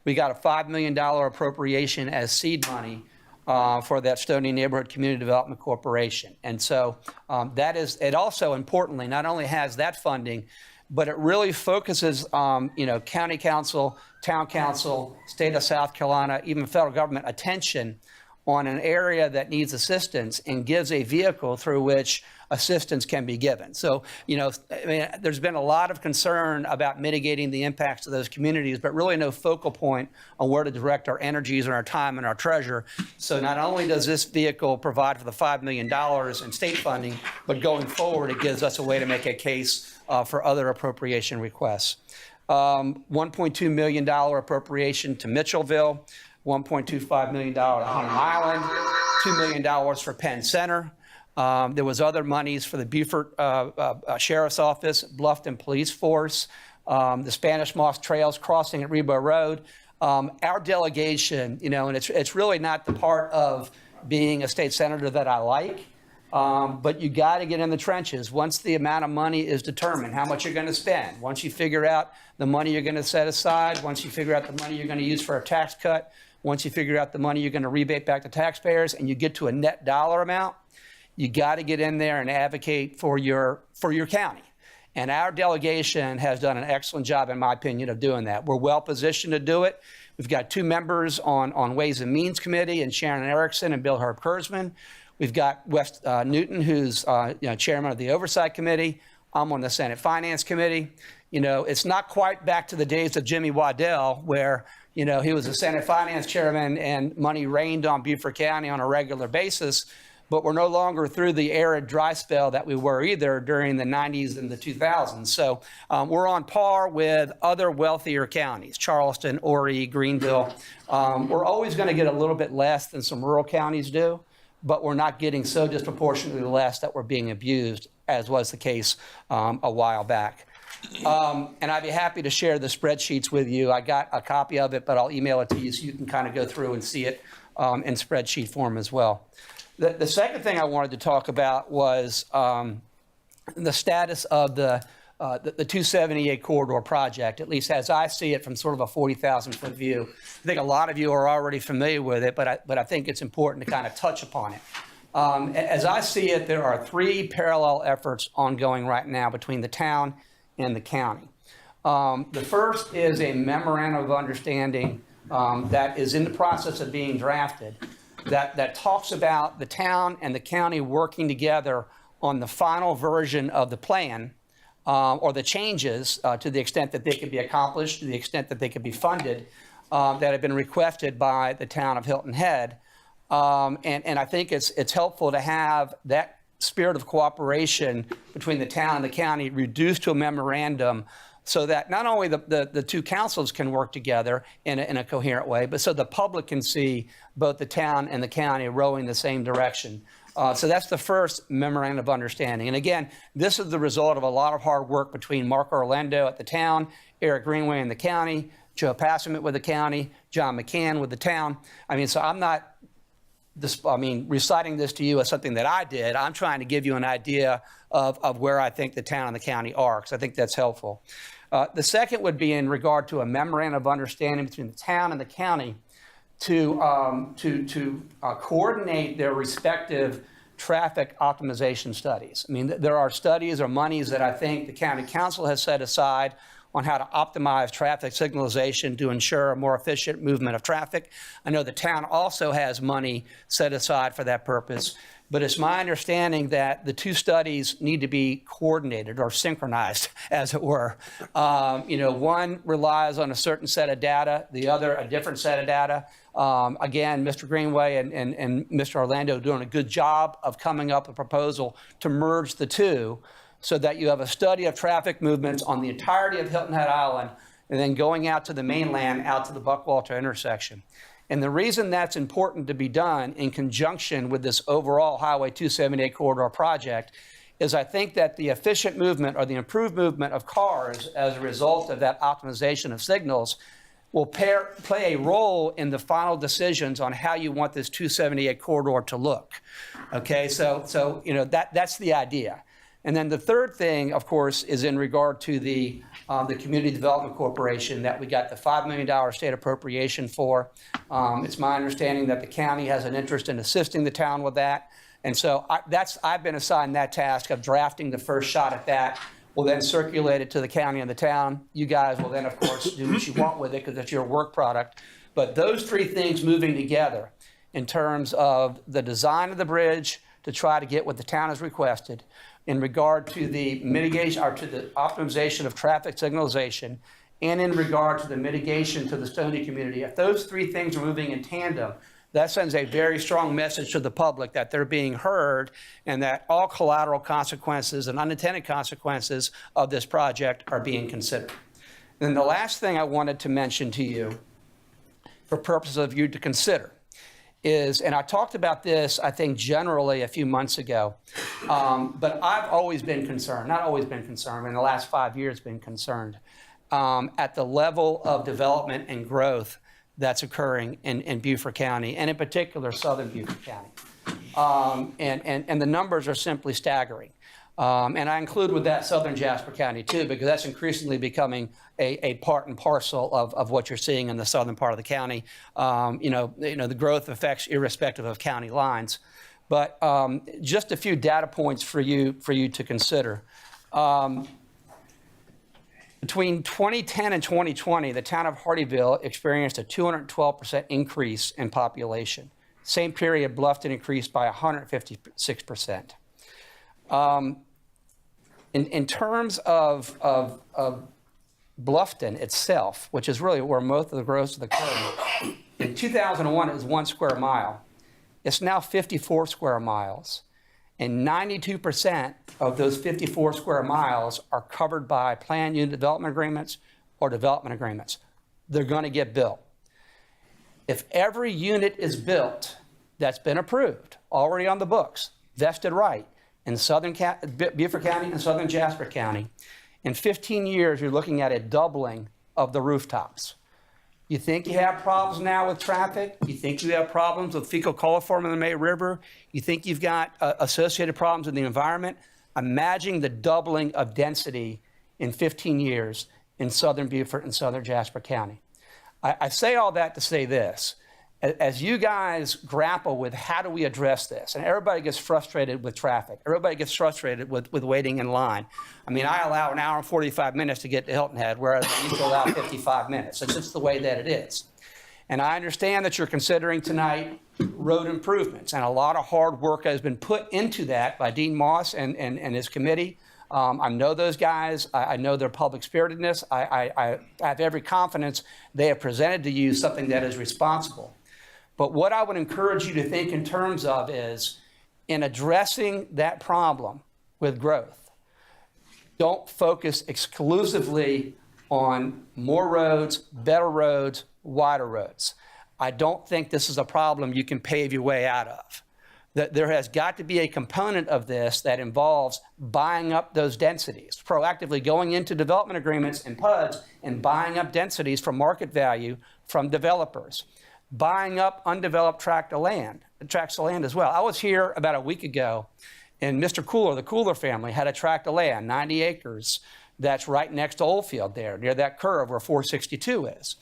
We got a $5 million appropriation as seed money for that Stony Neighborhood Community Development Corporation. And so it also importantly not only has that funding, but it really focuses, county council, town council, state of South Carolina, even federal government attention on an area that needs assistance and gives a vehicle through which assistance can be given. So, there's been a lot of concern about mitigating the impacts of those communities, but really no focal point on where to direct our energies and our time and our treasure. So not only does this vehicle provide for the $5 million in state funding, but going forward, it gives us a way to make a case for other appropriation requests. $1.2 million appropriation to Mitchellville, $1.25 million to Hunter Island, $2 million for Penn Center. There was other monies for the Beaufort Sheriff's Office, Bluffton Police Force, the Spanish Moss Trails crossing at Rebo Road. Our delegation, and it's really not the part of being a state senator that I like, but you got to get in the trenches. Once the amount of money is determined, how much you're going to spend, once you figure out the money you're going to set aside, once you figure out the money you're going to use for a tax cut, once you figure out the money you're going to rebate back to taxpayers, and you get to a net dollar amount, you got to get in there and advocate for your county. And our delegation has done an excellent job, in my opinion, of doing that. We're well positioned to do it. We've got two members on Ways and Means Committee, and Sharon Erickson and Bill Herb Kurzman. We've got Wes Newton, who's chairman of the Oversight Committee. I'm on the Senate Finance Committee. It's not quite back to the days of Jimmy Waddell, where he was the Senate Finance Chairman and money rained on Beaufort County on a regular basis. But we're no longer through the arid dry spell that we were either during the 90s and the 2000s. So we're on par with other wealthier counties, Charleston, Horry, Greenville. We're always going to get a little bit less than some rural counties do, but we're not getting so disproportionately less that we're being abused, as was the case a while back. And I'd be happy to share the spreadsheets with you. I got a copy of it, but I'll email it to you so you can kind of go through and see it in spreadsheet form as well. The second thing I wanted to talk about was the status of the 278 corridor project, at least as I see it from sort of a 40,000-foot view. I think a lot of you are already familiar with it, but I think it's important to kind of touch upon it. As I see it, there are 3 parallel efforts ongoing right now between the town and the county. The first is a memorandum of understanding that is in the process of being drafted that talks about the town and the county working together on the final version of the plan or the changes to the extent that they can be accomplished, to the extent that they can be funded, that have been requested by the town of Hilton Head. And I think it's helpful to have that spirit of cooperation between the town and the county reduced to a memorandum so that not only the 2 councils can work together in a coherent way, but so the public can see both the town and the county rowing the same direction. So that's the first memorandum of understanding. And again, this is the result of a lot of hard work between Mark Orlando at the town, Eric Greenway in the county, Joe Passamit with the county, John McCann with the town. So I'm not reciting this to you as something that I did. I'm trying to give you an idea of where I think the town and the county are, because I think that's helpful. The second would be in regard to a memorandum of understanding between the town and the county to coordinate their respective traffic optimization studies. There are studies or monies that I think the county council has set aside on how to optimize traffic signalization to ensure a more efficient movement of traffic. I know the town also has money set aside for that purpose, but it's my understanding that the 2 studies need to be coordinated or synchronized, as it were. One relies on a certain set of data, the other a different set of data. Again, Mr. Greenway and Mr. Orlando are doing a good job of coming up with a proposal to merge the 2, so that you have a study of traffic movements on the entirety of Hilton Head Island and then going out to the mainland, out to the Buckwalter intersection. And the reason that's important to be done in conjunction with this overall Highway 278 corridor project is I think that the efficient movement or the improved movement of cars as a result of that optimization of signals will play a role in the final decisions on how you want this 278 corridor to look. Okay, so that's the idea. And then the third thing, of course, is in regard to the Community Development Corporation that we got the $5 million state appropriation for. It's my understanding that the county has an interest in assisting the town with that. And so I've been assigned that task of drafting the first shot at that. We'll then circulate it to the county and the town. You guys will then, of course, do what you want with it because it's your work product. But those 3 things moving together in terms of the design of the bridge to try to get what the town has requested, in regard to the mitigation or to the optimization of traffic signalization, and in regard to the mitigation to the Stony community. If those 3 things are moving in tandem, that sends a very strong message to the public that they're being heard and that all collateral consequences and unintended consequences of this project are being considered. And then the last thing I wanted to mention to you for purposes of you to consider is, and I talked about this, I think, generally a few months ago, but I've always been concerned, not always been concerned, in the last 5 years been concerned at the level of development and growth that's occurring in Beaufort County, and in particular, southern Beaufort County. And the numbers are simply staggering. And I include with that southern Jasper County too, because that's increasingly becoming a part and parcel of what you're seeing in the southern part of the county. The growth affects irrespective of county lines. But just a few data points for you to consider. Between 2010 and 2020, the town of Hardeeville experienced a 212% increase in population. Same period, Bluffton increased by 156%. In terms of Bluffton itself, which is really where most of the growth is occurring, in 2001 it was 1 square mile. It's now 54 square miles. And 92% of those 54 square miles are covered by planned unit development agreements or development agreements. They're going to get built. If every unit is built that's been approved, already on the books, vested right, in Beaufort County and southern Jasper County, in 15 years, you're looking at a doubling of the rooftops. You think you have problems now with traffic? You think you have problems with fecal coliform in the May River? You think you've got associated problems in the environment? Imagine the doubling of density in 15 years in southern Beaufort and southern Jasper County. I say all that to say this. As you guys grapple with how do we address this, and everybody gets frustrated with traffic, everybody gets frustrated with waiting in line. I mean, I allow an hour and 45 minutes to get to Hilton Head, whereas I used to allow 55 minutes. It's just the way that it is. And I understand that you're considering tonight road improvements, and a lot of hard work has been put into that by Dean Moss and his committee. I know those guys. I know their public spiritedness. I have every confidence they have presented to you something that is responsible. But what I would encourage you to think in terms of is, in addressing that problem with growth, don't focus exclusively on more roads, better roads, wider roads. I don't think this is a problem you can pave your way out of. There has got to be a component of this that involves buying up those densities, proactively going into development agreements and PUDs and buying up densities from market value from developers. Buying up undeveloped tracts of land as well. I was here about a week ago, and Mr. Cooler, the Cooler family, had a tract of land, 90 acres, that's right next to Oldfield there, near that curve where 462 is.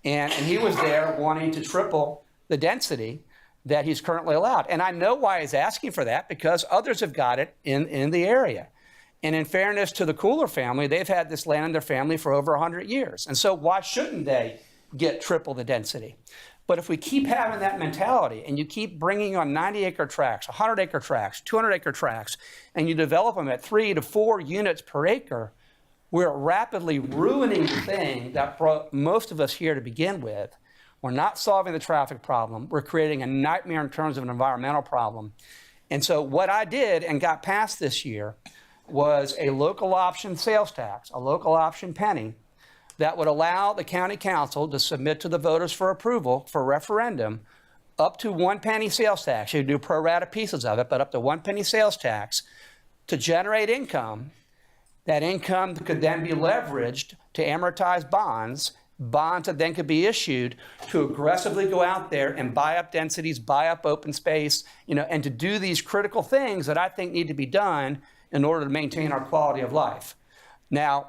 And he was there wanting to triple the density that he's currently allowed. And I know why he's asking for that, because others have got it in the area. And in fairness to the Cooler family, they've had this land in their family for over 100 years. And so why shouldn't they get triple the density? But if we keep having that mentality and you keep bringing on 90-acre tracts, 100-acre tracts, 200-acre tracts, and you develop them at 3 to 4 units per acre, we're rapidly ruining the thing that brought most of us here to begin with. We're not solving the traffic problem. We're creating a nightmare in terms of an environmental problem. And so what I did and got passed this year was a local option sales tax, a local option penny, that would allow the county council to submit to the voters for approval for referendum up to 1 penny sales tax. You do pro rata pieces of it, but up to 1 penny sales tax to generate income. That income could then be leveraged to amortize bonds that then could be issued to aggressively go out there and buy up densities, buy up open space, and to do these critical things that I think need to be done in order to maintain our quality of life. Now,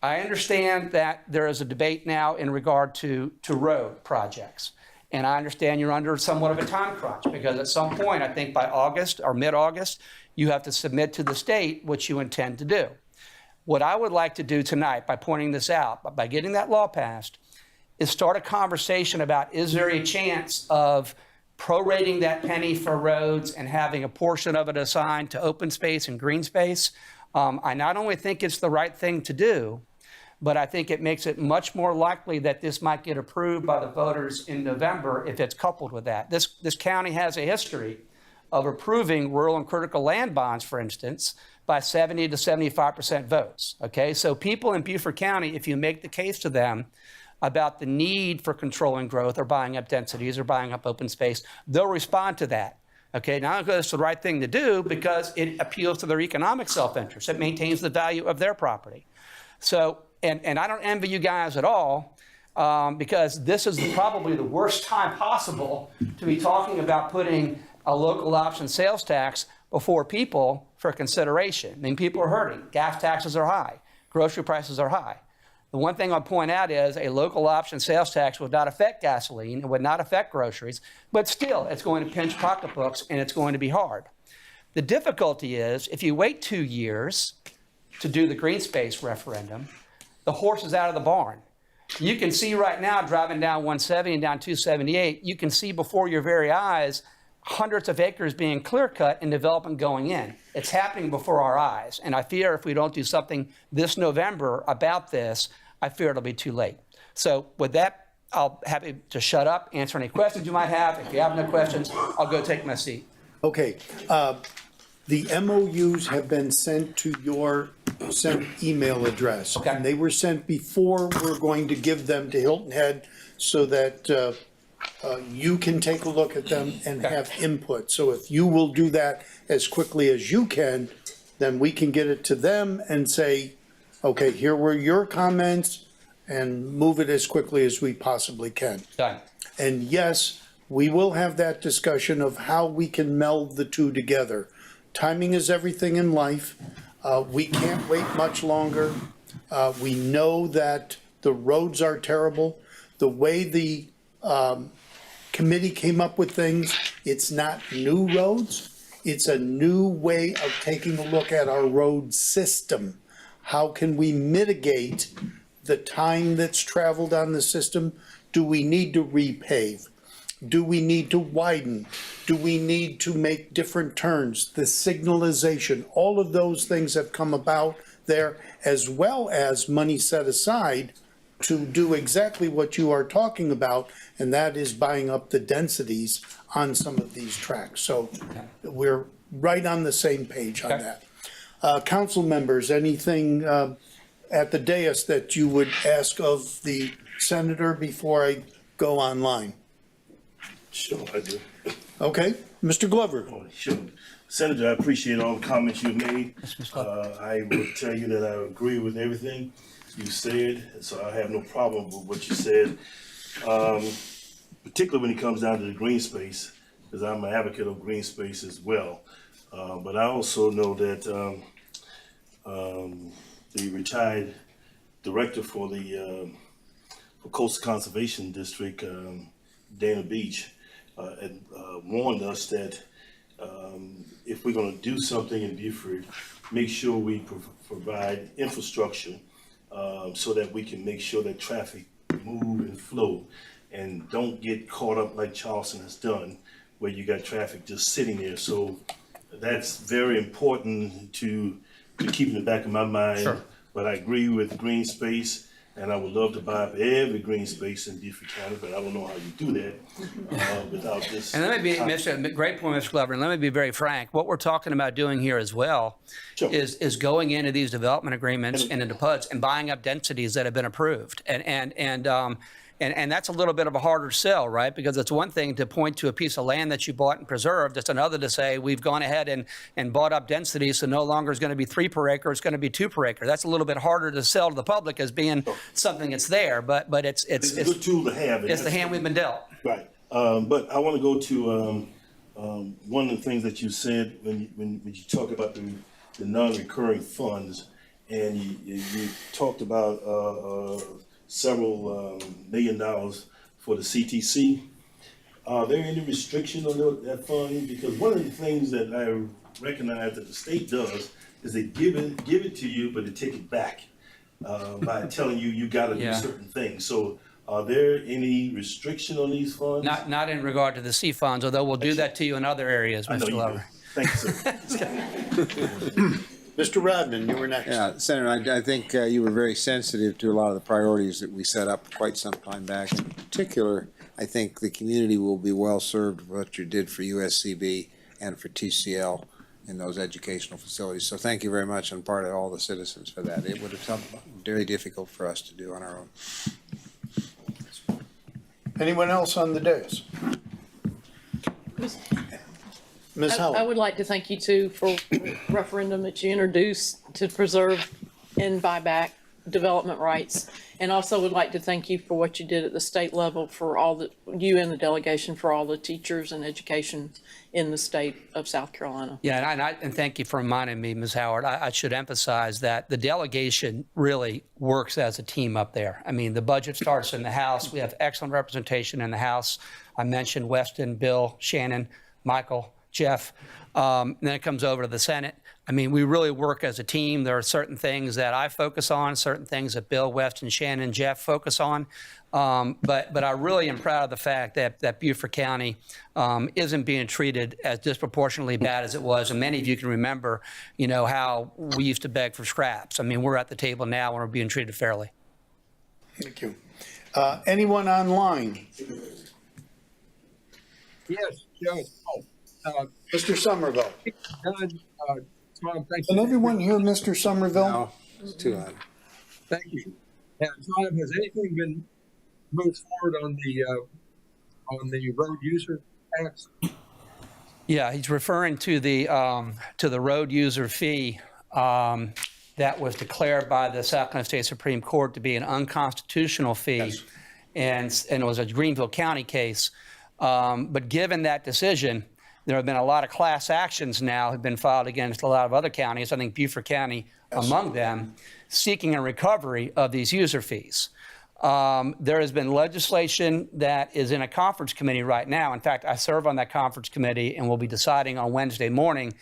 I understand that there is a debate now in regard to road projects. And I understand you're under somewhat of a time crunch, because at some point, I think by August or mid-August, you have to submit to the state what you intend to do. What I would like to do tonight by pointing this out, by getting that law passed, is start a conversation about, is there a chance of prorating that penny for roads and having a portion of it assigned to open space and green space? I not only think it's the right thing to do, but I think it makes it much more likely that this might get approved by the voters in November if it's coupled with that. This county has a history of approving rural and critical land bonds, for instance, by 70 to 75% votes. Okay, so people in Beaufort County, if you make the case to them about the need for controlling growth or buying up densities or buying up open space, they'll respond to that. Okay, not because it's the right thing to do, because it appeals to their economic self-interest. It maintains the value of their property. So, and I don't envy you guys at all, because this is probably the worst time possible to be talking about putting a local option sales tax before people for consideration. I mean, people are hurting. Gas taxes are high. Grocery prices are high. The one thing I'll point out is a local option sales tax would not affect gasoline, it would not affect groceries, but still it's going to pinch pocketbooks and it's going to be hard. The difficulty is if you wait 2 years to do the green space referendum, the horse is out of the barn. You can see right now, driving down 170 and down 278, you can see before your very eyes hundreds of acres being clear cut and development going in. It's happening before our eyes. And I fear if we don't do something this November about this, I fear it'll be too late. So with that, I'll be happy to shut up, answer any questions you might have. If you have no questions, I'll go take my seat. Okay. The MOUs have been sent to your email address. Okay. And they were sent before we're going to give them to Hilton Head so that you can take a look at them and have input. So if you will do that as quickly as you can, then we can get it to them and say, okay, here were your comments, and move it as quickly as we possibly can. Done. And yes, we will have that discussion of how we can meld the two together. Timing is everything in life. We can't wait much longer. We know that the roads are terrible. The way the committee came up with things, it's not new roads. It's a new way of taking a look at our road system. How can we mitigate the time that's traveled on the system? Do we need to repave? Do we need to widen? Do we need to make different turns? The signalization, all of those things have come about there, as well as money set aside to do exactly what you are talking about, and that is buying up the densities on some of these tracks. So we're right on the same page on that. Council members, anything at the dais that you would ask of the senator before I go online? Sure, I do. Okay, Mr. Glover. Oh, sure. Senator, I appreciate all the comments you made. I would tell you that I agree with everything you said, so I have no problem with what you said, particularly when it comes down to the green space, because I'm an advocate of green space as well. But I also know that the retired director for the for Coastal Conservation District, Dana Beach, had warned us that if we're going to do something in Beaufort, make sure we provide infrastructure so that we can make sure that traffic move and flow, and don't get caught up like Charleston has done, where you got traffic just sitting there. So that's very important to keep in the back of my mind. Sure. But I agree with green space, and I would love to buy up every green space in Beaufort County, but I don't know how you do that without this. And let me be, Mr. Great point, Mr. Glover, and let me be very frank. What we're talking about doing here as well is going into these development agreements and into PUDs and buying up densities that have been approved. And that's a little bit of a harder sell, right? Because it's one thing to point to a piece of land that you bought and preserved. It's another to say we've gone ahead and bought up density, so no longer is going to be 3 per acre, it's going to be 2 per acre. That's a little bit harder to sell to the public as being something that's there, but it's a good tool to have. It's the hand we've been dealt. Right. But I want to go to one of the things that you said when you talk about the non-recurring funds, and you talked about several $1 million for the CTC. Are there any restriction on that fund? Because one of the things that I recognize that the state does is they give it to you, but they take it back by telling you got to do certain things. So are there any restriction on these funds? Not in regard to the C funds, although we'll do that to you in other areas, Mr. Glover. Thank you, sir. Mr. Rodman, you were next. Yeah, Senator, I think you were very sensitive to a lot of the priorities that we set up quite some time back. In particular, I think the community will be well served with what you did for USCB and for TCL in those educational facilities. So thank you very much on part of all the citizens for that. It would have been very difficult for us to do on our own. Anyone else on the dais? Ms. Howell. I would like to thank you too for the referendum that you introduced to preserve and buy back development rights. And also would like to thank you for what you did at the state level for you and the delegation for all the teachers and education in the state of South Carolina. Yeah, and thank you for reminding me, Ms. Howard. I should emphasize that the delegation really works as a team up there. I mean, the budget starts in the House. We have excellent representation in the House. I mentioned Weston, Bill, Shannon, Michael, Jeff. Then it comes over to the Senate. I mean, we really work as a team. There are certain things that I focus on, certain things that Bill, Weston, Shannon, Jeff focus on. But I really am proud of the fact that Beaufort County isn't being treated as disproportionately bad as it was. And many of you can remember, how we used to beg for scraps. I mean, we're at the table now and we're being treated fairly. Thank you. Anyone online? Yes, Joe. Mr. Somerville. Tom, thank Can you. everyone hear Mr. Somerville? No, it's too loud. Thank you. Tom, has anything been moved forward on the road user tax? Yeah, he's referring to the road user fee that was declared by the South Carolina State Supreme Court to be an unconstitutional fee, yes. and it was a Greenville County case. But given that decision, there have been a lot of class actions now have been filed against a lot of other counties, I think Beaufort County among them, seeking a recovery of these user fees. There has been legislation that is in a conference committee right now. In fact, I serve on that conference committee and will be deciding on Wednesday morning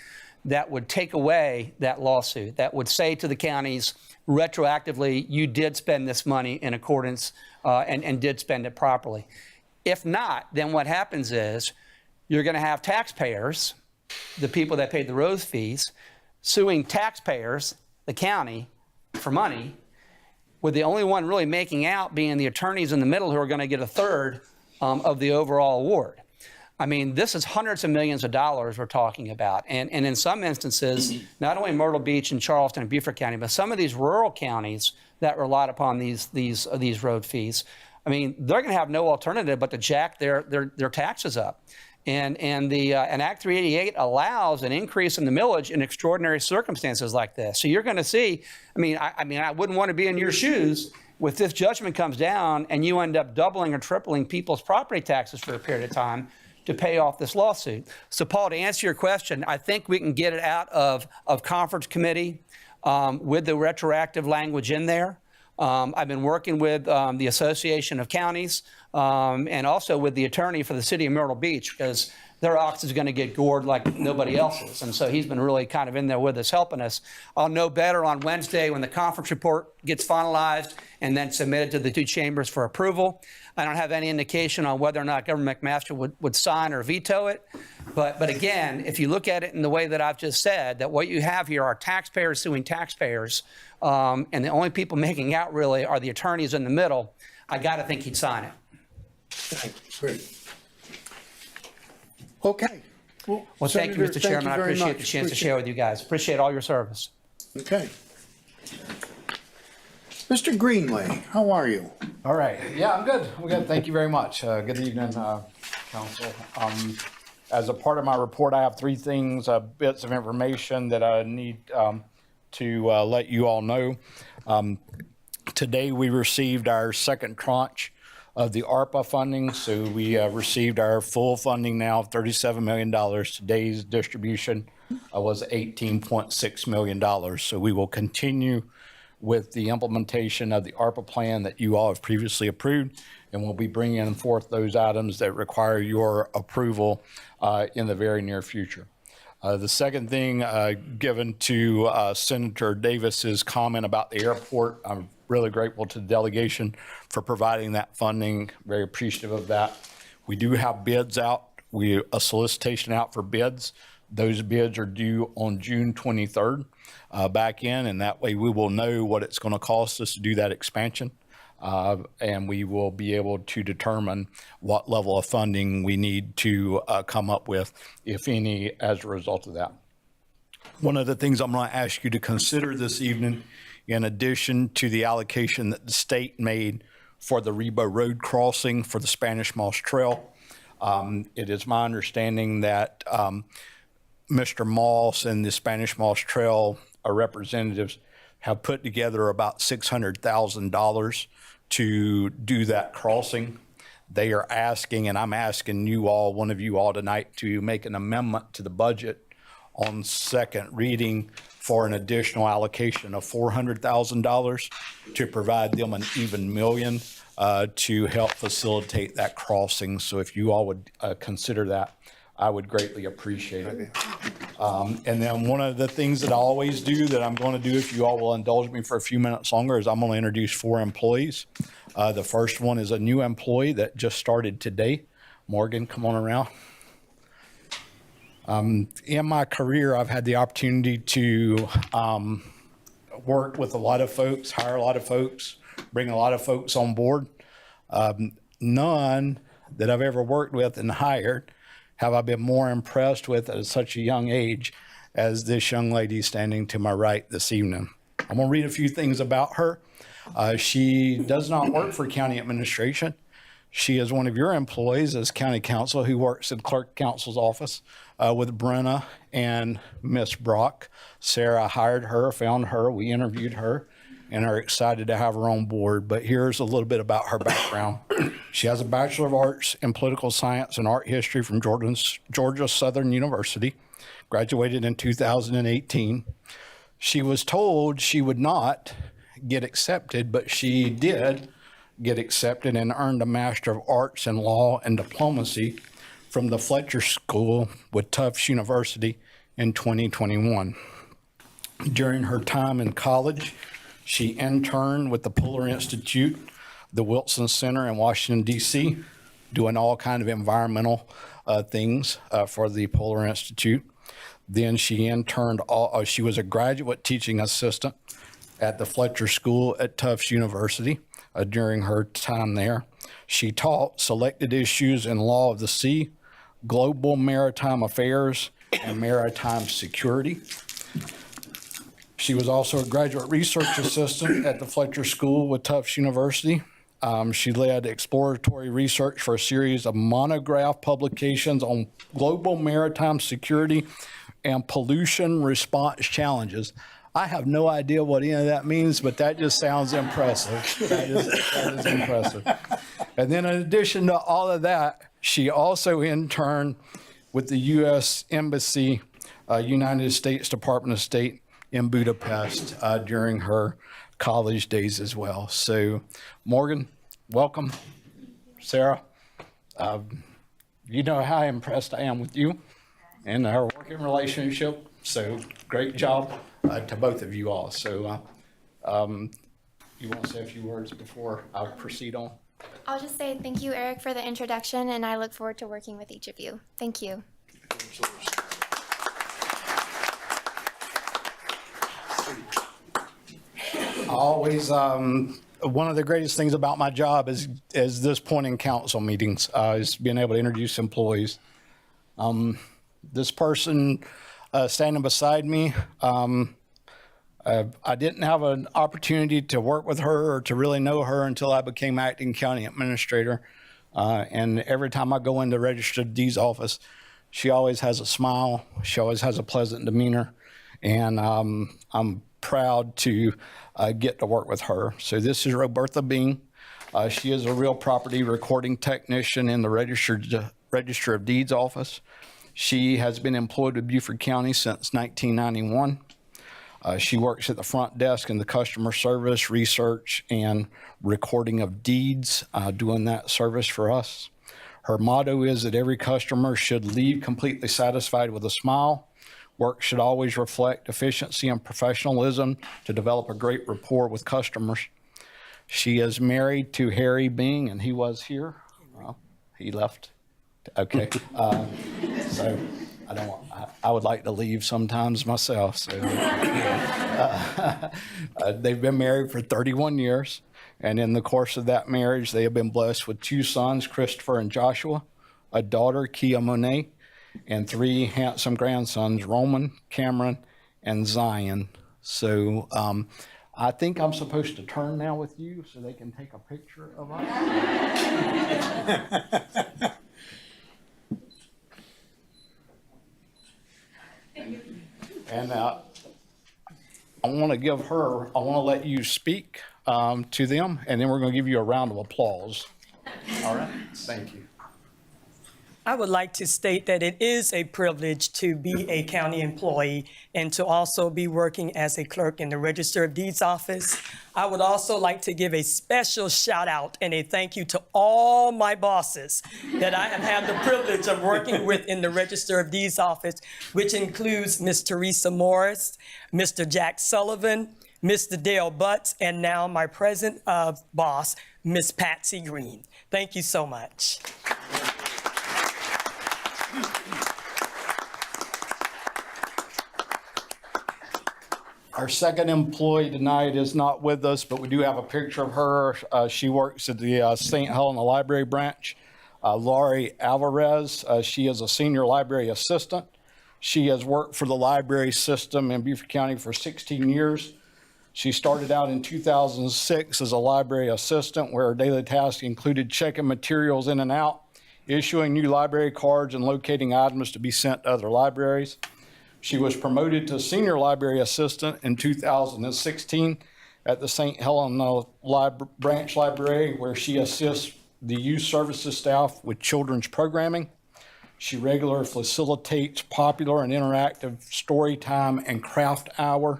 that would take away that lawsuit, that would say to the counties retroactively, you did spend this money in accordance and did spend it properly. If not, then what happens is you're going to have taxpayers, the people that paid the road fees, suing taxpayers, the county, for money, with the only one really making out being the attorneys in the middle who are going to get a third of the overall award. I mean, this is hundreds of millions of dollars we're talking about. And in some instances, not only Myrtle Beach and Charleston and Beaufort County, but some of these rural counties that relied upon these road fees, I mean, they're going to have no alternative but to jack their taxes up. And Act 388 allows an increase in the millage in extraordinary circumstances like this. So you're going to see, I wouldn't want to be in your shoes if this judgment comes down and you end up doubling or tripling people's property taxes for a period of time to pay off this lawsuit. So Paul, to answer your question, I think we can get it out of conference committee with the retroactive language in there. I've been working with the Association of Counties and also with the attorney for the city of Myrtle Beach, because their ox is going to get gored like nobody else's. And so he's been really kind of in there with us, helping us. I'll know better on Wednesday when the conference report gets finalized and then submitted to the two chambers for approval. I don't have any indication on whether or not Governor McMaster would sign or veto it. But again, if you look at it in the way that I've just said, that what you have here are taxpayers suing taxpayers, and the only people making out really are the attorneys in the middle, I got to think he'd sign it. Great. Okay. Well, thank you, Mr. Chairman. I appreciate the chance to share with you guys. Appreciate all your service. Okay. Mr. Greenway, how are you? All right. Yeah, I'm good. I'm good. Thank you very much. Good evening, Council. As a part of my report, I have three things, bits of information that I need to let you all know. Today, we received our second tranche of the ARPA funding. So we received our full funding now of $37 million. Today's distribution was $18.6 million. So we will continue with the implementation of the ARPA plan that you all have previously approved, and we'll be bringing forth those items that require your approval in the very near future. The second thing, given to Senator Davis's comment about the airport, I'm really grateful to the delegation for providing that funding. Very appreciative of that. We do have bids out. A solicitation out for bids. Those bids are due on June 23rd back in, and that way we will know what it's going to cost us to do that expansion. And we will be able to determine what level of funding we need to come up with, if any, as a result of that. One of the things I'm going to ask you to consider this evening, in addition to the allocation that the state made for the Rebo Road crossing for the Spanish Moss Trail, it is my understanding that Mr. Moss and the Spanish Moss Trail representatives have put together about $600,000 to do that crossing. They are asking, and I'm asking you all, one of you all tonight, to make an amendment to the budget on second reading for an additional allocation of $400,000 to provide them an even million to help facilitate that crossing. So if you all would consider that, I would greatly appreciate it. And then one of the things that I always do that I'm going to do, if you all will indulge me for a few minutes longer, is I'm going to introduce 4 employees. The first one is a new employee that just started today. Morgan, come on around. In my career, I've had the opportunity to work with a lot of folks, hire a lot of folks, bring a lot of folks on board. None that I've ever worked with and hired have I been more impressed with at such a young age as this young lady standing to my right this evening. I'm going to read a few things about her. She does not work for county administration. She is one of your employees as county council who works in clerk counsel's office with Brenna and Miss Brock. Sarah hired her, found her, we interviewed her, and are excited to have her on board. But here's a little bit about her background. She has a Bachelor of Arts in Political Science and Art History from Georgia Southern University, graduated in 2018. She was told she would not get accepted, but she did get accepted and earned a Master of Arts in Law and Diplomacy from the Fletcher School with Tufts University in 2021. During her time in college, she interned with the Polar Institute, the Wilson Center in Washington, D.C., doing all kind of environmental things for the Polar Institute. Then she interned, she was a graduate teaching assistant at the Fletcher School at Tufts University during her time there. She taught selected issues in law of the sea, global maritime affairs, and maritime security. She was also a graduate research assistant at the Fletcher School with Tufts University. She led exploratory research for a series of monograph publications on global maritime security and pollution response challenges. I have no idea what any of that means, but that just sounds impressive. That is impressive. And then in addition to all of that, she also interned with the U.S. Embassy, United States Department of State in Budapest during her college days as well. So, Morgan, welcome. Sarah, you know how impressed I am with you and our working relationship. So, great job to both of you all. So, you want to say a few words before I proceed on? I'll just say thank you, Eric, for the introduction, and I look forward to working with each of you. Thank you. Always, one of the greatest things about my job is this point in council meetings, is being able to introduce employees. This person standing beside me, I didn't have an opportunity to work with her or to really know her until I became acting county administrator. And every time I go into Registered Deeds office, she always has a smile. She always has a pleasant demeanor. And I'm proud to get to work with her. So this is Roberta Bean. She is a real property recording technician in the Register of Deeds office. She has been employed with Beaufort County since 1991. She works at the front desk in the customer service, research, and recording of deeds, doing that service for us. Her motto is that every customer should leave completely satisfied with a smile. Work should always reflect efficiency and professionalism to develop a great rapport with customers. She is married to Harry Bing, and he was here. Well, he left. Okay. So I would like to leave sometimes myself. So they've been married for 31 years. And in the course of that marriage, they have been blessed with 2 sons, Christopher and Joshua, a daughter, Kia Monet, and 3 handsome grandsons, Roman, Cameron, and Zion. So I think I'm supposed to turn now with you so they can take a picture of us. And I want to let you speak to them, and then we're going to give you a round of applause. All right? Thank you. I would like to state that it is a privilege to be a county employee and to also be working as a clerk in the Register of Deeds office. I would also like to give a special shout out and a thank you to all my bosses that I have had the privilege of working with in the Register of Deeds office, which includes Ms. Teresa Morris, Mr. Jack Sullivan, Mr. Dale Butts, and now my present boss, Ms. Patsy Green. Thank you so much. Our second employee tonight is not with us, but we do have a picture of her. She works at the St. Helena Library branch. Laurie Alvarez, she is a senior library assistant. She has worked for the library system in Beaufort County for 16 years. She started out in 2006 as a library assistant, where her daily tasks included checking materials in and out, issuing new library cards, and locating items to be sent to other libraries. She was promoted to senior library assistant in 2016 at the St. Helena Branch Library, where she assists the youth services staff with children's programming. She regularly facilitates popular and interactive story time and craft hour.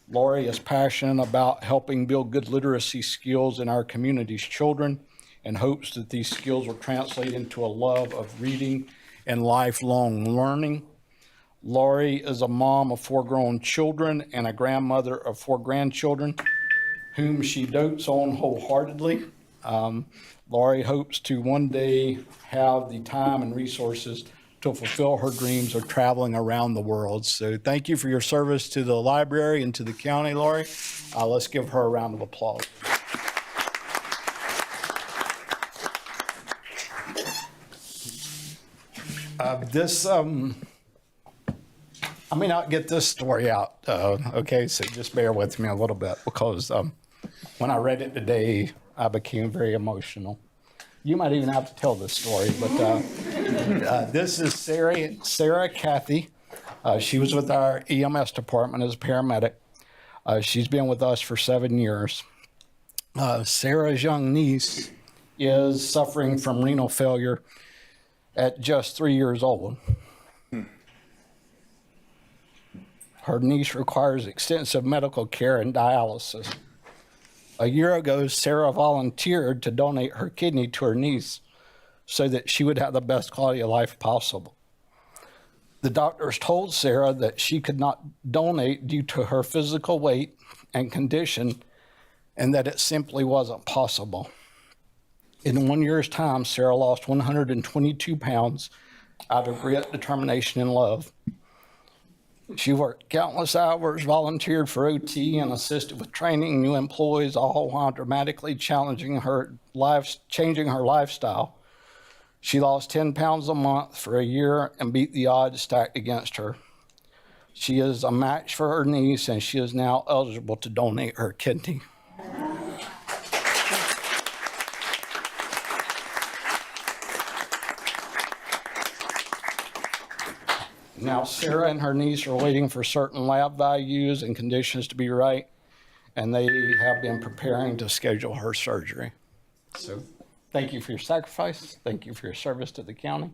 Laurie is passionate about helping build good literacy skills in our community's children and hopes that these skills will translate into a love of reading and lifelong learning. Laurie is a mom of 4 grown children and a grandmother of 4 grandchildren, whom she dotes on wholeheartedly. Laurie hopes to one day have the time and resources to fulfill her dreams of traveling around the world. So thank you for your service to the library and to the county, Laurie. Let's give her a round of applause. I may not get this story out, okay, so just bear with me a little bit, because when I read it today, I became very emotional. You might even have to tell this story, but this is Sarah Cathy. She was with our EMS department as a paramedic. She's been with us for 7 years. Sarah's young niece is suffering from renal failure at just 3 years old. Her niece requires extensive medical care and dialysis. A year ago, Sarah volunteered to donate her kidney to her niece so that she would have the best quality of life possible. The doctors told Sarah that she could not donate due to her physical weight and condition, and that it simply wasn't possible. In 1 year's time, Sarah lost 122 pounds out of grit, determination, and love. She worked countless hours, volunteered for OT, and assisted with training new employees, all while dramatically changing her lifestyle. She lost 10 pounds a month for a year and beat the odds stacked against her. She is a match for her niece, and she is now eligible to donate her kidney. Now, Sarah and her niece are waiting for certain lab values and conditions to be right, and they have been preparing to schedule her surgery. So thank you for your sacrifice. Thank you for your service to the county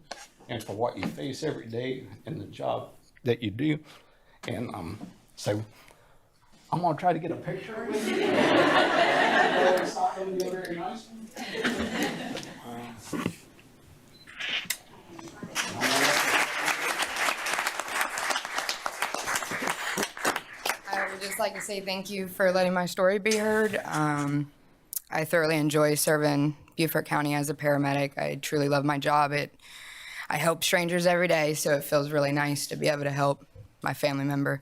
and for what you face every day in the job that you do. And so I'm going to try to get a picture with you. It's not going to be very nice. I would just like to say thank you for letting my story be heard. I thoroughly enjoy serving Beaufort County as a paramedic. I truly love my job. I help strangers every day, so it feels really nice to be able to help my family member.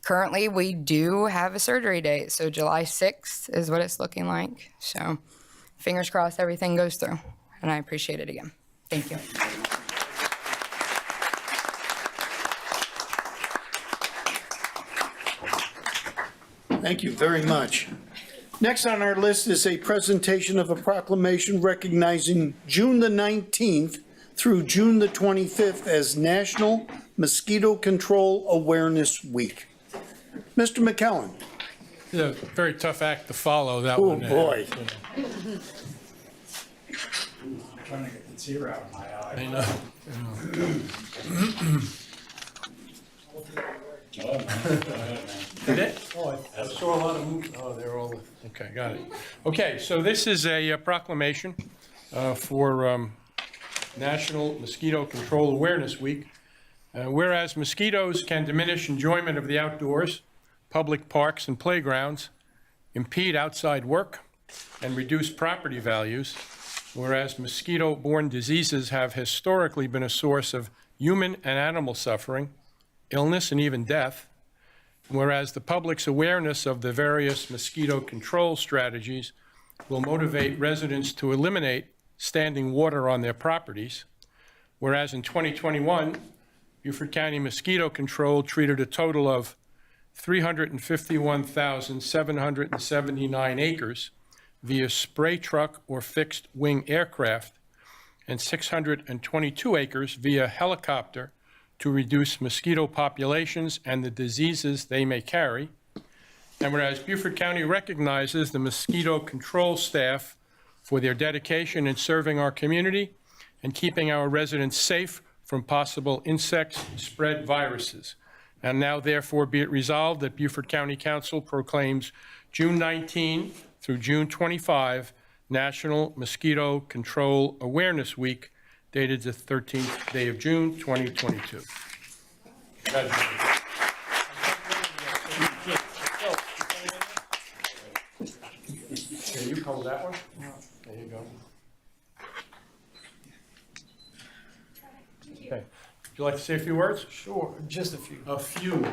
Currently, we do have a surgery date, so July 6th is what it's looking like. So fingers crossed everything goes through, and I appreciate it again. Thank you. Thank you very much. Next on our list is a presentation of a proclamation recognizing June the 19th through June the 25th as National Mosquito Control Awareness Week. Mr. McKellen. It's a very tough act to follow, that one. Oh, boy. Trying to get the tear out of my eye. I know. Did it? Oh, I saw a lot of movement. Oh, they're all, okay, got it. Okay, so this is a proclamation for National Mosquito Control Awareness Week. Whereas mosquitoes can diminish enjoyment of the outdoors, public parks and playgrounds, impede outside work, and reduce property values, whereas mosquito-borne diseases have historically been a source of human and animal suffering, illness, and even death, whereas the public's awareness of the various mosquito control strategies will motivate residents to eliminate standing water on their properties, whereas in 2021, Beaufort County Mosquito Control treated a total of 351,779 acres via spray truck or fixed wing aircraft, and 622 acres via helicopter to reduce mosquito populations and the diseases they may carry. And whereas Beaufort County recognizes the mosquito control staff for their dedication in serving our community and keeping our residents safe from possible insect-spread viruses. And now therefore be it resolved that Beaufort County Council proclaims June 19 through June 25 National Mosquito Control Awareness Week, dated the 13th day of June, 2022. Can you hold that one? There you go. Okay. Would you like to say a few words? Sure, just a few. A few.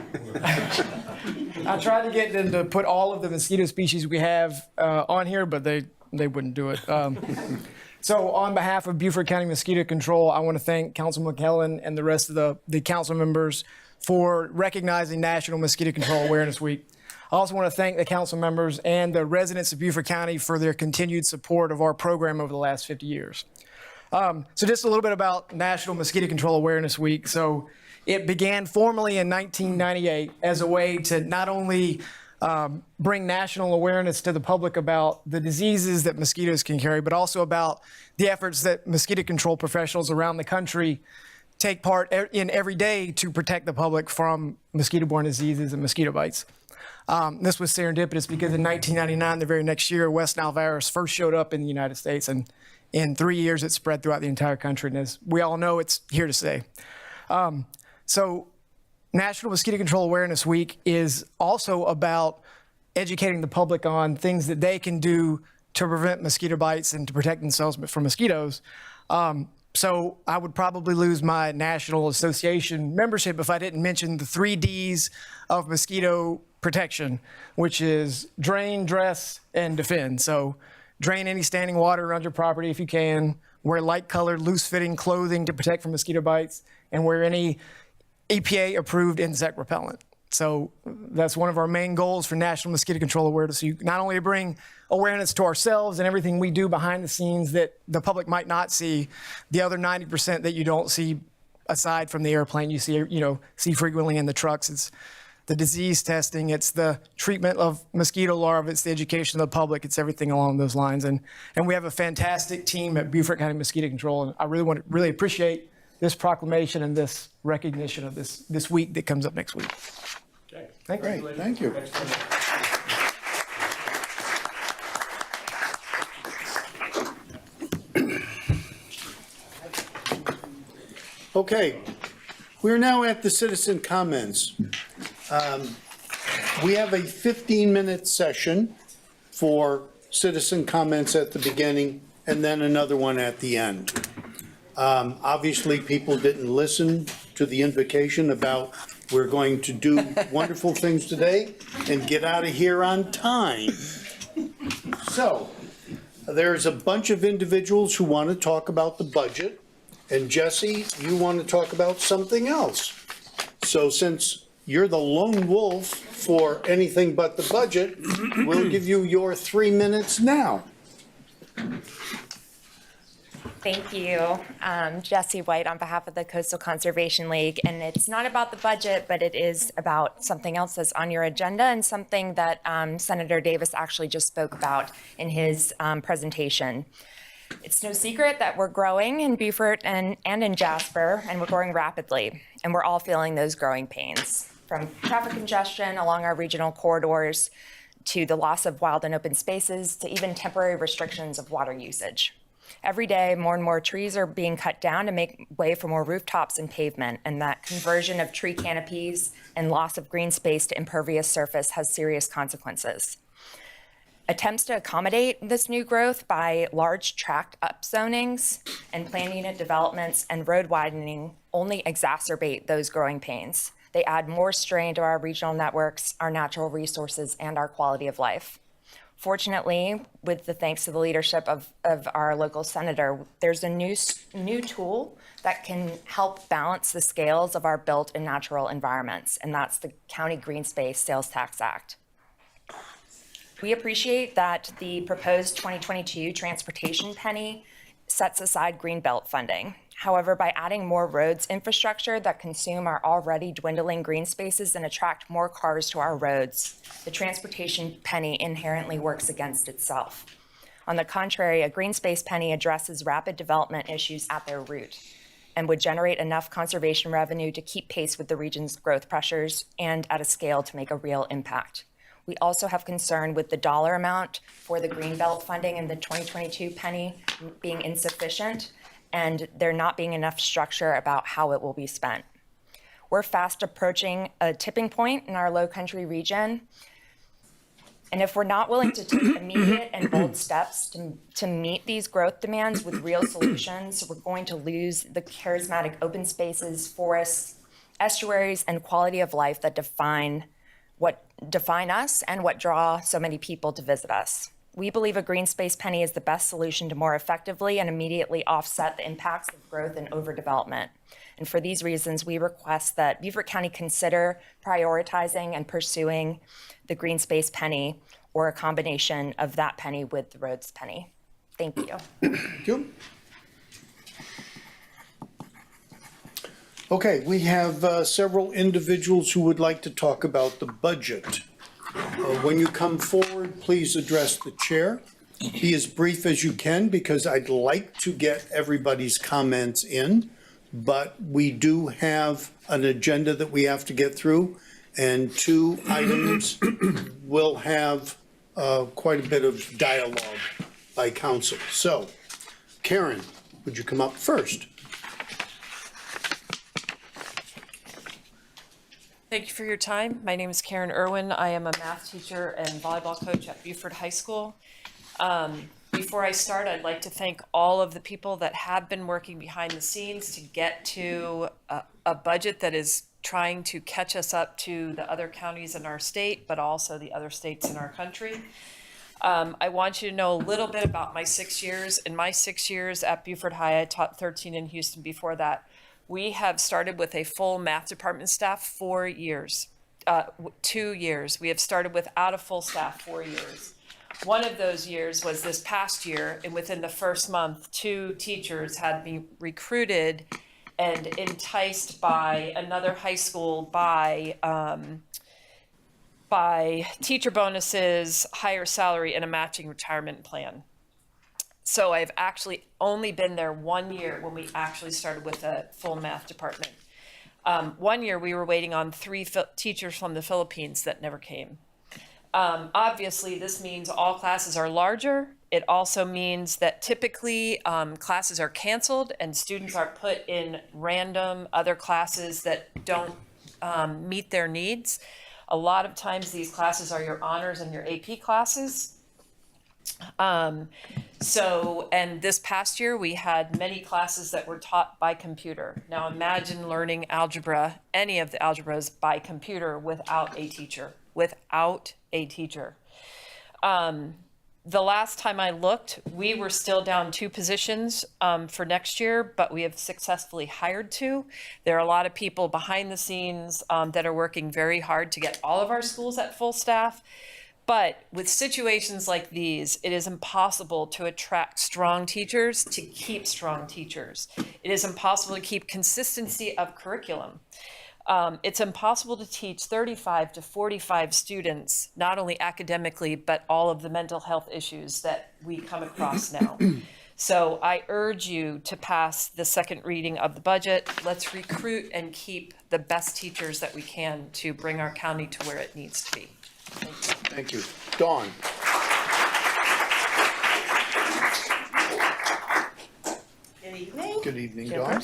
I tried to get them to put all of the mosquito species we have on here, but they wouldn't do it. So on behalf of Beaufort County Mosquito Control, I want to thank Councilman McKellen and the rest of the council members for recognizing National Mosquito Control Awareness Week. I also want to thank the council members and the residents of Beaufort County for their continued support of our program over the last 50 years. So just a little bit about National Mosquito Control Awareness Week. So it began formally in 1998 as a way to not only bring national awareness to the public about the diseases that mosquitoes can carry, but also about the efforts that mosquito control professionals around the country take part in every day to protect the public from mosquito-borne diseases and mosquito bites. This was serendipitous because in 1999, the very next year, West Nile virus first showed up in the United States, and in 3 years, it spread throughout the entire country, and as we all know, it's here to stay. So National Mosquito Control Awareness Week is also about educating the public on things that they can do to prevent mosquito bites and to protect themselves from mosquitoes. So I would probably lose my National Association membership if I didn't mention the 3 Ds of mosquito protection, which is drain, dress, and defend. So drain any standing water around your property if you can, wear light-colored, loose-fitting clothing to protect from mosquito bites, and wear any EPA-approved insect repellent. So that's one of our main goals for National Mosquito Control Awareness. So not only to bring awareness to ourselves and everything we do behind the scenes that the public might not see, the other 90% that you don't see aside from the airplane, you see frequently in the trucks. It's the disease testing, it's the treatment of mosquito larvae, it's the education of the public, it's everything along those lines. And we have a fantastic team at Beaufort County Mosquito Control, and I really appreciate this proclamation and this recognition of this week that comes up next week. Okay. Thank you. Great, thank you. Okay, we're now at the citizen comments. We have a 15-minute session for citizen comments at the beginning and then another one at the end. Obviously, people didn't listen to the invocation about we're going to do wonderful things today and get out of here on time. So there's a bunch of individuals who want to talk about the budget, and Jesse, you want to talk about something else. So since you're the lone wolf for anything but the budget, we'll give you your 3 minutes now. Thank you. Jesse White on behalf of the Coastal Conservation League. And it's not about the budget, but it is about something else that's on your agenda and something that Senator Davis actually just spoke about in his presentation. It's no secret that we're growing in Beaufort and in Jasper, and we're growing rapidly, and we're all feeling those growing pains, from traffic congestion along our regional corridors to the loss of wild and open spaces to even temporary restrictions of water usage. Every day, more and more trees are being cut down to make way for more rooftops and pavement, and that conversion of tree canopies and loss of green space to impervious surface has serious consequences. Attempts to accommodate this new growth by large tract upzonings and plan unit developments and road widening only exacerbate those growing pains. They add more strain to our regional networks, our natural resources, and our quality of life. Fortunately, with the thanks to the leadership of our local senator, there's a new tool that can help balance the scales of our built and natural environments, and that's the County Green Space Sales Tax Act. We appreciate that the proposed 2022 transportation penny sets aside Greenbelt funding. However, by adding more roads infrastructure that consume our already dwindling green spaces and attract more cars to our roads, the transportation penny inherently works against itself. On the contrary, a green space penny addresses rapid development issues at their root and would generate enough conservation revenue to keep pace with the region's growth pressures and at a scale to make a real impact. We also have concern with the dollar amount for the Greenbelt funding in the 2022 penny being insufficient and there not being enough structure about how it will be spent. We're fast approaching a tipping point in our low country region. And if we're not willing to take immediate and bold steps to meet these growth demands with real solutions, we're going to lose the charismatic open spaces, forests, estuaries, and quality of life that define us and what draw so many people to visit us. We believe a green space penny is the best solution to more effectively and immediately offset the impacts of growth and overdevelopment. And for these reasons, we request that Beaufort County consider prioritizing and pursuing the green space penny or a combination of that penny with the roads penny. Thank you. Thank you. Okay, we have several individuals who would like to talk about the budget. When you come forward, please address the chair. Be as brief as you can because I'd like to get everybody's comments in, but we do have an agenda that we have to get through, and 2 items will have quite a bit of dialogue by council. So, Karen, would you come up first? Thank you for your time. My name is Karen Irwin. I am a math teacher and volleyball coach at Beaufort High School. Before I start, I'd like to thank all of the people that have been working behind the scenes to get to a budget that is trying to catch us up to the other counties in our state, but also the other states in our country. I want you to know a little bit about my 6 years. In my 6 years at Beaufort High, I taught 13 in Houston before that. We have started with a full math department staff 4 years, 2 years. We have started without a full staff 4 years. One of those years was this past year, and within the first month, 2 teachers had been recruited and enticed by another high school by teacher bonuses, higher salary, and a matching retirement plan. So I've actually only been there 1 year when we actually started with a full math department. 1 year we were waiting on 3 teachers from the Philippines that never came. Obviously this means all classes are larger. It also means that typically classes are canceled and students are put in random other classes that don't meet their needs. A lot of times these classes are your honors and your AP classes. And this past year we had many classes that were taught by computer. Now imagine learning algebra, any of the algebras by computer without a teacher, The last time I looked, we were still down 2 positions for next year, but we have successfully hired 2. There are a lot of people behind the scenes that are working very hard to get all of our schools at full staff. But with situations like these, it is impossible to attract strong teachers, to keep strong teachers. It is impossible to keep consistency of curriculum. It's impossible to teach 35 to 45 students, not only academically, but all of the mental health issues that we come across now. So I urge you to pass the second reading of the budget. Let's recruit and keep the best teachers that we can to bring our county to where it needs to be. Thank you. Dawn. Good evening. Good evening, Dawn.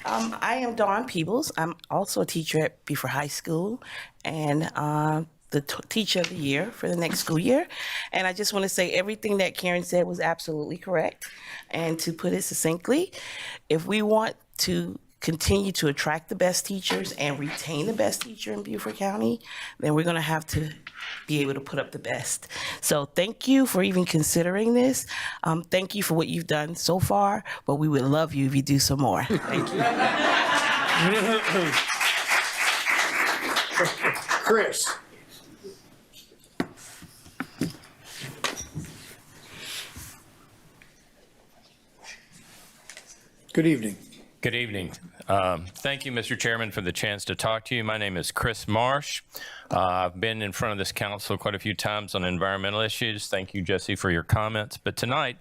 I am Dawn Peebles. I'm also a teacher at Beaufort High School and the teacher of the year for the next school year. And I just want to say everything that Karen said was absolutely correct. And to put it succinctly, if we want to continue to attract the best teachers and retain the best teacher in Beaufort County, then we're going to have to be able to put up the best. So thank you for even considering this. Thank you for what you've done so far, but we would love you if you do some more. Thank you. Chris. Good evening. Good evening. Thank you, Mr. Chairman, for the chance to talk to you. My name is Chris Marsh. I've been in front of this council quite a few times on environmental issues. Thank you, Jesse, for your comments. But tonight,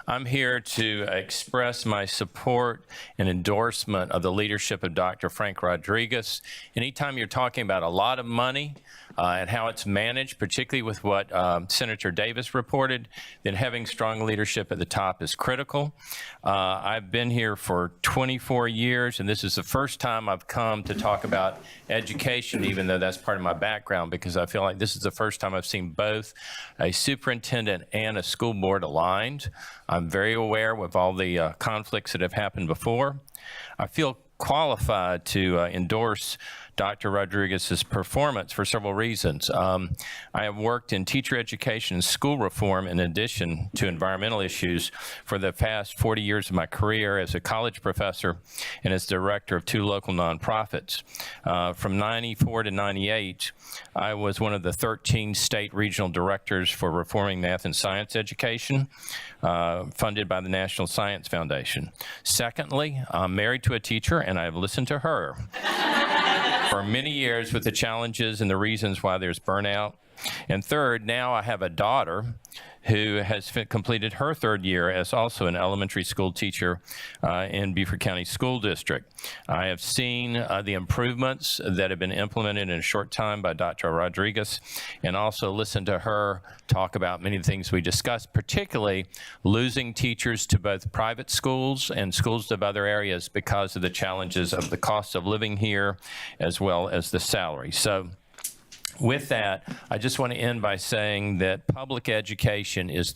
I'm here to express my support and endorsement of the leadership of Dr. Frank Rodriguez. Anytime you're talking about a lot of money and how it's managed, particularly with what Senator Davis reported, then having strong leadership at the top is critical. I've been here for 24 years, and this is the first time I've come to talk about education, even though that's part of my background, because I feel like this is the first time I've seen both a superintendent and a school board aligned. I'm very aware of all the conflicts that have happened before. I feel qualified to endorse Dr. Rodriguez's performance for several reasons. I have worked in teacher education and school reform in addition to environmental issues for the past 40 years of my career as a college professor and as director of 2 local nonprofits. From 94 to 98, I was one of the 13 state regional directors for reforming math and science education, funded by the National Science Foundation. Secondly, I'm married to a teacher and I've listened to her for many years with the challenges and the reasons why there's burnout. And third, now I have a daughter who has completed her 3rd year as also an elementary school teacher in Beaufort County School District. I have seen the improvements that have been implemented in a short time by Dr. Rodriguez, and also listened to her talk about many of the things we discussed, particularly losing teachers to both private schools and schools of other areas because of the challenges of the cost of living here, as well as the salary. So with that, I just want to end by saying that public education is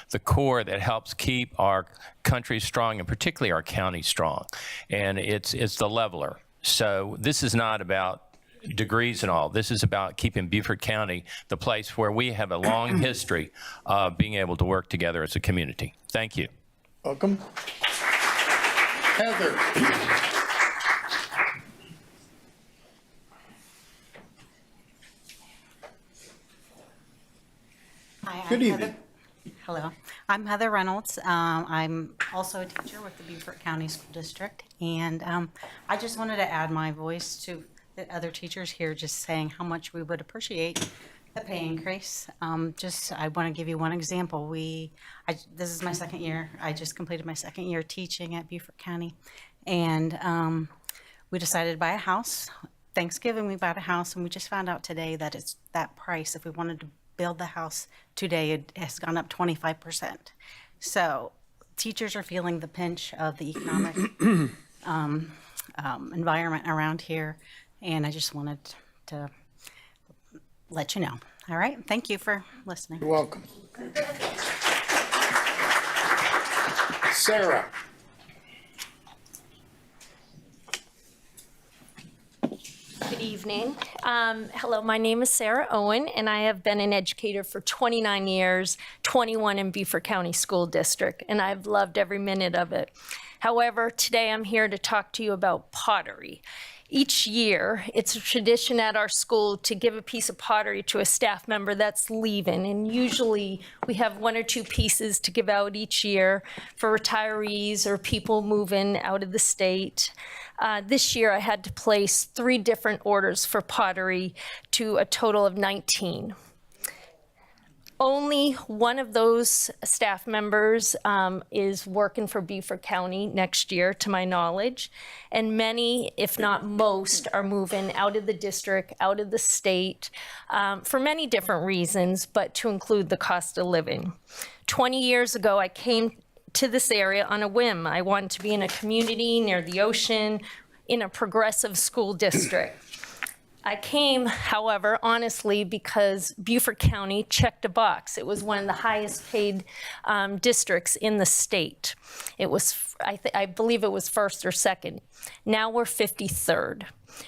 the core that helps keep our country strong, and particularly our county strong. And it's the leveler. So this is not about degrees and all. This is about keeping Beaufort County the place where we have a long history of being able to work together as a community. Thank you. Welcome. Heather. Hi, Good evening. Hello, I'm Heather Reynolds. I'm also a teacher with the Beaufort County School District, and I just wanted to add my voice to the other teachers here, just saying how much we would appreciate a pay increase. I want to give you one example. This is my 2nd year. I just completed my 2nd year teaching at Beaufort County, and we decided to buy a house. Thanksgiving, we bought a house, and we just found out today that it's that price. If we wanted to build the house today, it has gone up 25%. So teachers are feeling the pinch of the economic environment around here, and I just wanted to let you know. All right, thank you for listening. You're welcome. Sarah. Good evening. Hello, my name is Sarah Owen, and I have been an educator for 29 years, 21 in Beaufort County School District, and I've loved every minute of it. However, today I'm here to talk to you about pottery. Each year, it's a tradition at our school to give a piece of pottery to a staff member that's leaving, and usually we have 1 or 2 pieces to give out each year for retirees or people moving out of the state. This year, I had to place 3 different orders for pottery to a total of 19. Only one of those staff members is working for Beaufort County next year, to my knowledge. And many, if not most, are moving out of the district, out of the state, for many different reasons, but to include the cost of living. 20 years ago, I came to this area on a whim. I wanted to be in a community near the ocean, in a progressive school district. I came, however, honestly, because Beaufort County checked a box. It was one of the highest paid districts in the state. It was, I believe it was first or second. Now we're 53rd.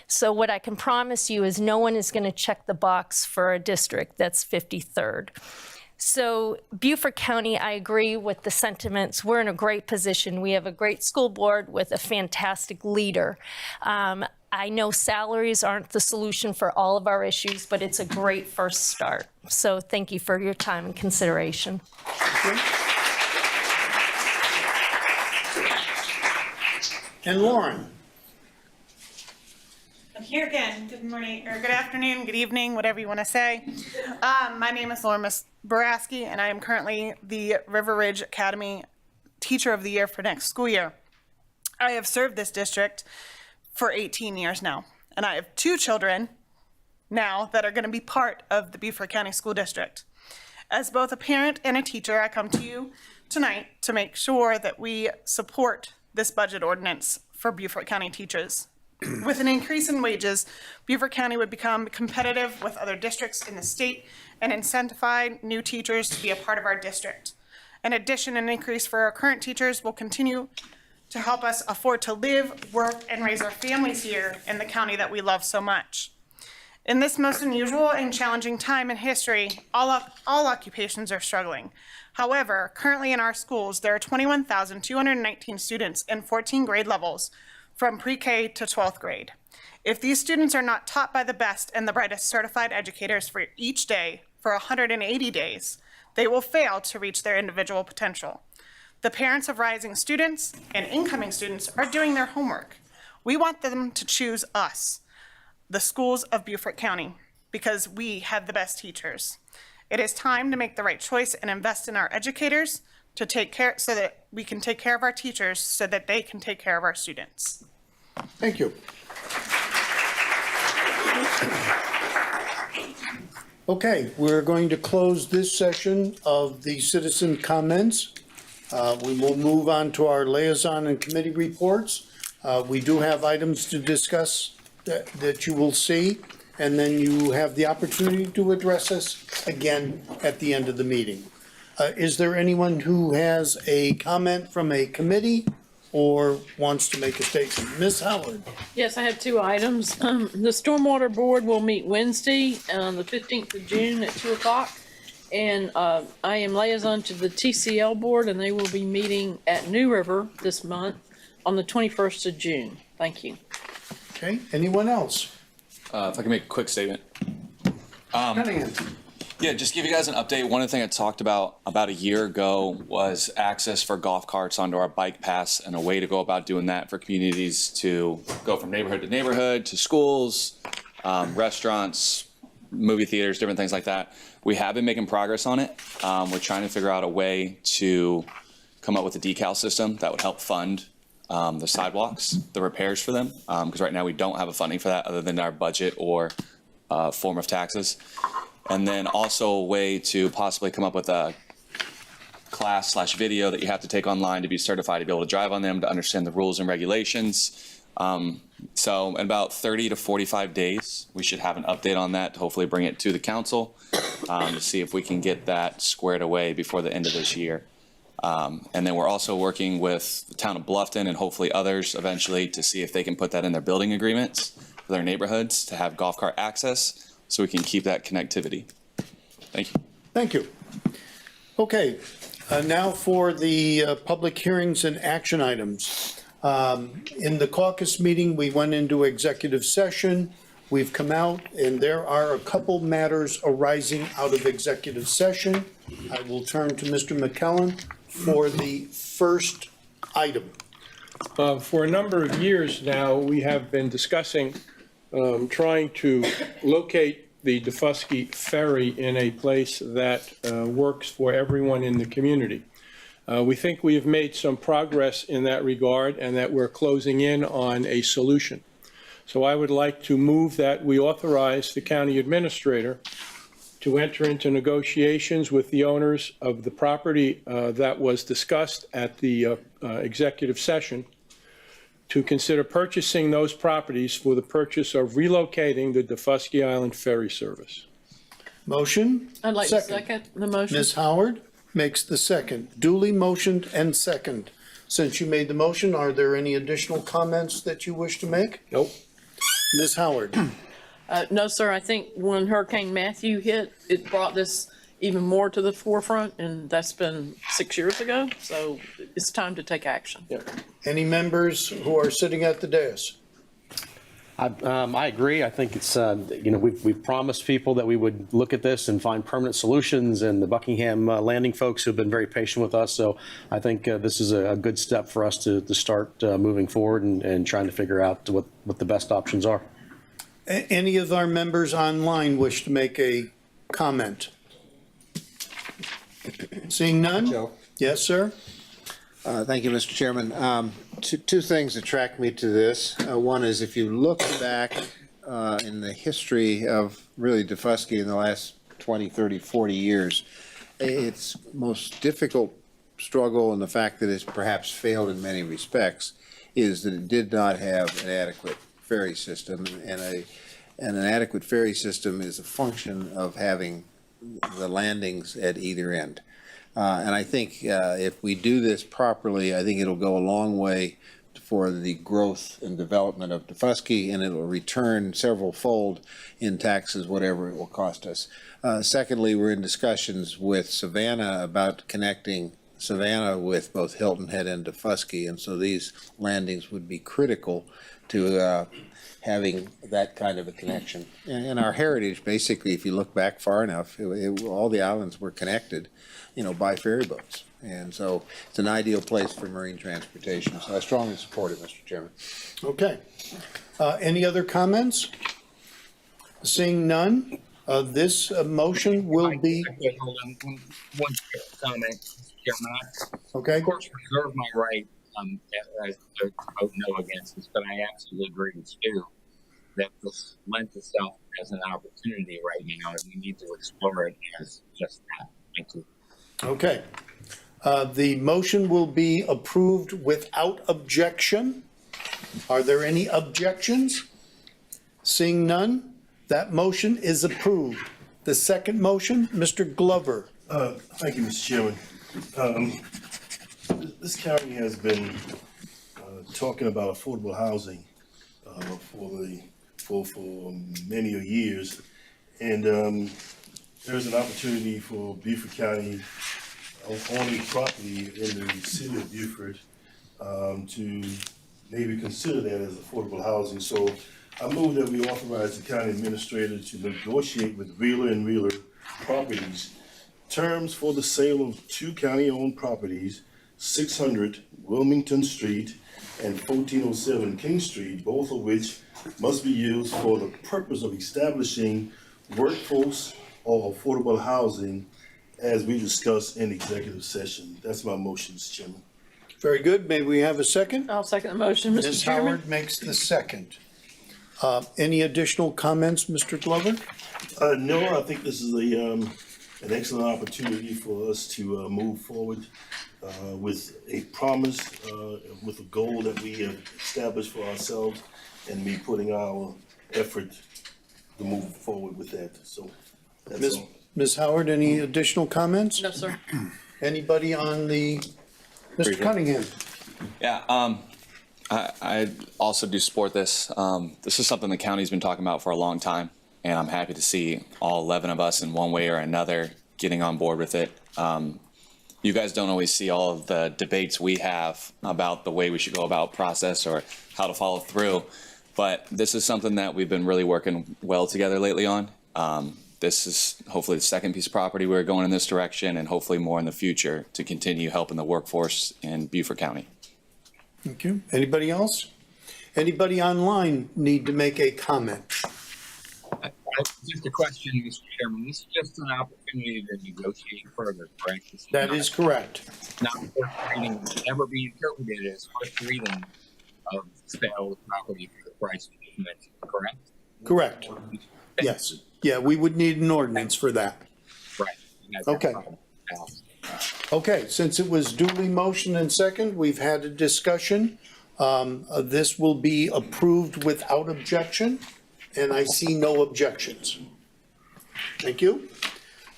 So what I can promise you is no one is going to check the box for a district that's 53rd. So Beaufort County, I agree with the sentiments. We're in a great position. We have a great school board with a fantastic leader. I know salaries aren't the solution for all of our issues, but it's a great first start. So thank you for your time and consideration. And Lauren. I'm here again. Good morning, or good afternoon, good evening, whatever you want to say. My name is Lauren Boraski, and I am currently the River Ridge Academy Teacher of the Year for next school year. I have served this district for 18 years now, and I have 2 children now that are going to be part of the Beaufort County School District. As both a parent and a teacher, I come to you tonight to make sure that we support this budget ordinance for Beaufort County teachers. With an increase in wages, Beaufort County would become competitive with other districts in the state and incentivize new teachers to be a part of our district. In addition, an increase for our current teachers will continue to help us afford to live, work, and raise our families here in the county that we love so much. In this most unusual and challenging time in history, all occupations are struggling. However, currently in our schools, there are 21,219 students in 14 grade levels from pre-K to 12th grade. If these students are not taught by the best and the brightest certified educators for each day for 180 days, they will fail to reach their individual potential. The parents of rising students and incoming students are doing their homework. We want them to choose us, the schools of Beaufort County, because we have the best teachers. It is time to make the right choice and invest in our educators to take care, so that we can take care of our teachers so that they can take care of our students. Thank you. Okay, we're going to close this session of the citizen comments. We will move on to our liaison and committee reports. We do have items to discuss that you will see, and then you have the opportunity to address us again at the end of the meeting. Is there anyone who has a comment from a committee or wants to make a statement? Ms. Howard. Yes, I have 2 items. The Stormwater Board will meet Wednesday on the 15th of June at 2 o'clock. And I am liaison to the TCL Board, and they will be meeting at New River this month on the 21st of June. Thank you. Okay, anyone else? If I can make a quick statement. Cunningham. Yeah, just give you guys an update. One of the things I talked about a year ago was access for golf carts onto our bike paths, and a way to go about doing that for communities to go from neighborhood to neighborhood, to schools, restaurants, movie theaters, different things like that. We have been making progress on it. We're trying to figure out a way to come up with a decal system that would help fund the sidewalks, the repairs for them, because right now we don't have a funding for that other than our budget or form of taxes. And then also a way to possibly come up with a class/video that you have to take online to be certified to be able to drive on them, to understand the rules and regulations. So in about 30 to 45 days, we should have an update on that to hopefully bring it to the council to see if we can get that squared away before the end of this year. And then we're also working with the town of Bluffton and hopefully others eventually to see if they can put that in their building agreements for their neighborhoods to have golf cart access, so we can keep that connectivity. Thank you. Thank you. Okay, now for the public hearings and action items. In the caucus meeting, we went into executive session. We've come out, and there are a couple matters arising out of executive session. I will turn to Mr. McKellen for the first item. For a number of years now, we have been discussing trying to locate the Defusky Ferry in a place that works for everyone in the community. We think we have made some progress in that regard and that we're closing in on a solution. So I would like to move that we authorize the county administrator to enter into negotiations with the owners of the property that was discussed at the executive session to consider purchasing those properties for the purchase of relocating the Defusky Island ferry service. Motion? I'd like to second the motion. Ms. Howard makes the second. Duly motioned and second. Since you made the motion, are there any additional comments that you wish to make? Nope. Ms. Howard? No, sir, I think when Hurricane Matthew hit, it brought this even more to the forefront, and that's been 6 years ago, so it's time to take action. Any members who are sitting at the dais? I agree. I think it's, we've promised people that we would look at this and find permanent solutions, and the Buckingham Landing folks have been very patient with us. So I think this is a good step for us to start moving forward and trying to figure out what the best options are. Any of our members online wish to make a comment? Seeing none? Joe? Yes, sir? Thank you, Mr. Chairman. Two things attract me to this. One is if you look back in the history of really Defusky in the last 20, 30, 40 years, its most difficult struggle and the fact that it's perhaps failed in many respects is that it did not have an adequate ferry system, and an adequate ferry system is a function of having the landings at either end. And I think if we do this properly, I think it'll go a long way for the growth and development of Defusky, and it'll return several fold in taxes, whatever it will cost us. Secondly, we're in discussions with Savannah about connecting Savannah with both Hilton Head and Defusky, and so these landings would be critical to having that kind of a connection. And our heritage, basically, if you look back far enough, all the islands were connected, by ferry boats. And so it's an ideal place for marine transportation. So I strongly support it, Mr. Chairman. Okay. Any other comments? Seeing none, this motion will be. Hold on, one comment, Mr. Chairman. Okay. Of course, reserve my right to vote no against this, but I absolutely agree with you that this lends itself as an opportunity right now, and we need to explore it as just that. Thank you. Okay. The motion will be approved without objection. Are there any objections? Seeing none, that motion is approved. The second motion, Mr. Glover. Thank you, Mr. Chairman. This county has been talking about affordable housing for many years, and there's an opportunity for Beaufort County owning property in the city of Beaufort to maybe consider that as affordable housing. So I move that we authorize the county administrator to negotiate with Wheeler and Wheeler Properties terms for the sale of two county-owned properties, 600 Wilmington Street and 1407 King Street, both of which must be used for the purpose of establishing workforce or affordable housing as we discussed in executive session. That's my motion, Mr. Chairman. Very good. May we have a second? I'll second the motion, Mr. Ms. Chairman. Howard makes the second. Any additional comments, Mr. Glover? No, I think this is an excellent opportunity for us to move forward with a promise, with a goal that we have established for ourselves, and me putting our effort to move forward with that. So that's all. Ms. Howard, any additional comments? No, sir. Anybody on the, Mr. Cunningham? Yeah, I also do support this. This is something the county's been talking about for a long time, and I'm happy to see all 11 of us in one way or another getting on board with it. You guys don't always see all of the debates we have about the way we should go about process or how to follow through, but this is something that we've been really working well together lately on. This is hopefully the second piece of property we're going in this direction, and hopefully more in the future to continue helping the workforce in Beaufort County. Thank you. Anybody else? Anybody online need to make a comment? I Just a question, Mr. Chairman. This is just an opportunity to negotiate further, correct? That is correct. Not first reading, never be interpreted as first reading of sale of property for the price you just mentioned, correct? Correct. Yes. Yeah, we would need an ordinance for that. Right. Okay. Okay, since it was duly motioned and second, we've had a discussion. This will be approved without objection, and I see no objections. Thank you.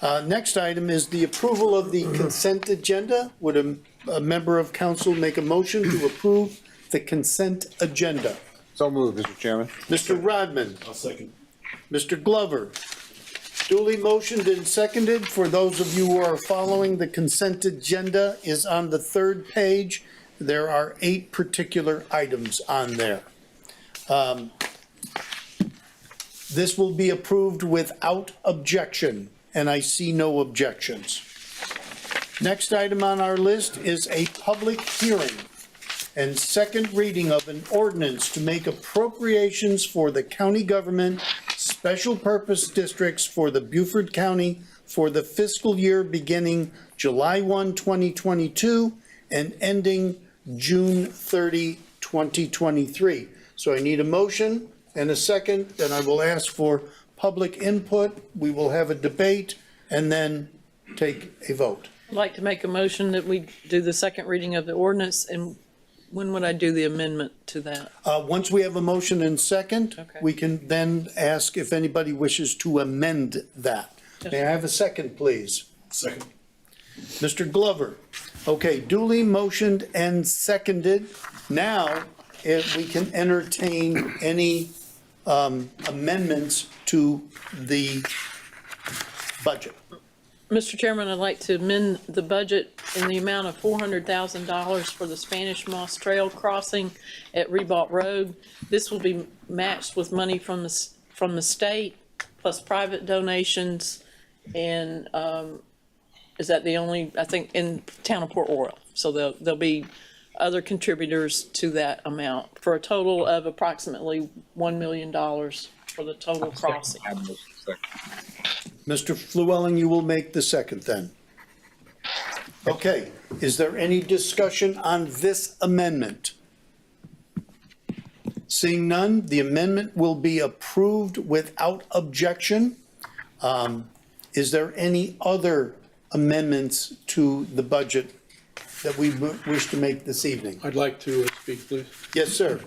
Next item is the approval of the consent agenda. Would a member of council make a motion to approve the consent agenda? So moved, Mr. Chairman. Mr. Rodman? I'll second. Mr. Glover? Duly motioned and seconded. For those of you who are following, the consent agenda is on the third page. There are 8 particular items on there. This will be approved without objection, and I see no objections. Next item on our list is a public hearing and second reading of an ordinance to make appropriations for the county government special purpose districts for the Beaufort County for the fiscal year beginning July 1, 2022 and ending June 30, 2023. So I need a motion and a second, and I will ask for public input. We will have a debate and then take a vote. I'd like to make a motion that we do the second reading of the ordinance, and when would I do the amendment to that? Once we have a motion and second, we can then ask if anybody wishes to amend that. May I have a second, please? Second. Mr. Glover. Okay, duly motioned and seconded. Now, if we can entertain any amendments to the budget. Mr. Chairman, I'd like to amend the budget in the amount of $400,000 for the Spanish Moss Trail crossing at Rebault Road. This will be matched with money from the state, plus private donations, and is that the only, I think, in town of Port Royal. So there'll be other contributors to that amount for a total of approximately $1 million for the total crossing. Mr. Flewelling, you will make the second then. Okay, is there any discussion on this amendment? Seeing none, the amendment will be approved without objection. Is there any other amendments to the budget that we wish to make this evening? I'd like to speak, please. Yes, sir.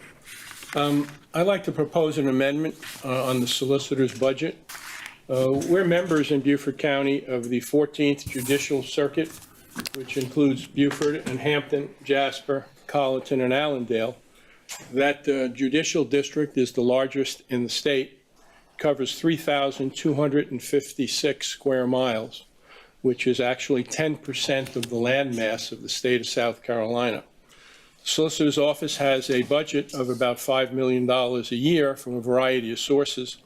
I'd like to propose an amendment on the solicitor's budget. We're members in Beaufort County of the 14th Judicial Circuit, which includes Beaufort and Hampton, Jasper, Colleton, and Allendale. That judicial district is the largest in the state, covers 3,256 square miles, which is actually 10% of the land mass of the state of South Carolina. The solicitor's office has a budget of about $5 million a year from a variety of sources.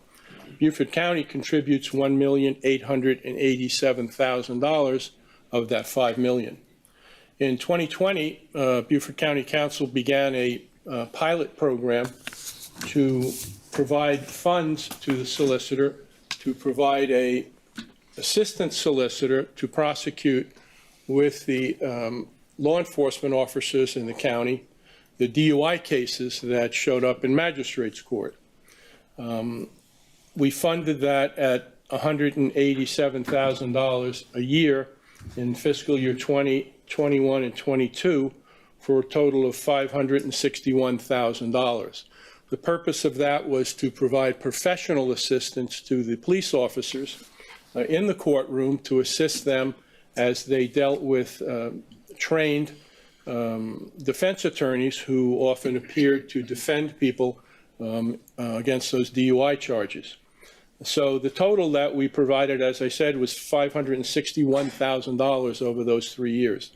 Beaufort County contributes $1,887,000 of that $5 million. In 2020, Beaufort County Council began a pilot program to provide funds to the solicitor, to provide a assistant solicitor to prosecute with the law enforcement officers in the county the DUI cases that showed up in magistrate's court. We funded that at $187,000 a year in fiscal year 2021 and 22 for a total of $561,000. The purpose of that was to provide professional assistance to the police officers in the courtroom to assist them as they dealt with trained defense attorneys who often appeared to defend people against those DUI charges. So the total that we provided, as I said, was $561,000 over those 3 years.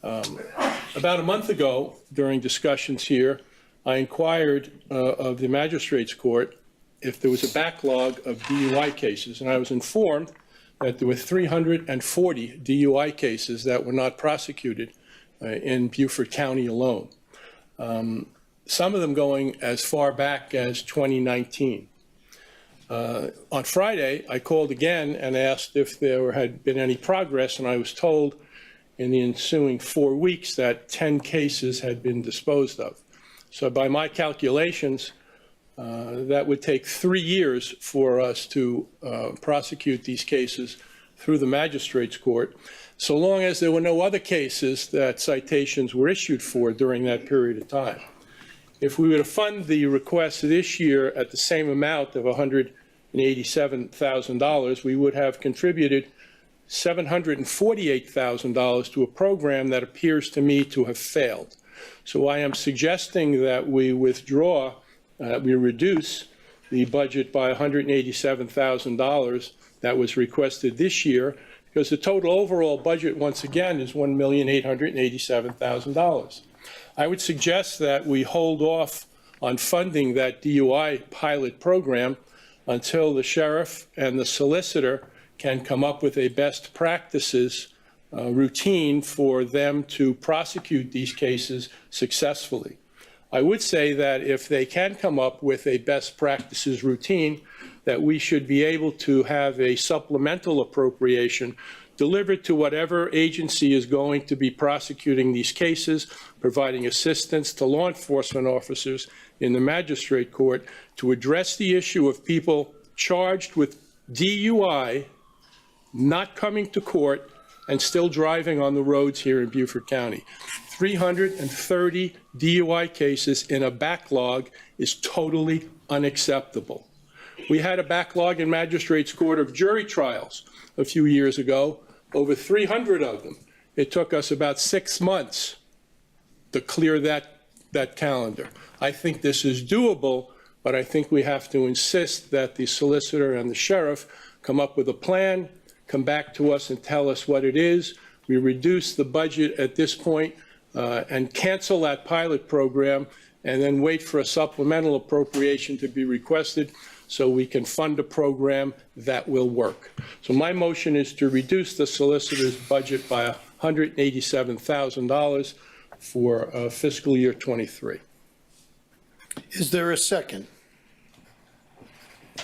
About a month ago, during discussions here, I inquired of the magistrate's court if there was a backlog of DUI cases, and I was informed that there were 340 DUI cases that were not prosecuted in Beaufort County alone, some of them going as far back as 2019. On Friday, I called again and asked if there had been any progress, and I was told in the ensuing 4 weeks that 10 cases had been disposed of. So by my calculations, that would take 3 years for us to prosecute these cases through the magistrate's court, so long as there were no other cases that citations were issued for during that period of time. If we were to fund the request this year at the same amount of $187,000, we would have contributed $748,000 to a program that appears to me to have failed. So I am suggesting that we withdraw, we reduce the budget by $187,000 that was requested this year, because the total overall budget, once again, is $1,887,000. I would suggest that we hold off on funding that DUI pilot program until the sheriff and the solicitor can come up with a best practices routine for them to prosecute these cases successfully. I would say that if they can come up with a best practices routine, that we should be able to have a supplemental appropriation delivered to whatever agency is going to be prosecuting these cases, providing assistance to law enforcement officers in the magistrate court to address the issue of people charged with DUI, not coming to court, and still driving on the roads here in Beaufort County. 330 DUI cases in a backlog is totally unacceptable. We had a backlog in magistrates court of jury trials a few years ago, over 300 of them. It took us about 6 months to clear that calendar. I think this is doable, but I think we have to insist that the solicitor and the sheriff come up with a plan, come back to us and tell us what it is. We reduce the budget at this point and cancel that pilot program, and then wait for a supplemental appropriation to be requested so we can fund a program that will work. So my motion is to reduce the solicitor's budget by $187,000 for fiscal year 23. Is there a second?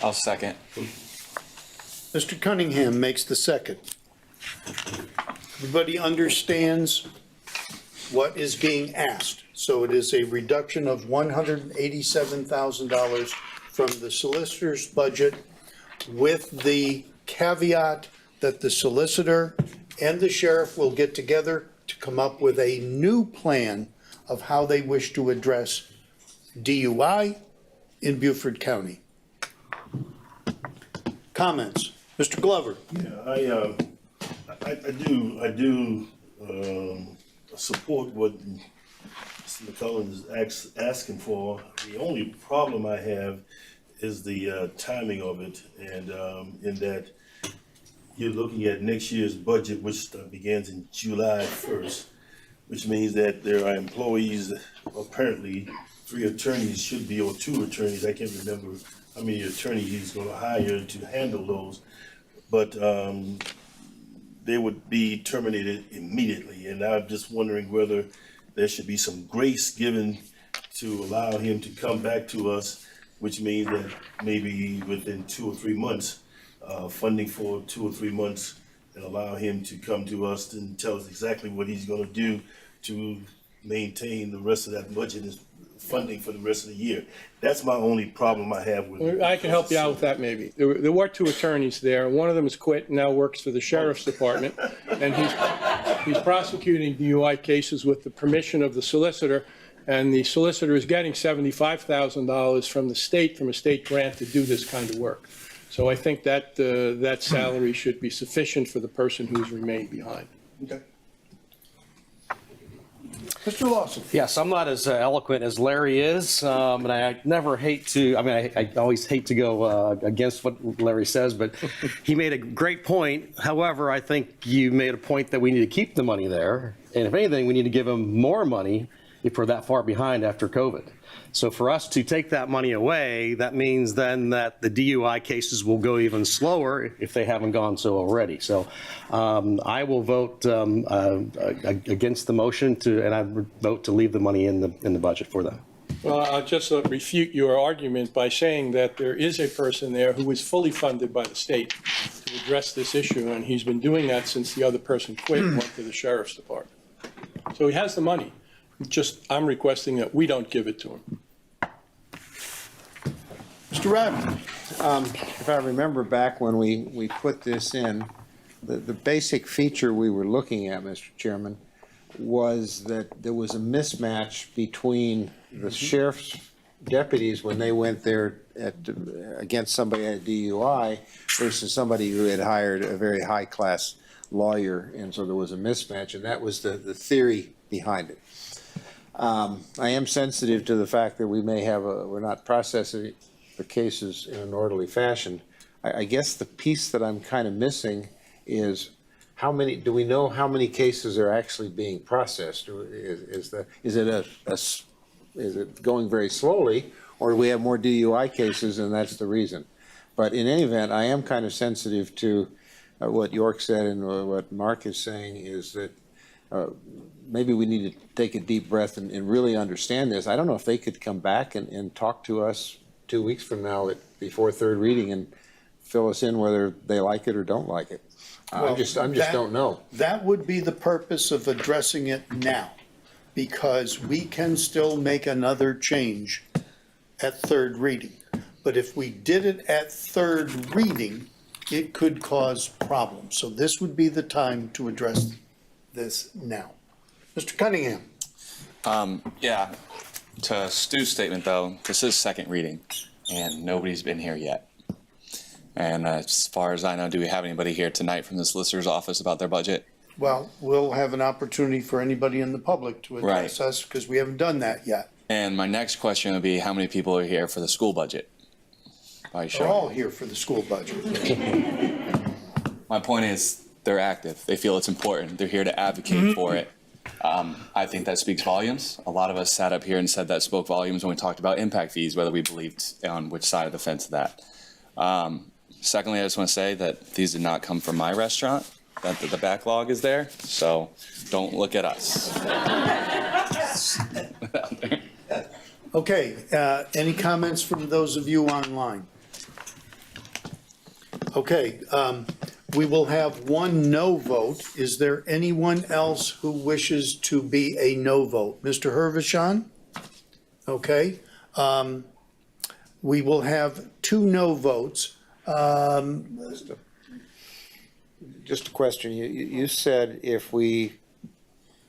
I'll second. Mr. Cunningham makes the second. Everybody understands what is being asked. So it is a reduction of $187,000 from the solicitor's budget, with the caveat that the solicitor and the sheriff will get together to come up with a new plan of how they wish to address DUI in Beaufort County. Comments? Mr. Glover. Yeah, I do support what Mr. McCullen is asking for. The only problem I have is the timing of it, and in that you're looking at next year's budget, which begins in July 1st, which means that there are employees, apparently 3 attorneys should be, or 2 attorneys, I can't remember how many attorneys he's going to hire to handle those, but they would be terminated immediately. And I'm just wondering whether there should be some grace given to allow him to come back to us, which means that maybe within 2 or 3 months, funding for 2 or 3 months, and allow him to come to us and tell us exactly what he's going to do to maintain the rest of that budget and funding for the rest of the year. That's my only problem I have with it. I can help you out with that maybe. There were 2 attorneys there. One of them has quit and now works for the sheriff's department, and he's prosecuting DUI cases with the permission of the solicitor, and the solicitor is getting $75,000 from the state, from a state grant, to do this kind of work. So I think that that salary should be sufficient for the person who's remained behind. Okay. Mr. Lawson. Yes, I'm not as eloquent as Larry is, and I never hate to, I always hate to go against what Larry says, but he made a great point. However, I think you made a point that we need to keep the money there, and if anything, we need to give him more money if we're that far behind after COVID. So for us to take that money away, that means then that the DUI cases will go even slower if they haven't gone so already. So I will vote against the motion and I would vote to leave the money in the budget for them. Well, I'll just refute your argument by saying that there is a person there who is fully funded by the state to address this issue, and he's been doing that since the other person quit and went to the sheriff's department. So he has the money. I'm requesting that we don't give it to him. Mr. Radman. If I remember back when we put this in, the basic feature we were looking at, Mr. Chairman, was that there was a mismatch between the sheriff's deputies when they went there against somebody at DUI versus somebody who had hired a very high-class lawyer, and so there was a mismatch, and that was the theory behind it. I am sensitive to the fact that we may have we're not processing the cases in an orderly fashion. I guess the piece that I'm kind of missing is do we know how many cases are actually being processed? Is it going very slowly, or do we have more DUI cases and that's the reason? But in any event, I am kind of sensitive to what York said and what Mark is saying is that maybe we need to take a deep breath and really understand this. I don't know if they could come back and talk to us 2 weeks from now before third reading and fill us in whether they like it or don't like it. I just don't know. That would be the purpose of addressing it now, because we can still make another change at third reading. But if we did it at third reading, it could cause problems. So this would be the time to address this now. Mr. Cunningham. Yeah, to Stu's statement though, this is second reading and nobody's been here yet. And as far as I know, do we have anybody here tonight from the solicitor's office about their budget? Well, we'll have an opportunity for anybody in the public to address us because we haven't done that yet. And my next question would be, how many people are here for the school budget? We're all here for the school budget. My point is, they're active. They feel it's important. They're here to advocate for it. I think that speaks volumes. A lot of us sat up here and said that spoke volumes when we talked about impact fees, whether we believed on which side of the fence of that. Secondly, I just want to say that these did not come from my restaurant, that the backlog is there, so don't look at us. Okay, any comments from those of you online? Okay, we will have one no vote. Is there anyone else who wishes to be a no vote? Mr. Hervishon? Okay, we will have two no votes. Just a question. You said if we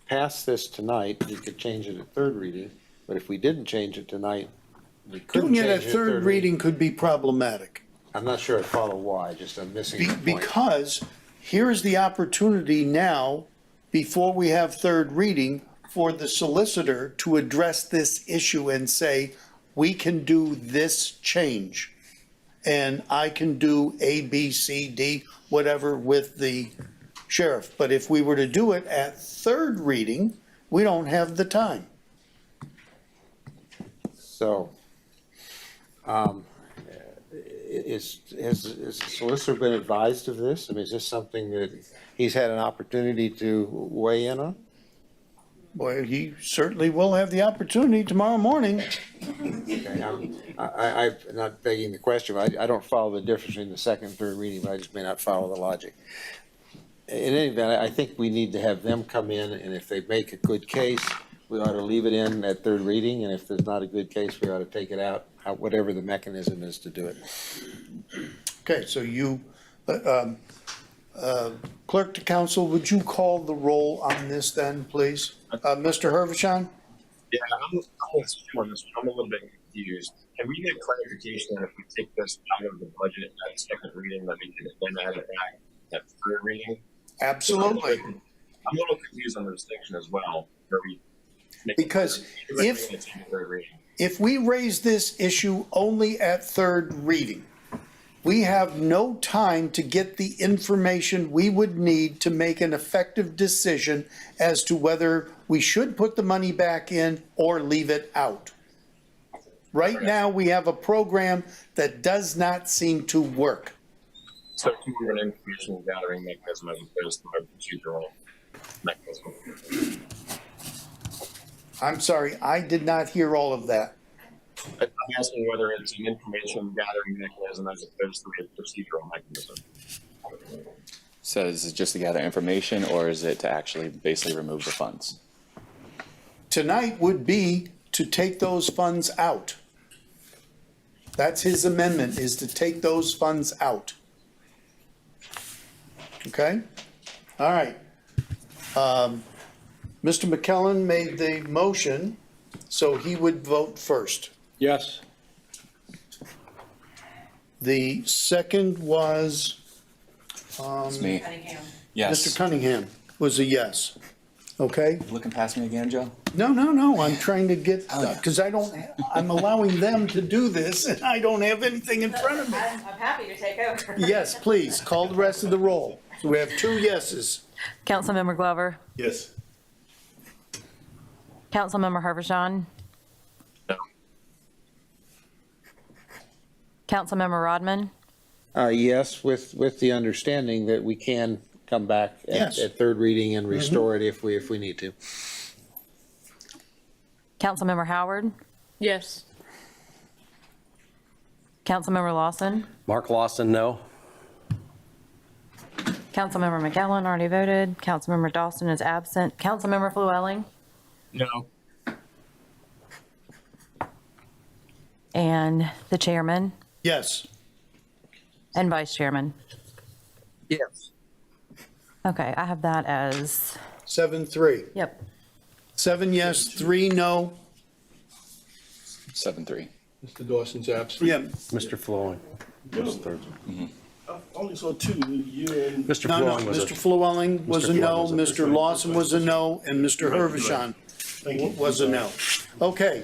pass this tonight, we could change it at third reading, but if we didn't change it tonight, we couldn't Doing it change at third reading could be problematic. I'm not sure I follow why, I'm missing the point. Because here is the opportunity now, before we have third reading, for the solicitor to address this issue and say, we can do this change. And I can do A, B, C, D, whatever with the sheriff. But if we were to do it at third reading, we don't have the time. So, has the solicitor been advised of this? I mean, is this something that he's had an opportunity to weigh in on? Well, he certainly will have the opportunity tomorrow morning. Okay, I'm not begging the question, but I don't follow the difference between the second and third reading, but I just may not follow the logic. In any event, I think we need to have them come in, and if they make a good case, we ought to leave it in at third reading, and if there's not a good case, we ought to take it out, whatever the mechanism is to do it. Okay, so you, Clerk to Council, would you call the roll on this then, please? Mr. Hervishon? Yeah, I'm a little bit confused. Can we get clarification that if we take this out of the budget at second reading, that we can then add it back at third reading? Absolutely. I'm a little confused on the distinction as well. Because if we raise this issue only at third reading, we have no time to get the information we would need to make an effective decision as to whether we should put the money back in or leave it out. Right now, we have a program that does not seem to work. So it's more of an information gathering mechanism as opposed to a procedural mechanism. I'm sorry, I did not hear all of that. I'm asking whether it's an information gathering mechanism as opposed to a procedural mechanism. So is it just to gather information, or is it to actually basically remove the funds? Tonight would be to take those funds out. That's his amendment, is to take those funds out. Okay? All right. Mr. McKellen made the motion, so he would vote first. Yes. The second was, It's me. Yes. Mr. Cunningham was a yes. Okay? Looking past me again, Joe? No, I'm trying to get, because I'm allowing them to do this, and I don't have anything in front of me. I'm happy to take over. Yes, please, call the rest of the roll. So we have 2 yeses. Councilmember Glover, Yes. Councilmember Harvishon. No. Councilmember Rodman, Yes, with the understanding that we can come back Yes. at third reading and restore it if we need to. Councilmember Howard, Yes. Councilmember Lawson, Mark Lawson, no. Councilmember McKellen already voted, Councilmember Dawson is absent, Councilmember Flewelling, No. and the chairman Yes. and vice chairman. Yes. Okay, I have that as, 7-3. yep. 7 yes, 3 no. 7-3. Mr. Dawson's absent. Yeah. Mr. Flowing was third. I only saw 2, you and. Mr. No, Flowing was Mr. a, Flewelling was a Mr. no, Flewelling was a- Mr. Lawson was a no, and Mr. Hervishon was a no. Okay.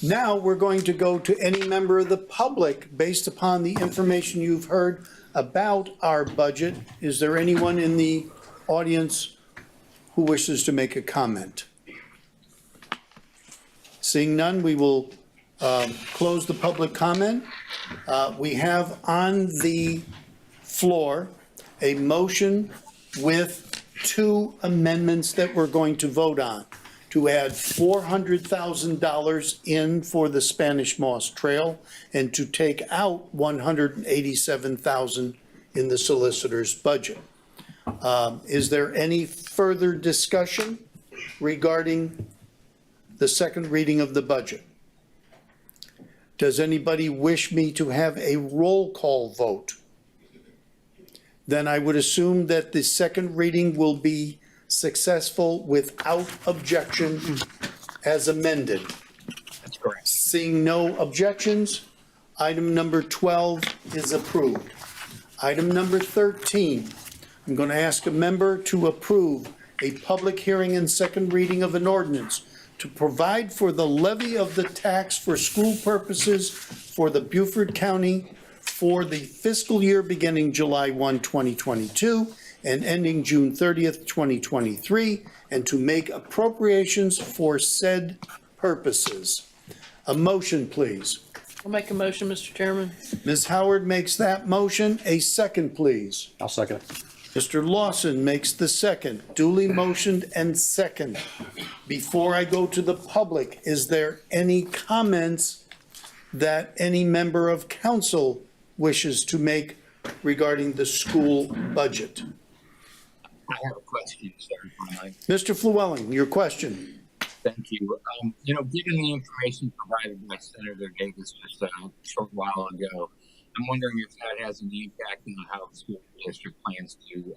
Now we're going to go to any member of the public based upon the information you've heard about our budget. Is there anyone in the audience who wishes to make a comment? Seeing none, we will close the public comment. We have on the floor a motion with 2 amendments that we're going to vote on. To add $400,000 in for the Spanish Moss Trail and to take out $187,000 in the solicitor's budget. Is there any further discussion regarding the second reading of the budget? Does anybody wish me to have a roll call vote? Then I would assume that the second reading will be successful without objection as amended. That's correct. Seeing no objections, item number 12 is approved. Item number 13, I'm going to ask a member to approve a public hearing and second reading of an ordinance to provide for the levy of the tax for school purposes for the Beaufort County for the fiscal year beginning July 1, 2022 and ending June 30th, 2023, and to make appropriations for said purposes. A motion, please. I'll make a motion, Mr. Chairman. Ms. Howard makes that motion. A second, please. I'll second it. Mr. Lawson makes the second. Duly motioned and second. Before I go to the public, is there any comments that any member of council wishes to make regarding the school budget? I have a question, sir. Mr. Flewelling, your question. Thank you. Given the information provided by Senator Davis just a short while ago, I'm wondering if that has an impact on how the school district plans to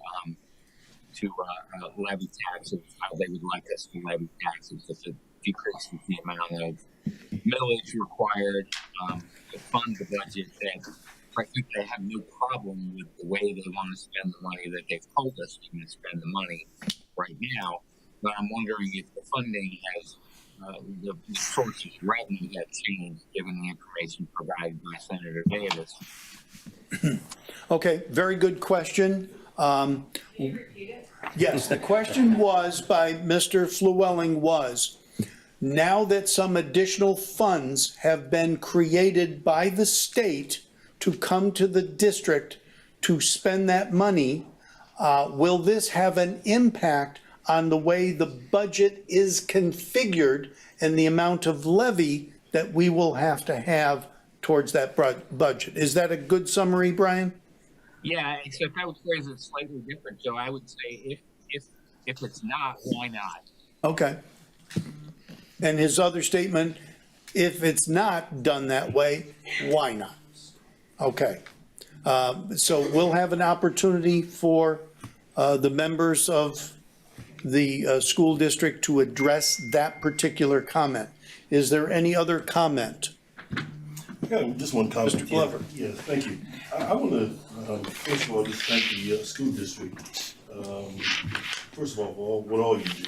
levy taxes, how they would like us to levy taxes, if it decreases the amount of millage required to fund the budget. That I think they have no problem with the way they want to spend the money that they've told us they're going to spend the money right now. But I'm wondering if the funding has, the sources of revenue have changed given the information provided by Senator Davis. Okay, very good question. Yes, the question was by Mr. Flewelling was, now that some additional funds have been created by the state to come to the district to spend that money, will this have an impact on the way the budget is configured and the amount of levy that we will have to have towards that budget. Is that a good summary, Brian? Yeah, except I would phrase it slightly different. So I would say if it's not, why not? Okay. And his other statement, if it's not done that way, why not? Okay. So we'll have an opportunity for the members of the school district to address that particular comment. Is there any other comment? Yeah, just one comment. Mr. Glover. Yeah, thank you. I want to, first of all, just thank the school district, first of all, for what all you do.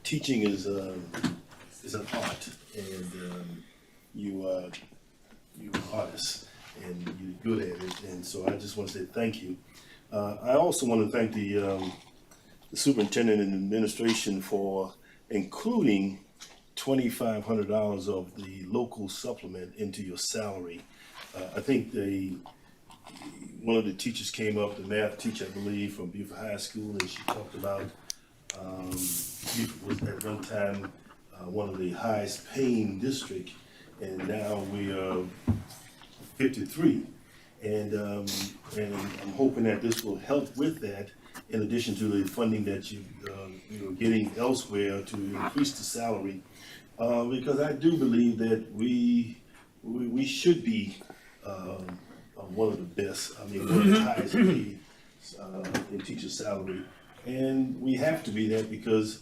Teaching is an art, and you are artists, and you're good at it, and so I just want to say thank you. I also want to thank the superintendent and administration for including $2,500 of the local supplement into your salary. I think one of the teachers came up, the math teacher, I believe, from Beaufort High School, and she talked about Beaufort was at one time one of the highest paying district, and now we are 53. And I'm hoping that this will help with that, in addition to the funding that you're getting elsewhere to increase the salary. Because I do believe that we should be one of the best, I mean, one of the highest paid in teacher salary. And we have to be that, because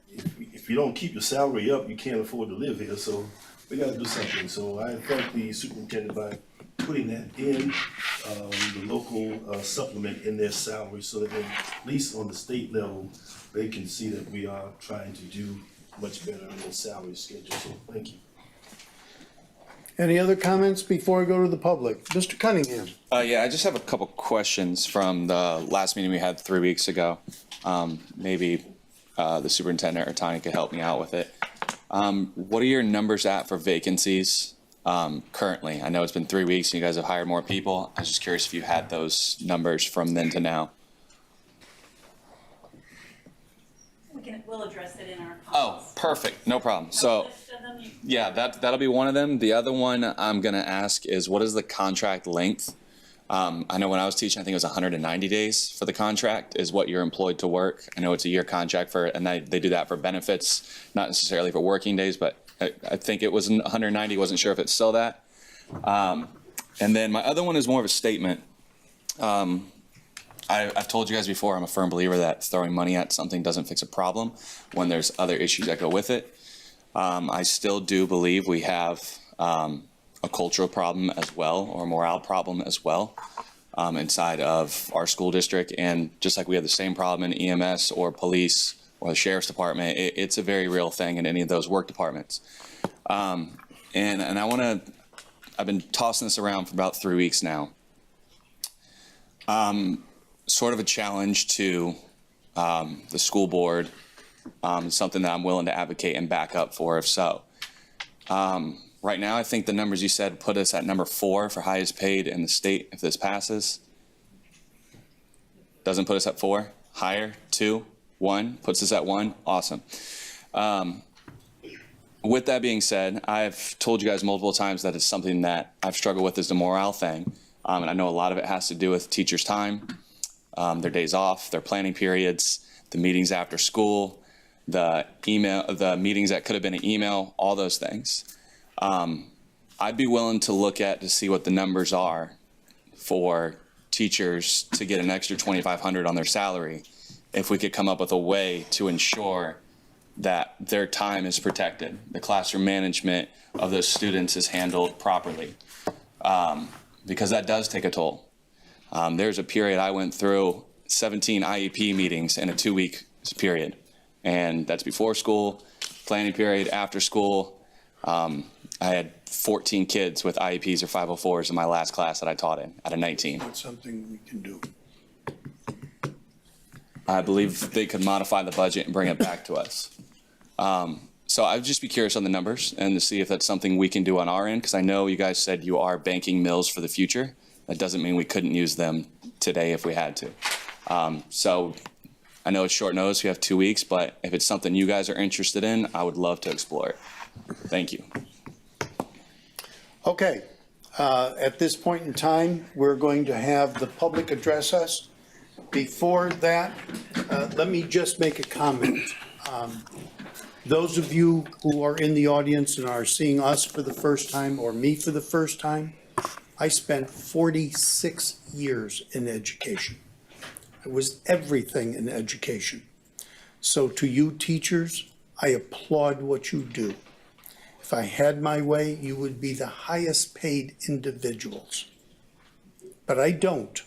if you don't keep your salary up, you can't afford to live here. So we got to do something. So I thank the superintendent by putting that in, the local supplement in their salary, so that at least on the state level, they can see that we are trying to do much better on their salary schedule. So thank you. Any other comments before I go to the public? Mr. Cunningham? Yeah, I just have a couple questions from the last meeting we had 3 weeks ago. Maybe the superintendent or Tanya could help me out with it. What are your numbers at for vacancies currently? I know it's been 3 weeks and you guys have hired more people. I was just curious if you had those numbers from then to now. We'll address it in our policy. Oh, perfect. No problem. So, yeah, that'll be one of them. The other one I'm going to ask is, what is the contract length? I know when I was teaching, I think it was 190 days for the contract is what you're employed to work. I know it's a year contract for, and they do that for benefits, not necessarily for working days, but I think it was 190. Wasn't sure if it's still that. And then my other one is more of a statement. I've told you guys before, I'm a firm believer that throwing money at something doesn't fix a problem when there's other issues that go with it. I still do believe we have a cultural problem as well, or a morale problem as well, inside of our school district. And just like we have the same problem in EMS or police or the sheriff's department, it's a very real thing in any of those work departments. And I've been tossing this around for about 3 weeks now. Sort of a challenge to the school board, something that I'm willing to advocate and back up for if so. Right now, I think the numbers you said put us at number 4 for highest paid in the state if this passes. Doesn't put us at 4, higher, 2, 1, puts us at 1, awesome. With that being said, I've told you guys multiple times that it's something that I've struggled with as the morale thing. And I know a lot of it has to do with teachers' time, their days off, their planning periods, the meetings after school, the meetings that could have been an email, all those things. I'd be willing to look at to see what the numbers are for teachers to get an extra $2,500 on their salary if we could come up with a way to ensure that their time is protected, the classroom management of those students is handled properly, because that does take a toll. There's a period I went through 17 IEP meetings in a 2-week period, and that's before school, planning period, after school. I had 14 kids with IEPs or 504s in my last class that I taught in out of 19. That's something we can do. I believe they could modify the budget and bring it back to us. So I'd just be curious on the numbers and to see if that's something we can do on our end, because I know you guys said you are banking mills for the future. That doesn't mean we couldn't use them today if we had to. So I know it's short notice, we have 2 weeks, but if it's something you guys are interested in, I would love to explore it. Thank you. Okay, at this point in time, we're going to have the public address us. Before that, let me just make a comment. Those of you who are in the audience and are seeing us for the first time or me for the first time, I spent 46 years in education. It was everything in education. So to you teachers, I applaud what you do. If I had my way, you would be the highest paid individuals. But I don't.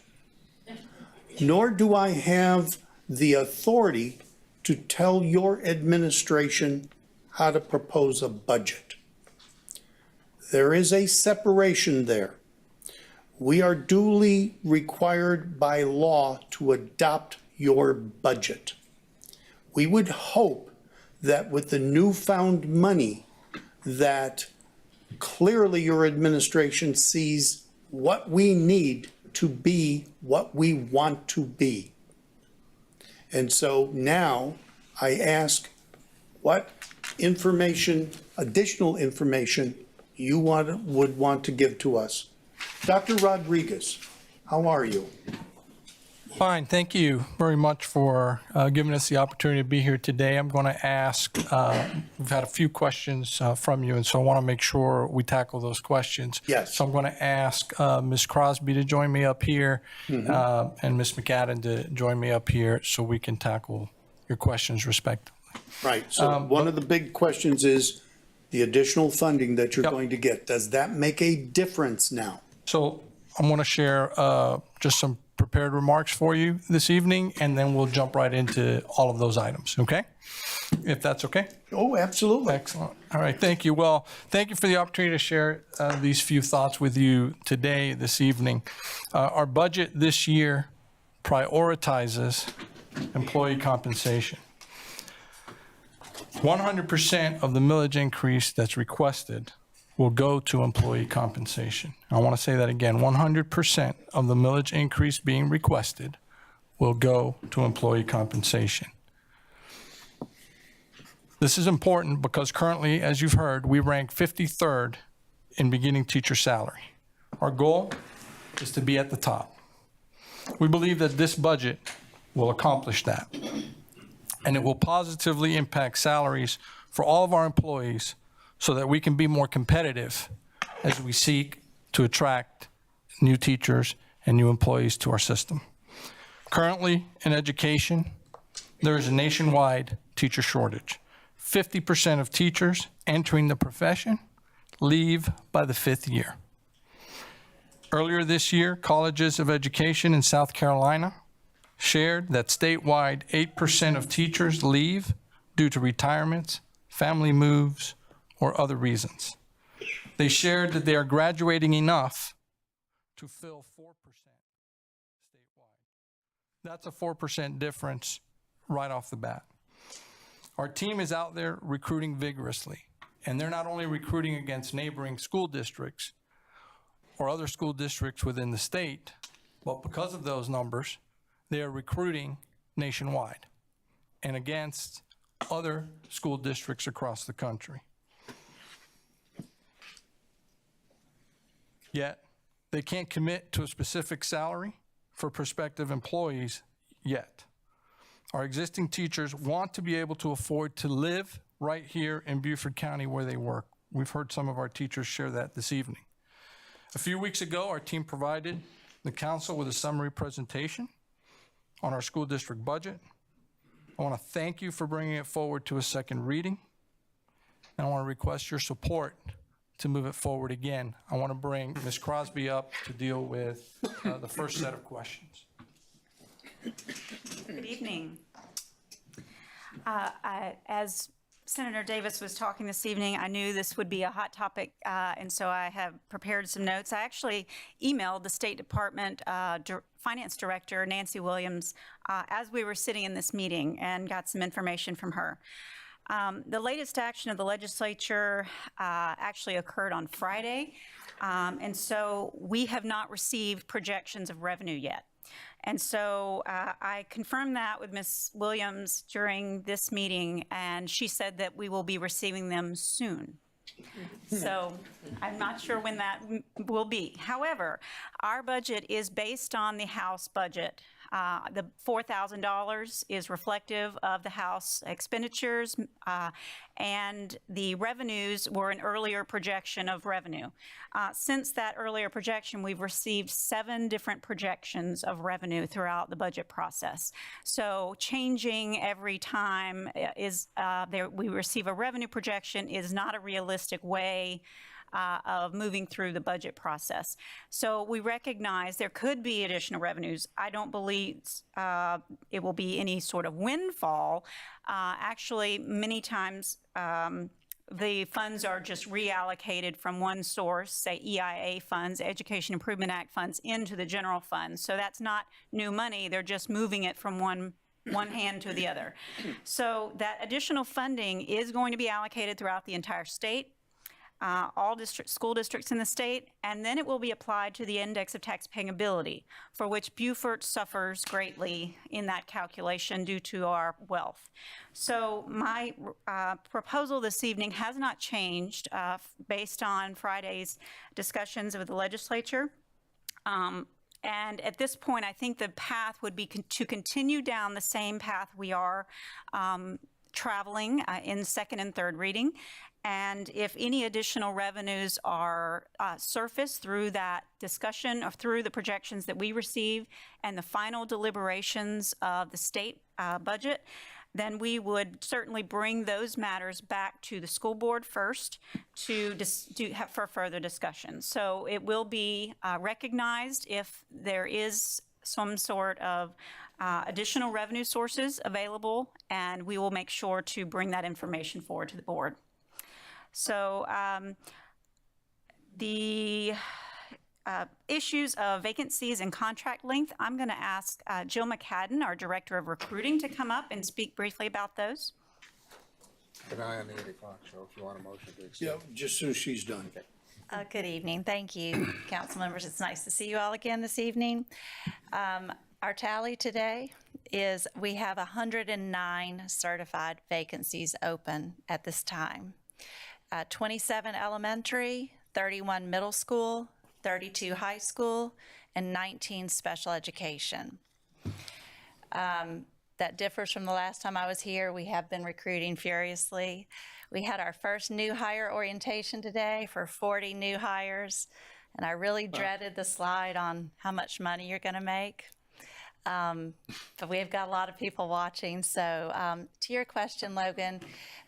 Nor do I have the authority to tell your administration how to propose a budget. There is a separation there. We are duly required by law to adopt your budget. We would hope that with the newfound money, that clearly your administration sees what we need to be what we want to be. And so now I ask what information, additional information, you would want to give to us. Dr. Rodriguez, how are you? Fine, thank you very much for giving us the opportunity to be here today. I'm going to ask, we've had a few questions from you, and so I want to make sure we tackle those questions. Yes. So I'm going to ask Ms. Crosby to join me up here and Ms. McAdam to join me up here so we can tackle your questions respectively. Right, so one of the big questions is the additional funding that you're going to get. Does that make a difference now? So I'm going to share just some prepared remarks for you this evening, and then we'll jump right into all of those items, okay? If that's okay? Oh, absolutely. Excellent. All right, thank you. Well, thank you for the opportunity to share these few thoughts with you today, this evening. Our budget this year prioritizes employee compensation. 100% of the millage increase that's requested will go to employee compensation. I want to say that again, 100% of the millage increase being requested will go to employee compensation. This is important because currently, as you've heard, we rank 53rd in beginning teacher salary. Our goal is to be at the top. We believe that this budget will accomplish that, and it will positively impact salaries for all of our employees so that we can be more competitive as we seek to attract new teachers and new employees to our system. Currently, in education, there is a nationwide teacher shortage. 50% of teachers entering the profession leave by the 5th year. Earlier this year, colleges of education in South Carolina shared that statewide 8% of teachers leave due to retirements, family moves, or other reasons. They shared that they are graduating enough to fill 4% statewide. That's a 4% difference right off the bat. Our team is out there recruiting vigorously, and they're not only recruiting against neighboring school districts or other school districts within the state, but because of those numbers, they are recruiting nationwide and against other school districts across the country. Yet, they can't commit to a specific salary for prospective employees yet. Our existing teachers want to be able to afford to live right here in Beaufort County where they work. We've heard some of our teachers share that this evening. A few weeks ago, our team provided the council with a summary presentation on our school district budget. I want to thank you for bringing it forward to a second reading, and I want to request your support to move it forward again. I want to bring Ms. Crosby up to deal with the first set of questions. Good evening. As Senator Davis was talking this evening, I knew this would be a hot topic, and so I have prepared some notes. I actually emailed the State Department Finance Director, Nancy Williams, as we were sitting in this meeting and got some information from her. The latest action of the legislature actually occurred on Friday, and so we have not received projections of revenue yet. And so I confirmed that with Ms. Williams during this meeting, and she said that we will be receiving them soon. So I'm not sure when that will be. However, our budget is based on the House budget. The $4,000 is reflective of the House expenditures, and the revenues were an earlier projection of revenue. Since that earlier projection, we've received 7 different projections of revenue throughout the budget process. So changing every time we receive a revenue projection is not a realistic way of moving through the budget process. So we recognize there could be additional revenues. I don't believe it will be any sort of windfall. Actually, many times the funds are just reallocated from one source, say EIA funds, Education Improvement Act funds, into the general fund. So that's not new money. They're just moving it from one hand to the other. So that additional funding is going to be allocated throughout the entire state. All school districts in the state, and then it will be applied to the index of taxpaying ability, for which Beaufort suffers greatly in that calculation due to our wealth. So my proposal this evening has not changed based on Friday's discussions with the legislature. And at this point, I think the path would be to continue down the same path we are traveling in second and third reading. And if any additional revenues are surfaced through that discussion or through the projections that we receive and the final deliberations of the state budget, then we would certainly bring those matters back to the school board first for further discussion. So it will be recognized if there is some sort of additional revenue sources available, and we will make sure to bring that information forward to the board. So the issues of vacancies and contract length, I'm going to ask Jill McCadden, our Director of Recruiting, to come up and speak briefly about those. An eye on the 8 o'clock show if you want a motion to extend. Yeah, just as soon as she's done. Good evening. Thank you, council members. It's nice to see you all again this evening. Our tally today is we have 109 certified vacancies open at this time. 27 elementary, 31 middle school, 32 high school, and 19 special education. That differs from the last time I was here. We have been recruiting furiously. We had our first new hire orientation today for 40 new hires, and I really dreaded the slide on how much money you're going to make. But we've got a lot of people watching. So to your question, Logan,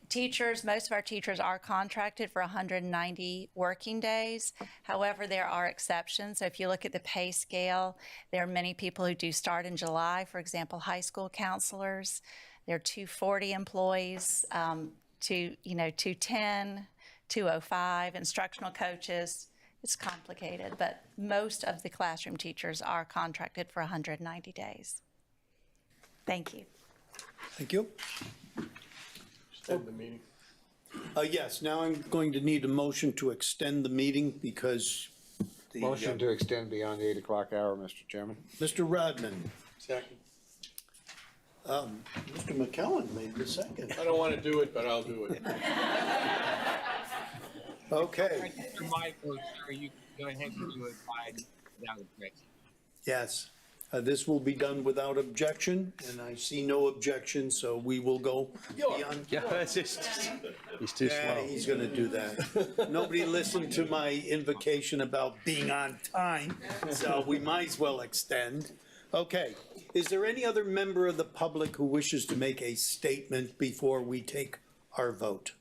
teachers, most of our teachers are contracted for 190 working days. However, there are exceptions. So if you look at the pay scale, there are many people who do start in July. For example, high school counselors, there are 240 employees, 210, 205, instructional coaches. It's complicated, but most of the classroom teachers are contracted for 190 days. Thank you. Thank you. Extend the meeting. Yes, now I'm going to need a motion to extend the meeting because the... Motion to extend beyond the 8 o'clock hour, Mr. Chairman. Mr. Rodman. Second. Mr. McKellen made the second. I don't want to do it, but I'll do it. Okay. Mr. Michael, sir, you can go ahead and do it without objection. Yes, this will be done without objection, and I see no objection, so we will go beyond. Yeah, that's just, he's too Yeah, slow. he's gonna do that. Nobody listened to my invocation about being on time, so we might as well extend. Okay, is there any other member of the public who wishes to make a statement before we take our vote?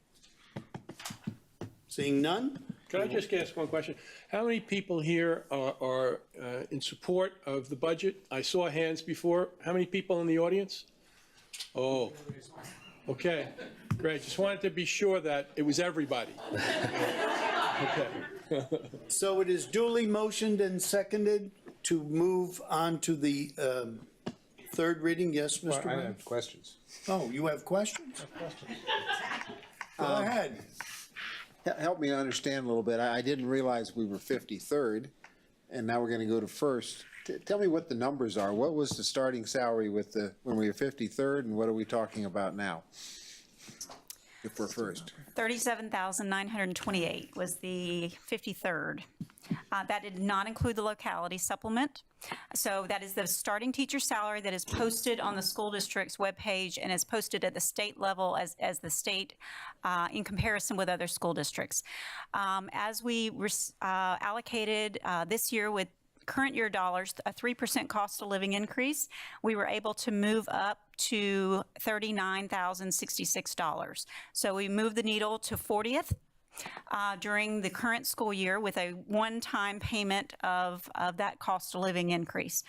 Seeing none? Can I just ask one question? How many people here are in support of the budget? I saw hands before. How many people in the audience? Oh, okay, great. Just wanted to be sure that it was everybody. Okay. So it is duly motioned and seconded to move on to the third reading. Yes, Mr. I Brown? have questions. Oh, you have questions? Go ahead. Help me understand a little bit. I didn't realize we were 53rd, and now we're going to go to first. Tell me what the numbers are. What was the starting salary when we were 53rd, and what are we talking about now? If we're first. 37,928 was the 53rd. That did not include the locality supplement. So that is the starting teacher salary that is posted on the school district's webpage and is posted at the state level as the state in comparison with other school districts. As we allocated this year with current year dollars, a 3% cost of living increase, we were able to move up to $39,066. So we moved the needle to 40th during the current school year with a one-time payment of that cost of living increase.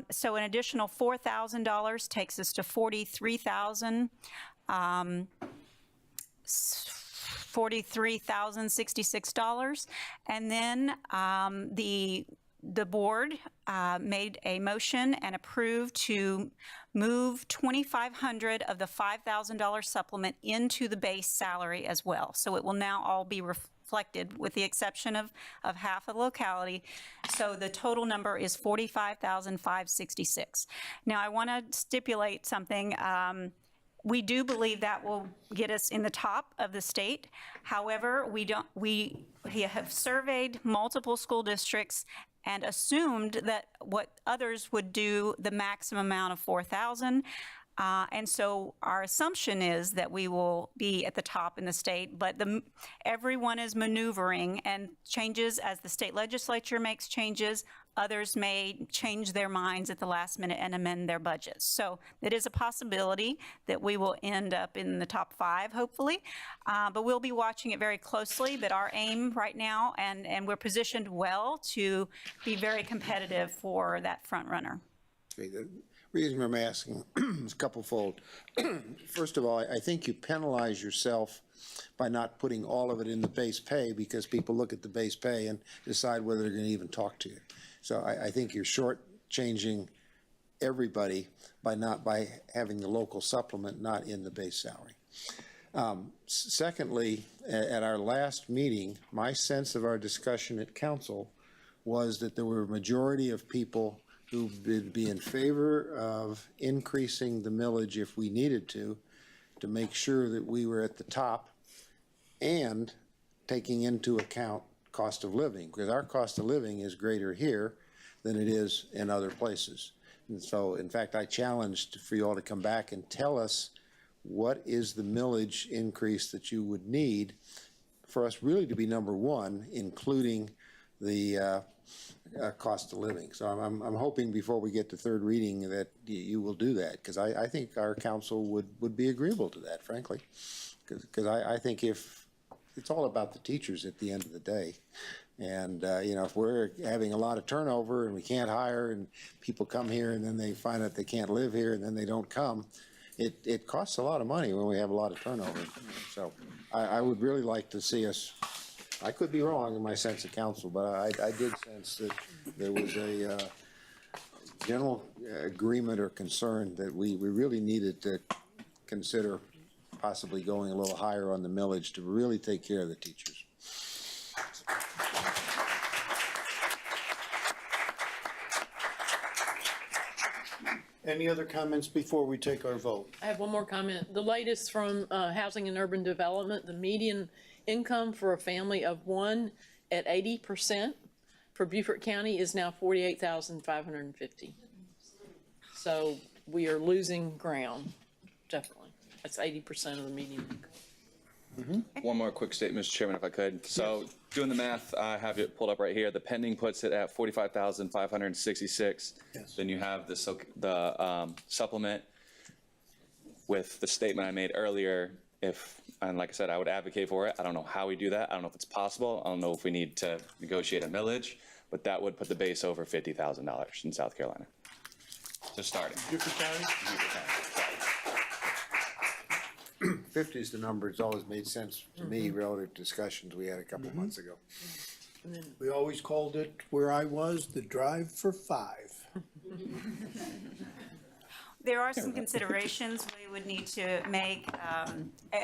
So an additional $4,000 takes us to $43,066. And then the board made a motion and approved to move $2,500 of the $5,000 supplement into the base salary as well. So it will now all be reflected with the exception of half of the locality. So the total number is $45,566. Now I want to stipulate something. We do believe that will get us in the top of the state. However, we have surveyed multiple school districts and assumed that what others would do the maximum amount of 4,000. And so our assumption is that we will be at the top in the state, but everyone is maneuvering and changes as the state legislature makes changes. Others may change their minds at the last minute and amend their budgets. So it is a possibility that we will end up in the top 5, hopefully. But we'll be watching it very closely. But our aim right now, and we're positioned well to be very competitive for that front runner. Okay, the reason I'm asking is a couple-fold. First of all, I think you penalize yourself by not putting all of it in the base pay, because people look at the base pay and decide whether they're going to even talk to you. So I think you're shortchanging everybody by having the local supplement not in the base salary. Secondly, at our last meeting, my sense of our discussion at council was that there were a majority of people who would be in favor of increasing the millage if we needed to make sure that we were at the top and taking into account cost of living, because our cost of living is greater here than it is in other places. And so, in fact, I challenged for you all to come back and tell us what is the millage increase that you would need for us really to be number one, including the cost of living. So I'm hoping before we get to third reading that you will do that, because I think our council would be agreeable to that, frankly, because I think if it's all about the teachers at the end of the day. And, if we're having a lot of turnover and we can't hire and people come here and then they find out they can't live here and then they don't come, it costs a lot of money when we have a lot of turnover. So I would really like to see us, I could be wrong in my sense of council, but I did sense that there was a general agreement or concern that we really needed to consider possibly going a little higher on the millage to really take care of the teachers. Any other comments before we take our vote? I have one more comment. The latest from Housing and Urban Development, the median income for a family of one at 80% for Beaufort County is now $48,550. So we are losing ground, definitely. That's 80% of the median income. One more quick statement, Mr. Chairman, if I could. So doing the math, I have it pulled up right here. The pending puts it at 45,566. Yes. Then you have the supplement with the statement I made earlier. And like I said, I would advocate for it. I don't know how we do that. I don't know if it's possible. I don't know if we need to negotiate a millage, but that would put the base over $50,000 in South Carolina. Just starting. Beaufort County? Beaufort County. 50 is the number. It's always made sense to me relative to discussions we had a couple months ago. We always called it, where I was, the drive for 5. There are some considerations we would need to make.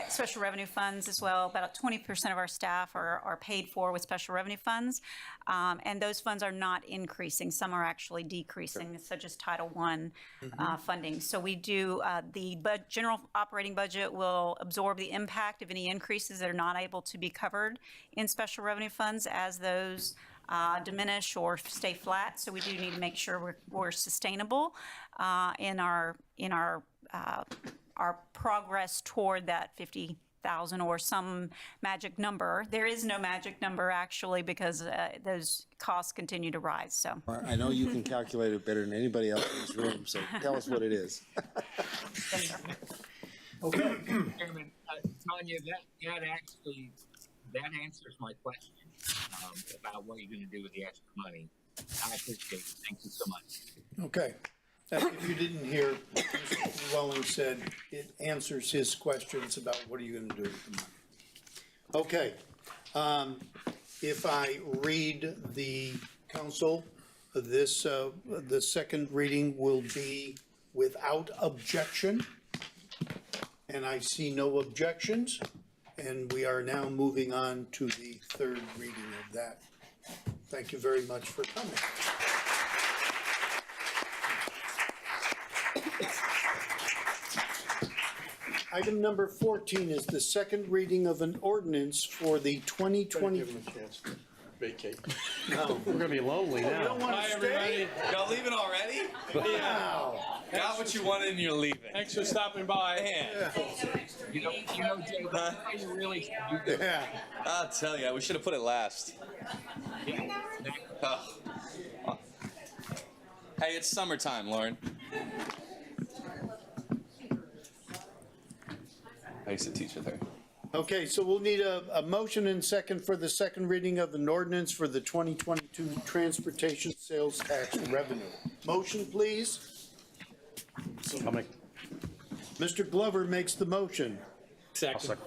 Special revenue funds as well. About 20% of our staff are paid for with special revenue funds. And those funds are not increasing. Some are actually decreasing, such as Title I funding. So we do, the general operating budget will absorb the impact of any increases that are not able to be covered in special revenue funds as those diminish or stay flat. So we do need to make sure we're sustainable in our progress toward that 50,000 or some magic number. There is no magic number actually, because those costs continue to rise. So I know you can calculate it better than anybody else in this room, so tell us what it is. yes, sir. Okay. Chairman, Tanya, that answers my question about what you're going to do with the extra money. I appreciate it. Thank you so much. Okay. If you didn't hear, Mr. Llewellyn said it answers his questions about what are you going to do with the money. Okay. If I read the council, the second reading will be without objection. And I see no objections. And we are now moving on to the third reading of that. Thank you very much for coming. Item number 14 is the second reading of an ordinance for the 2020. Give them a chance to vacate. No, we're gonna be lonely You now. don't want to stay? Y'all leaving already? Wow. Got what you wanted and you're leaving. Thanks for stopping by. Man. You know, Joe, how you really should do this. Yeah. I'll tell you, we should have put it last. Oh. Hey, it's summertime, Lauren. I used to teach with her. Okay, so we'll need a motion and second for the second reading of an ordinance for the 2022 transportation sales tax revenue. Motion, please. I'll make. Mr. Glover makes the motion. Second.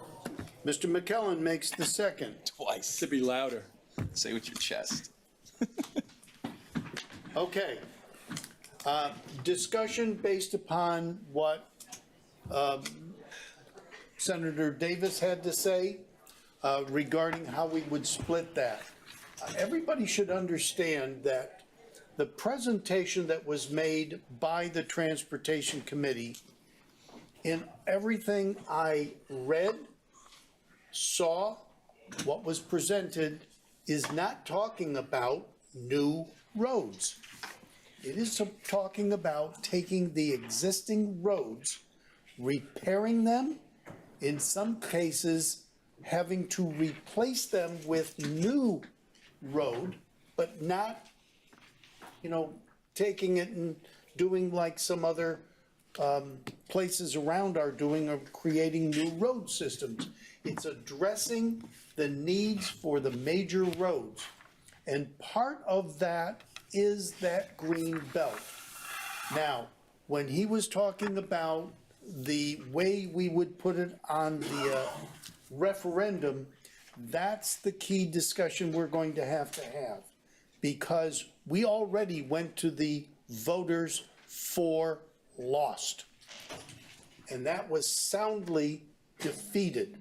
Mr. McKellen makes the second. Twice. To be louder. Say with your chest. Okay. Discussion based upon what Senator Davis had to say regarding how we would split that. Everybody should understand that the presentation that was made by the Transportation Committee, in everything I read, saw, what was presented, is not talking about new roads. It is talking about taking the existing roads, repairing them, in some cases, having to replace them with new road, but not, taking it and doing like some other places around are doing, of creating new road systems. It's addressing the needs for the major roads. And part of that is that green belt. Now, when he was talking about the way we would put it on the referendum, that's the key discussion we're going to have, because we already went to the voters for lost. And that was soundly defeated.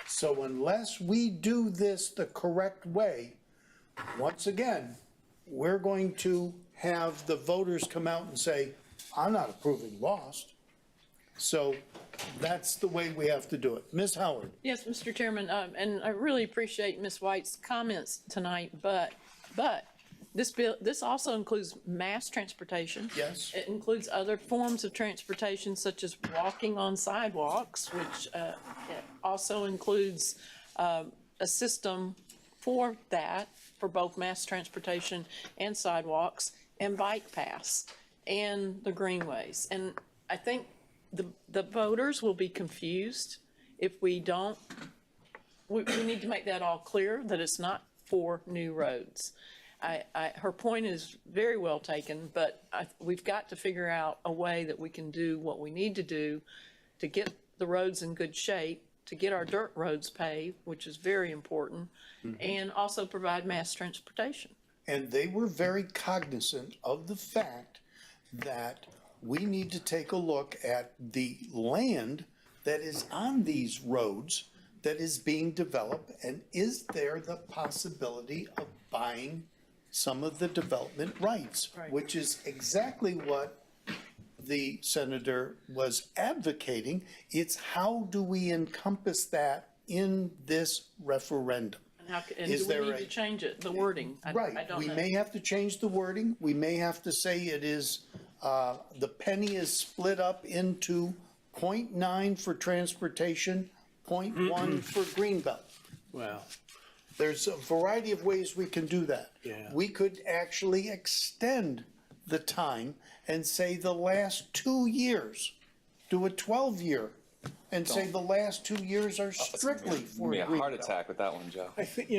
So unless we do this the correct way, once again, we're going to have the voters come out and say, I'm not approving lost. So that's the way we have to do it. Ms. Howard. Yes, Mr. Chairman, and I really appreciate Ms. White's comments tonight, but this bill, this also includes mass transportation. Yes. It includes other forms of transportation such as walking on sidewalks, which it also includes a system for that, for both mass transportation and sidewalks, and bike paths, and the greenways. And I think the voters will be confused if we don't, we need to make that all clear, that it's not for new roads. Her point is very well taken, but we've got to figure out a way that we can do what we need to do to get the roads in good shape, to get our dirt roads paved, which is very important, and also provide mass transportation. And they were very cognizant of the fact that we need to take a look at the land that is on these roads that is being developed, and is there the possibility of buying some of the development rights, which is exactly what the senator was advocating. It's how do we encompass that in this referendum? And do Is we there need to change it, the wording? I don't We know. may have to change the wording. We may have to say it is, the penny is split up into 0.9 for transportation, 0.1 for greenbelt. Well, There's a variety of ways we can do that. Yeah. We could actually extend the time and say the last 2 years, do a 12-year, and say the last 2 years are strictly for Give me a heart greenbelt. attack with that one, Joe. I think,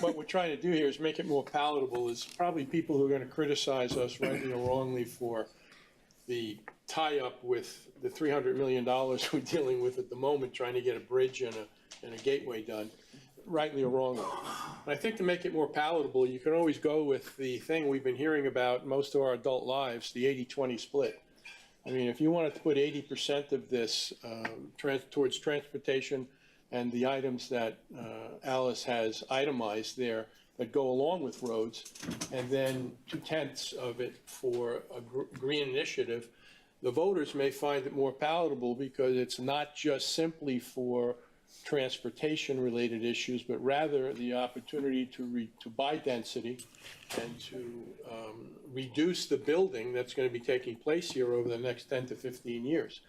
what we're trying to do here is make it more palatable. Is probably people who are going to criticize us rightly or wrongly for the tie-up with the $300 million we're dealing with at the moment, trying to get a bridge and a gateway done, rightly or wrongly. And I think to make it more palatable, you can always go with the thing we've been hearing about most of our adult lives, the 80-20 split. I mean, if you wanted to put 80% of this towards transportation and the items that Alice has itemized there that go along with roads, and then 2/10 of it for a green initiative, the voters may find it more palatable because it's not just simply for transportation-related issues, but rather the opportunity to buy density and to reduce the building that's going to be taking place here over the next 10 to 15 years.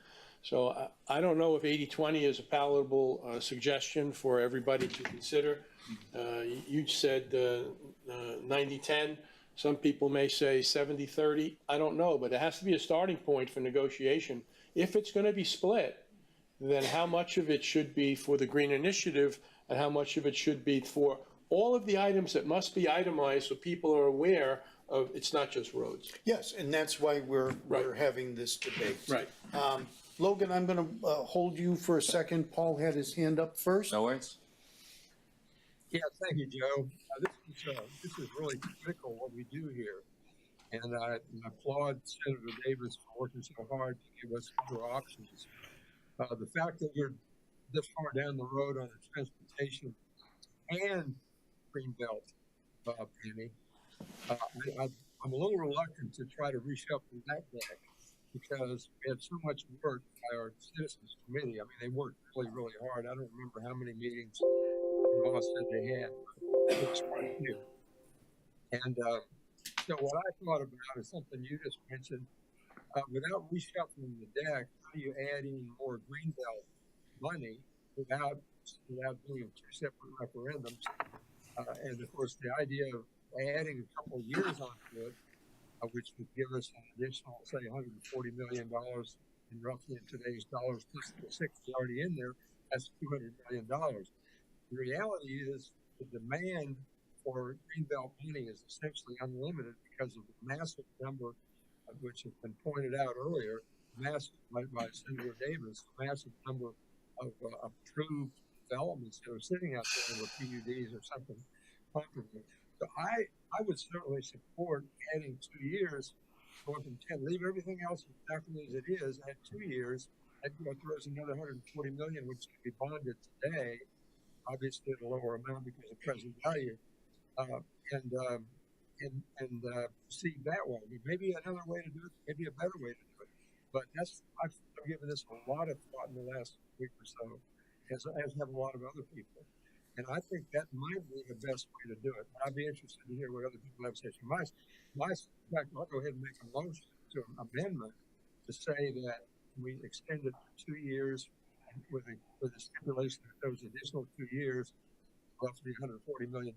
So I don't know if 80-20 is a palatable suggestion for everybody to consider. You said 90-10. Some people may say 70-30. I don't know, but it has to be a starting point for negotiation. If it's going to be split, then how much of it should be for the Green Initiative and how much of it should be for all of the items that must be itemized so people are aware of it's not just roads. Yes, and that's why we're having this debate. Right. Logan, I'm going to hold you for a second. Paul had his hand up first. No worries. Yeah, thank you, Joe. This is really critical what we do here. And I applaud Senator Davis for working so hard to give us other options. The fact that we're this far down the road on the transportation and greenbelt penny, I'm a little reluctant to try to reshuffle that deck because we had so much work by our citizens committee. I mean, they worked really, really hard. I don't remember how many meetings the boss said they had. But it was quite a few. And so what I thought about is something you just mentioned. Without reshuffling the deck, how do you add any more greenbelt money without doing two separate referendums? And of course, the idea of adding a couple of years onto it, which would give us an additional, say, $140 million in roughly in today's dollars, plus the 60 already in there, that's $200 million. The reality is the demand for greenbelt money is essentially unlimited because of the massive number, which has been pointed out earlier, massive by Senator Davis, massive number of approved developments that are sitting out there with PUDs or something comparable. So I would certainly support adding 2 years, going from 10, leave everything else exactly as it is, add 2 years, that throws another $140 million, which can be bonded today, obviously at a lower amount because of present value, and proceed that way. Maybe another way to do it, maybe a better way to do it. But I've given this a lot of thought in the last week or so, as have a lot of other people. And I think that might be the best way to do it. I'd be interested to hear what other people have to say. In fact, I'll go ahead and make a motion to an amendment to say that we extend it to 2 years with the stipulation that those additional 2 years, roughly $140 million,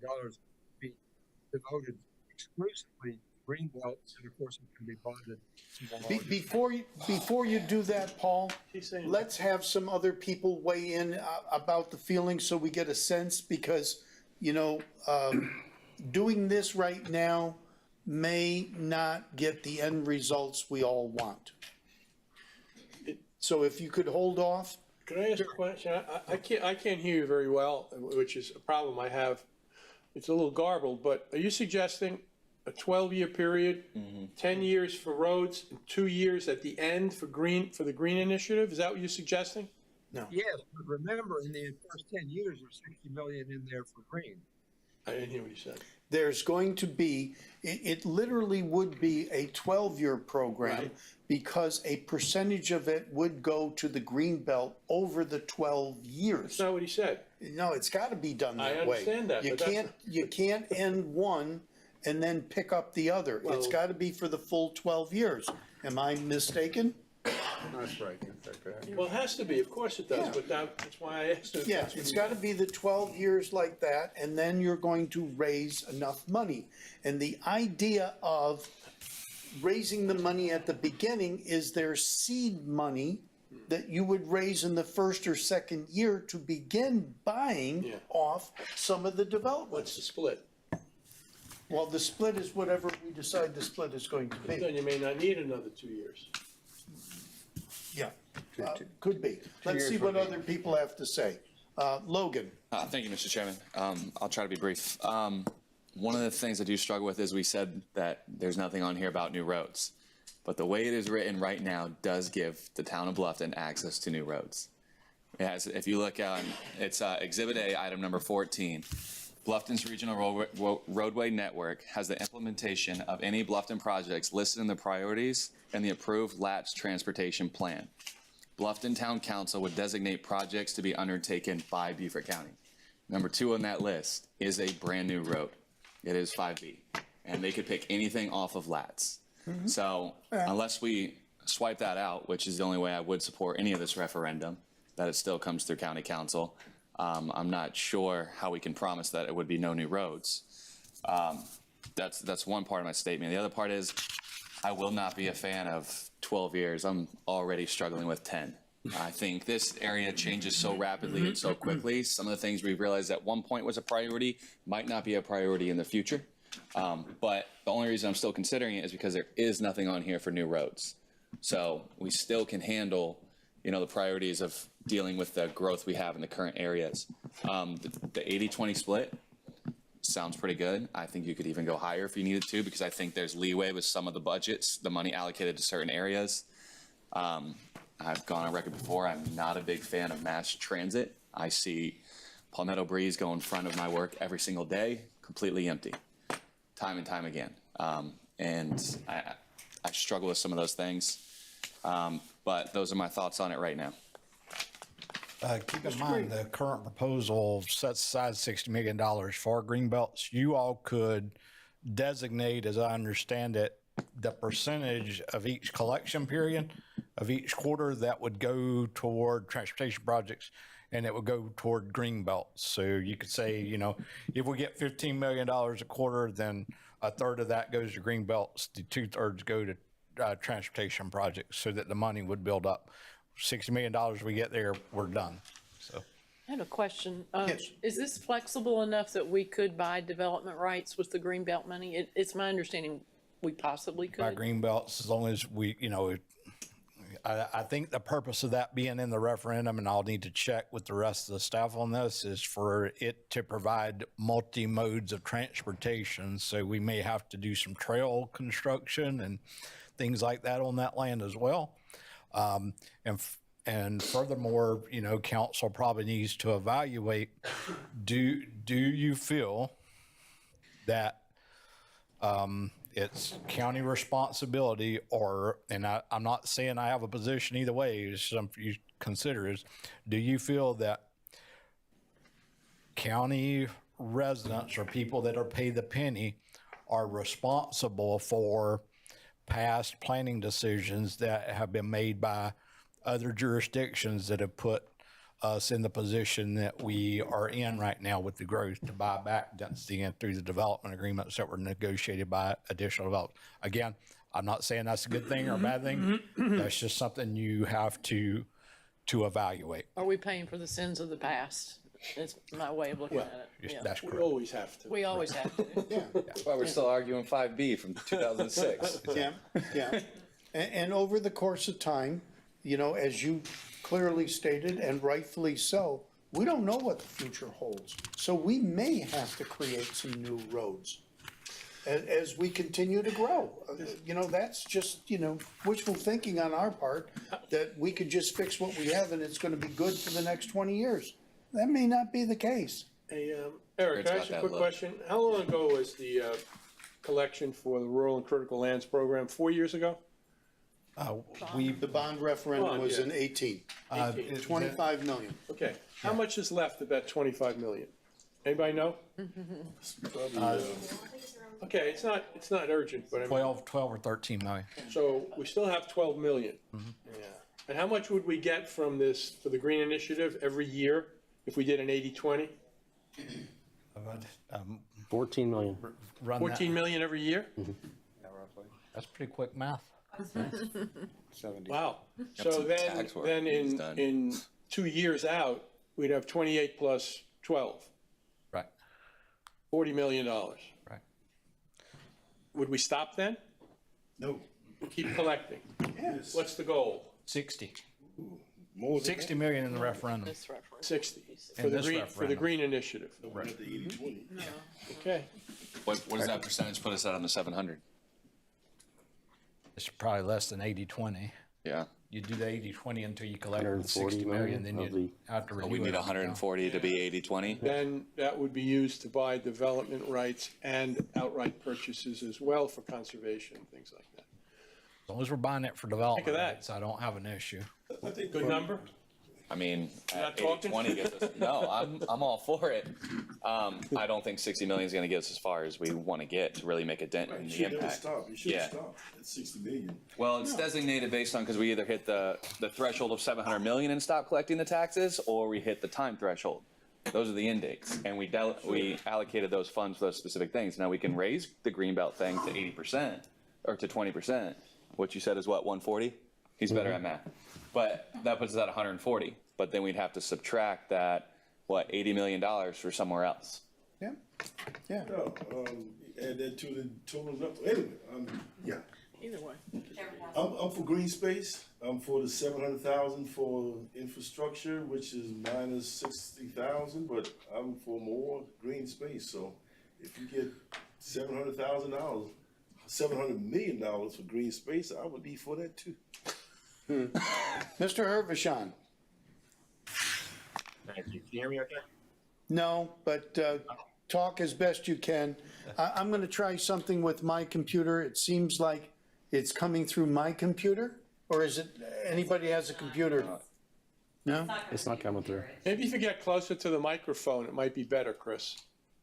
be devoted exclusively to greenbelt, and of course it can be bonded. Before you do that, Paul, let's have some other people weigh in about the feelings so we get a sense, because, doing this right now may not get the end results we all want. So if you could hold off. Can I ask a question? I can't hear you very well, which is a problem I have. It's a little garbled, but are you suggesting a 12-year period, 10 years for roads, and 2 years at the end for the green initiative? Is that what you're suggesting? No. Yes, but remember, in the first 10 years, there's 60 million in there for green. I didn't hear what you said. There's going to be, it literally would be a 12-year program Right. because a percentage of it would go to the green belt over the 12 years. That's not what he said. No, it's got to be done that way. I understand that, You but that's- can't end one and then pick up the other. It's Well- got to be for the full 12 years. Am I mistaken? That's right. Well, it has to be, of course it does, Yeah. but that's why I asked. If Yeah, that's what it's he- got to be the 12 years like that, and then you're going to raise enough money. And the idea of raising the money at the beginning is there's seed money that you would raise in the first or second year to begin buying off some of the developments. What's the split? Well, the split is whatever we decide the split is going to Then be. you may not need another 2 years. Yeah, could be. Let's years see would what be- other people have to say. Logan? Thank you, Mr. Chairman. I'll try to be brief. One of the things I do struggle with is we said that there's nothing on here about new roads. But the way it is written right now does give the town of Bluffton access to new roads. It has, if you look on, it's Exhibit A, item number 14. Bluffton's regional roadway network has the implementation of any Bluffton projects listed in the priorities and the approved LATS transportation plan. Bluffton Town Council would designate projects to be undertaken by Beaufort County. Number 2 on that list is a brand new road. It is 5B, and they could pick anything off of LATS. So unless we swipe that out, which is the only way I would support any of this referendum, that it still comes through county council, I'm not sure how we can promise that it would be no new roads. That's one part of my statement. The other part is I will not be a fan of 12 years. I'm already struggling with 10. I think this area changes so rapidly and so quickly. Some of the things we realized at one point was a priority might not be a priority in the future. But the only reason I'm still considering it is because there is nothing on here for new roads. So we still can handle, the priorities of dealing with the growth we have in the current areas. The 80-20 split sounds pretty good. I think you could even go higher if you needed to, because I think there's leeway with some of the budgets, the money allocated to certain areas. I've gone on record before, I'm not a big fan of mass transit. I see Palmetto Breeze go in front of my work every single day, completely empty, time and time again. And I struggle with some of those things. But those are my thoughts on it right now. Keep in mind, the current proposal sets aside $60 million for greenbelts. You all could designate, as I understand it, the percentage of each collection period of each quarter that would go toward transportation projects, and it would go toward green belts. So you could say, if we get $15 million a quarter, then a third of that goes to green belts, the 2/3 go to transportation projects, so that the money would build up. $60 million we get there, we're done. So I have a question. Yes. Is this flexible enough that we could buy development rights with the Greenbelt money? It's my understanding we possibly by could. green belts, as long as we, I think the purpose of that being in the referendum, and I'll need to check with the rest of the staff on this, is for it to provide multi-modes of transportation. So we may have to do some trail construction and things like that on that land as well. And furthermore, council probably needs to evaluate, do you feel that it's county responsibility, and I'm not saying I have a position either way, it's something you consider, is do you feel that county residents or people that are paid the penny are responsible for past planning decisions that have been made by other jurisdictions that have put us in the position that we are in right now with the growth to buy back density and through the development agreements that were negotiated by additional development. Again, I'm not saying that's a good thing or a bad thing. That's just something you have to evaluate. Are we paying for the sins of the past? That's my way of looking at it. Yeah. That's We correct. always have to. We always have to. That's why we're still arguing 5B from 2006. Yeah. And over the course of time, as you clearly stated, and rightfully so, we don't know what the future holds. So we may have to create some new roads. as we continue to grow. You know, that's just, you know, wishful thinking on our part, that we could just fix what we have and it's gonna be good for the next 20 years. That may not be the case. Hey, Eric, can I ask you a quick question? How long ago was the collection for the Rural and Critical Lands Program? 4 years ago? The bond referendum was in 18. 25 million. Okay, how much is left of that 25 million? Anybody know? Okay, it's not urgent, but I mean, 12 or 13 million. so we still have 12 million. Yeah. And how much would we get from this, for the Green Initiative every year if we did an 80-20? 14 million. 14 million every year? That's pretty quick math. 70. Wow. Got So some tax work then he's done. in 2 years out, we'd have 28 plus 12. Right. $40 million. Right. Would we stop then? No. Keep collecting? Yes. What's the goal? 60. More than 60 million in the referendum. 60 In for the this green, for the referendum. Green Initiative. that. At the 80-20. Okay. What does that percentage put us at on the 700? It's probably less than 80-20. Yeah. You do the 80-20 until you collect the 140 60 million, then of you have to Oh, renew we it. need 140 to be 80-20? Then that would be used to buy development rights and outright purchases as well for conservation, things like that. As long as we're buying it for development that. rights, I don't have an issue. I think Good number? I mean, You're at not talking? 80-20 gets us, no, I'm all for it. I don't think 60 million is gonna get us as far as we wanna get to really make a dent in You the should never impact. stop. You should Yeah. stop at 60 million. Well, it's designated based on, because we either hit the threshold of 700 million and stop collecting the taxes, or we hit the time threshold. Those are the end dates, and we allocated those funds for those specific things. Now we can raise the Greenbelt thing to 80% or to 20%. What you said is what, 140? He's better at math. But that puts us at 140. But then we'd have to subtract that, what, $80 million for somewhere else. Yeah, yeah. No, add that to the total number. Anyway, yeah. Either way. I'm for green space. I'm for the 700,000 for infrastructure, which is minus 60,000, but I'm for more green space. So if you get $700,000, $700 million for green space, I would be for that too. Mr. Hervishon? Thank you. Can you hear me okay? No, but talk as best you can. I'm going to try something with my computer. It seems like it's coming through my computer, or is it, anybody has a computer? No? It's not coming through. Maybe if you get closer to the microphone, it might be better, Chris.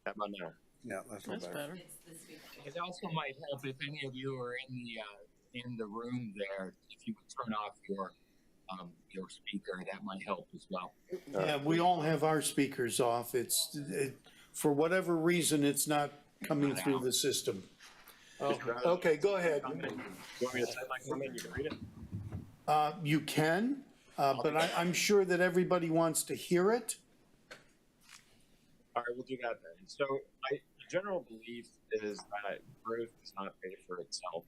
That might matter. Yeah, that's a little better. It also might help if any of you are in the room there, if you could turn off your speaker, that might help as well. Yeah, we all have our speakers off. For whatever reason, it's not coming through the system. Oh, okay, go ahead. You want me to type my comment? You can read it? You can, but I'm sure that everybody wants to hear it. All right, we'll do that then. So the general belief is that growth does not pay for itself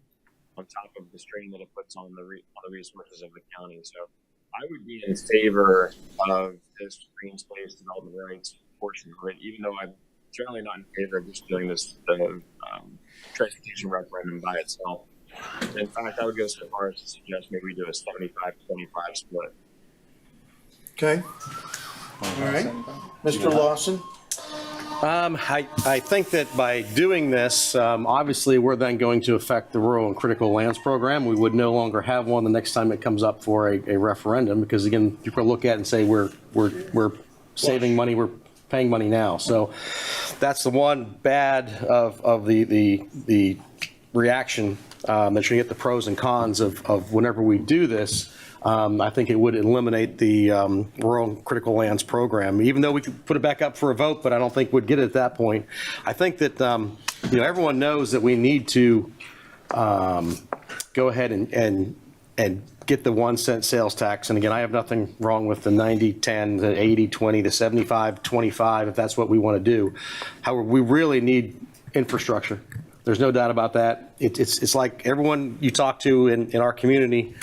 on top of the strain that it puts on the resources of the county. So I would be in favor of this green space development rights portion of it, even though I'm generally not in favor of just doing the transportation referendum by itself. In fact, I would go so far as to suggest maybe we do a 75-25 split. Okay. All right. Mr. Lawson? I think that by doing this, obviously, we're then going to affect the Rural and Critical Lands Program. We would no longer have one the next time it comes up for a referendum, because again, people look at it and say we're saving money, we're paying money now. So that's the one bad of the reaction that you get the pros and cons of whenever we do this. I think it would eliminate the Rural and Critical Lands Program, even though we could put it back up for a vote, but I don't think we'd get it at that point. I think that everyone knows that we need to go ahead and get the 1 cent sales tax. And again, I have nothing wrong with the 90-10, the 80-20, the 75-25, if that's what we want to do. However, we really need infrastructure. There's no doubt about that. It's like everyone you talk to in our community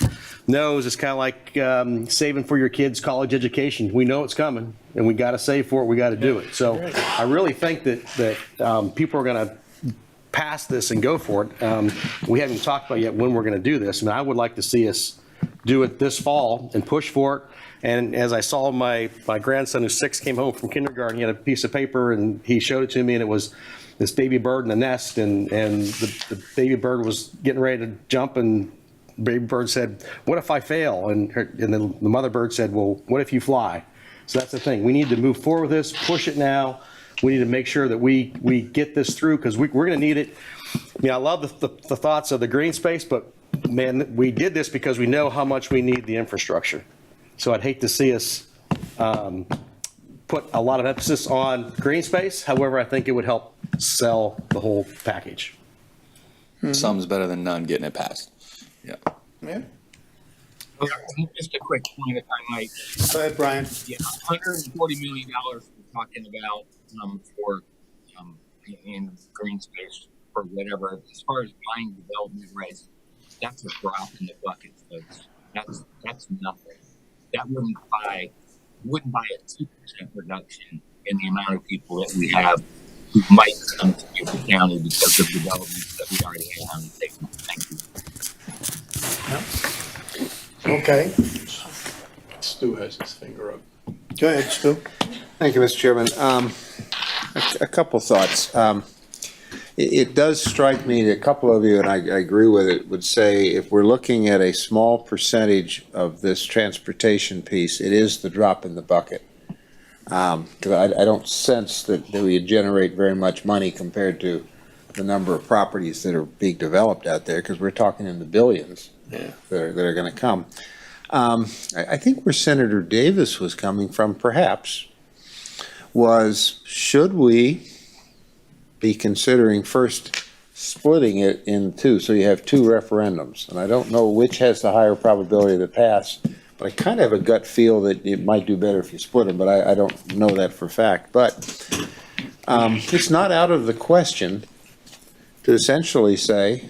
knows it's kind of like saving for your kids' college education. We know it's coming, and we got to save for it. We got to do it. So I really think that people are going to pass this and go for it. We haven't talked about yet when we're going to do this. I mean, I would like to see us do it this fall and push for it. And as I saw my grandson, who's 6, came home from kindergarten, he had a piece of paper and he showed it to me, and it was this baby bird in a nest, and the baby bird was getting ready to jump, and the baby bird said, "What if I fail?" And the mother bird said, "Well, what if you fly?" So that's the thing. We need to move forward with this, push it now. We need to make sure that we get this through, because we're going to need it. I mean, I love the thoughts of the green space, but man, we did this because we know how much we need the infrastructure. So I'd hate to see us put a lot of emphasis on green space. However, I think it would help sell the whole package. Some's better than none getting it passed. Yeah. Yeah. Just a quick point, if I might. Go ahead, Brian. Yeah, $140 million we're talking about for in green space for whatever. As far as buying development rights, that's a drop in the bucket, folks. That's nothing. That wouldn't buy a 2% reduction in the amount of people that we have who might come to Beaufort County because of developments that we already have on the table. Thank you. Okay. Stu has his finger up. Go ahead, Stu. Thank you, Mr. Chairman. A couple thoughts. It does strike me that a couple of you, and I agree with it, would say if we're looking at a small percentage of this transportation piece, it is the drop in the bucket. Because I don't sense that we generate very much money compared to the number of properties that are being developed out there, because we're talking in the billions that are going to come. I think where Senator Davis was coming from, perhaps, was should we be considering first splitting it in two, so you have two referendums. And I don't know which has the higher probability to pass, but I kind of have a gut feel that it might do better if you split them, but I don't know that for a fact. But it's not out of the question to essentially say,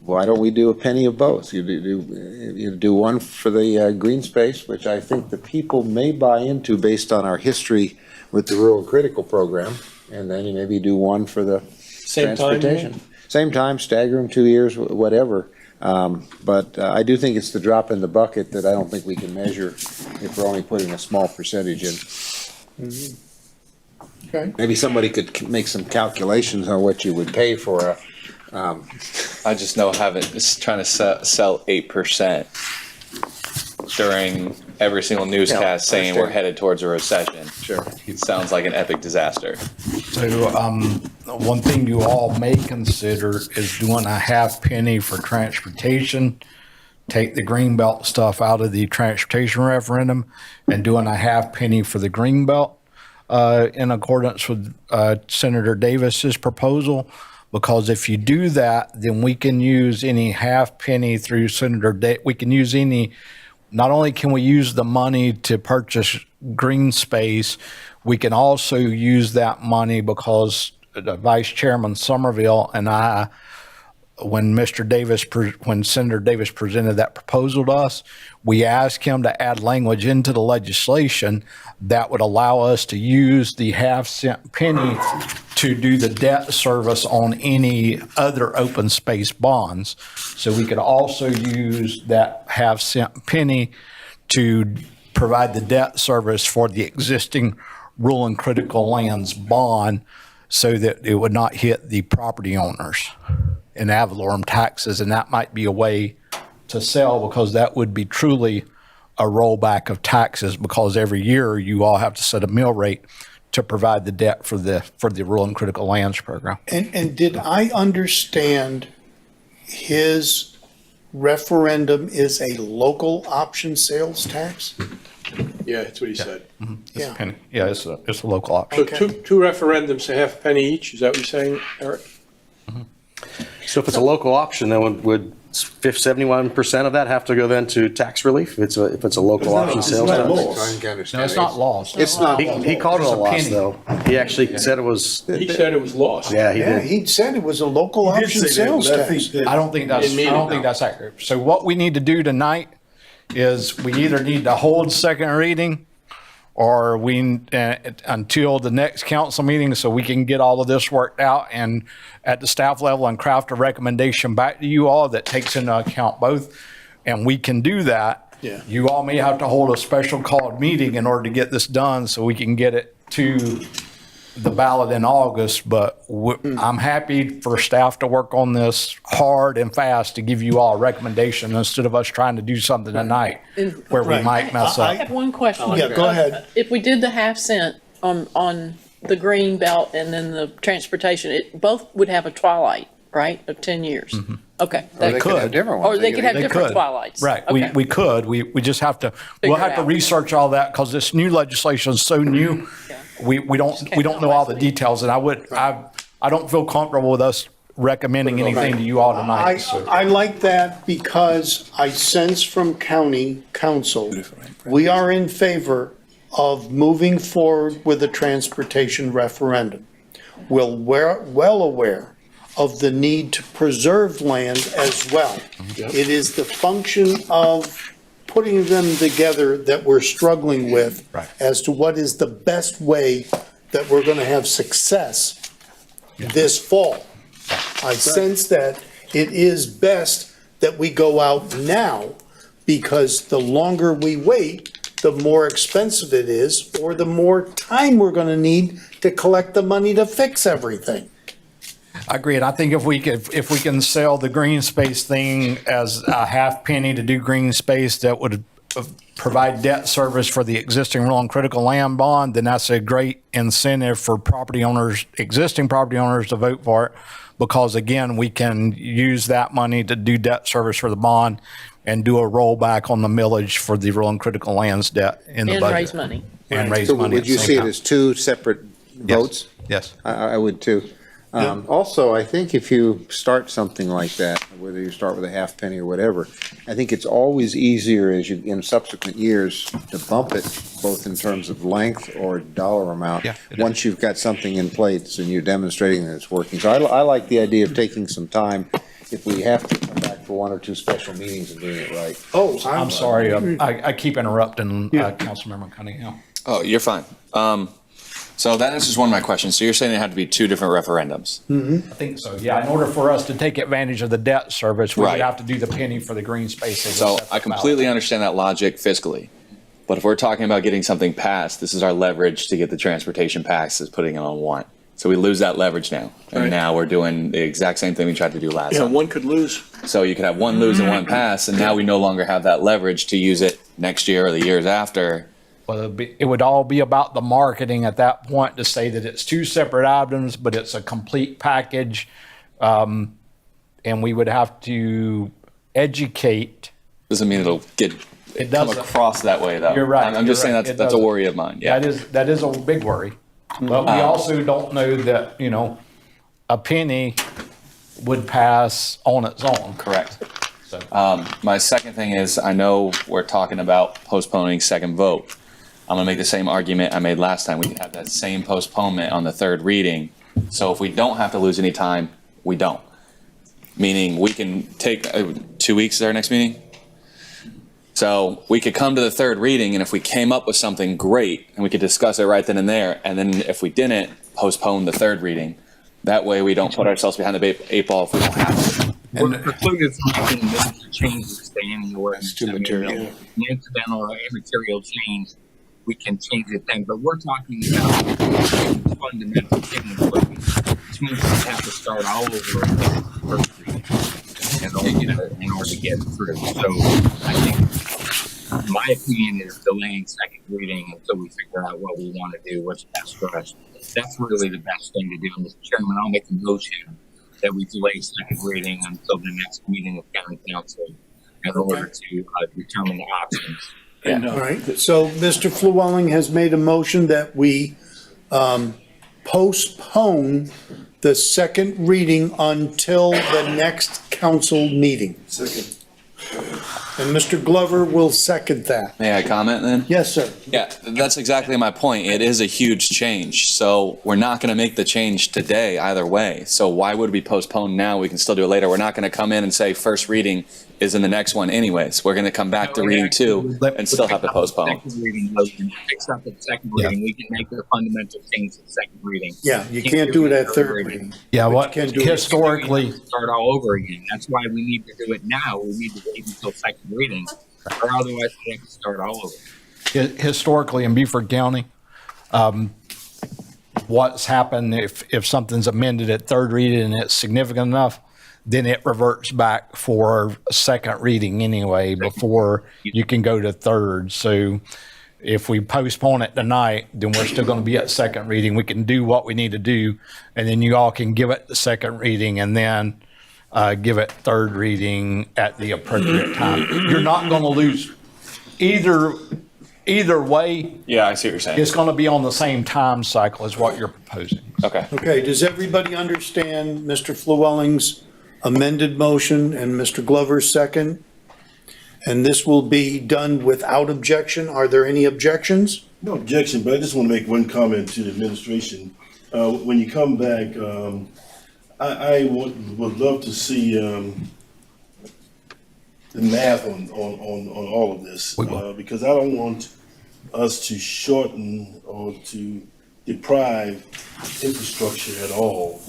why don't we do a penny of both? You do one for the green space, which I think the people may buy into based on our history with the rural critical program, and then you maybe do one for the transportation. Same time, stagger them 2 years, whatever. But I do think it's the drop in the bucket that I don't think we can measure if we're only putting a small percentage in. Okay. Maybe somebody could make some calculations on what you would pay for a. I just know trying to sell 8% during every single newscast saying we're headed towards a recession. Sure. It sounds like an epic disaster. So one thing you all may consider is doing a half penny for transportation, take the greenbelt stuff out of the transportation referendum, and doing a half penny for the greenbelt in accordance with Senator Davis's proposal. Because if you do that, then we can use any half penny through we can use any, not only can we use the money to purchase green space, we can also use that money because Vice Chairman Somerville and I, when Senator Davis presented that proposal to us, we asked him to add language into the legislation that would allow us to use the half-cent penny to do the debt service on any other open space bonds. So we could also use that half-cent penny to provide the debt service for the existing rural and critical lands bond so that it would not hit the property owners in ad valorem taxes. And that might be a way to sell, because that would be truly a rollback of taxes, because every year you all have to set a mill rate to provide the debt for the rural and critical lands program. And did I understand his referendum is a local option sales tax? Yeah, that's what he said. Mm-hmm. Yeah. Penny. Yeah, it's a local option. So two referendums, a half a penny each, is that what you're saying, Eric? So if it's a local option, then would 71% of that have to go then to tax relief? If it's a local option sales tax? No, it's not lost. It's not. He called it a loss, penny. though. He actually said it was. He said it was lost. Yeah, he Yeah, did. he said it was a local option sales tax. I don't think that's accurate. So what we need to do tonight is we either need to hold second reading, or we until the next council meeting so we can get all of this worked out and at the staff level and craft a recommendation back to you all that takes into account both, and we can do that. Yeah. You all may have to hold a special called meeting in order to get this done so we can get it to the ballot in August, but I'm happy for staff to work on this hard and fast to give you all a recommendation instead of us trying to do something tonight where we might mess I up. have one question. Yeah, go ahead. If we did the half cent on the green belt and then the transportation, it both would have a twilight, right, of 10 years? Okay. Or they could have different ones. Or they could have They different could. twilights. Right, Okay. we could, we just have to, we'll Figure it have to out. research all that because this new legislation is so new. We don't know all the details, and I don't feel comfortable with us recommending anything to you all tonight. So. I like that because I sense from county council, we are in favor of moving forward with a transportation referendum. We're well aware of the need to preserve land as well. It is the function of putting them together that we're struggling with as to what is the best way that we're going to have success this fall. I sense that it is best that we go out now because the longer we wait, the more expensive it is, or the more time we're going to need to collect the money to fix everything. I agree, and I think if we can sell the green space thing as a half penny to do green space that would provide debt service for the existing rural and critical land bond, then that's a great incentive for property owners, existing property owners to vote for it. Because again, we can use that money to do debt service for the bond and do a rollback on the millage for the rural and critical lands debt in the And budget. raise money. And raise So money. would you see it as two separate votes? Yes. I would too. Also, I think if you start something like that, whether you start with a half penny or whatever, I think it's always easier as you, in subsequent years, to bump it both in terms of length or dollar amount. Once you've got something in place and you're demonstrating that it's working. So I like the idea of taking some time if we have to come back for one or two special meetings and doing it right. Oh, I'm sorry, I keep interrupting Councilmember Cunningham. Oh, you're fine. So that answers one of my questions. So you're saying it had to be two different referendums? I think so, yeah. In order for us to take advantage of the debt service, we would Right. have to do the penny for the green space. as a So separate I completely understand that logic fiscally. But if we're talking about getting something passed, this is our leverage to get the transportation passed, is putting it on one. So we lose that leverage now. And now we're doing the exact same thing we tried to do last time. one could lose. So you could have one lose and one pass, and now we no longer have that leverage to use it next year or the years after. Well, it would all be about the marketing at that point to say that it's two separate items, but it's a complete package. And we would have to educate. Doesn't mean it'll It come doesn't. across that way, though. You're right. I'm just saying you're right. that's It that's a doesn't. worry of mine. Yeah. That is a big worry. But we also don't know that, a penny would pass on its own. Correct. My second thing is, I know we're talking about postponing second vote. I'm gonna make the same argument I made last time. We can have that same postponement on the third reading. So if we don't have to lose any time, we don't. Meaning we can take 2 weeks is our next meeting. So we could come to the third reading, and if we came up with something great, and we could discuss it right then and there, and then if we didn't, postpone the third reading. That way we don't put ourselves behind the eight ball if we don't have to. We're precluded from making major changes to any ordinance. Too material. An incidental or immaterial change, we can change it then, but we're talking about fundamental change, which means we have to start all over again first reading in order to get through. So I think my opinion is delaying second reading until we figure out what we want to do, what's best for us. That's really the best thing to do. Mr. Chairman, I'll make a motion that we delay second reading until the next meeting of county council in order to determine the options. All right, so Mr. Flewelling has made a motion that we postpone the second reading until the next council meeting. Second. And Mr. Glover will second that. May I comment then? Yes, sir. Yeah, that's exactly my point. It is a huge change. So we're not going to make the change today either way. So why would we postpone now? We can still do it later. We're not going to come in and say first reading is in the next one anyways. We're going to come back to reading 2 and still have to postpone. Second reading, fix up at second reading. We can make the fundamental things at second reading. Yeah, you can't do it at third reading. Yeah, but you what can do it- historically, Start all over again. That's why we need to do it now. We need to wait until second reading, or otherwise we have to start all over. historically in Beaufort County, what's happened if something's amended at third reading and it's significant enough, then it reverts back for a second reading anyway before you can go to third. So if we postpone it tonight, then we're still going to be at second reading. We can do what we need to do, and then you all can give it the second reading and then give it third reading at the appropriate time. You're not going to lose either way. Yeah, I see what you're saying. It's going to be on the same time cycle as what you're proposing. Okay. Okay, does everybody understand Mr. Flewelling's amended motion and Mr. Glover's second? And this will be done without objection. Are there any objections? No objection, but I just want to make one comment to the administration. When you come back, I would love to see the math on all of this, because I don't want us to shorten or to deprive infrastructure at all.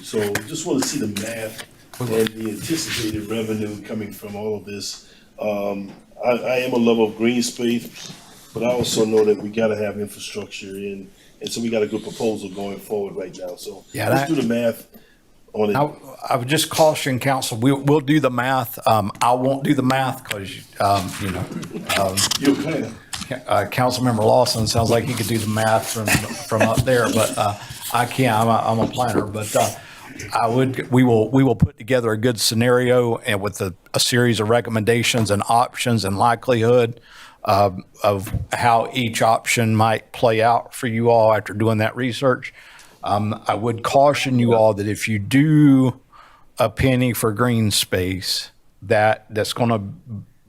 So just want to see the math and the anticipated revenue coming from all of this. I am a lover of green space, but I also know that we got to have infrastructure in, and so we got a good proposal going forward right now. So Yeah, let's do the math on it. I would just caution council, we'll do the math. I won't do the math because, You're planning. Councilmember Lawson sounds like he could do the math from up there, but I can't. I'm a planner, but we will put together a good scenario and with a series of recommendations and options and likelihood of how each option might play out for you all after doing that research. I would caution you all that if you do a penny for green space, that's going to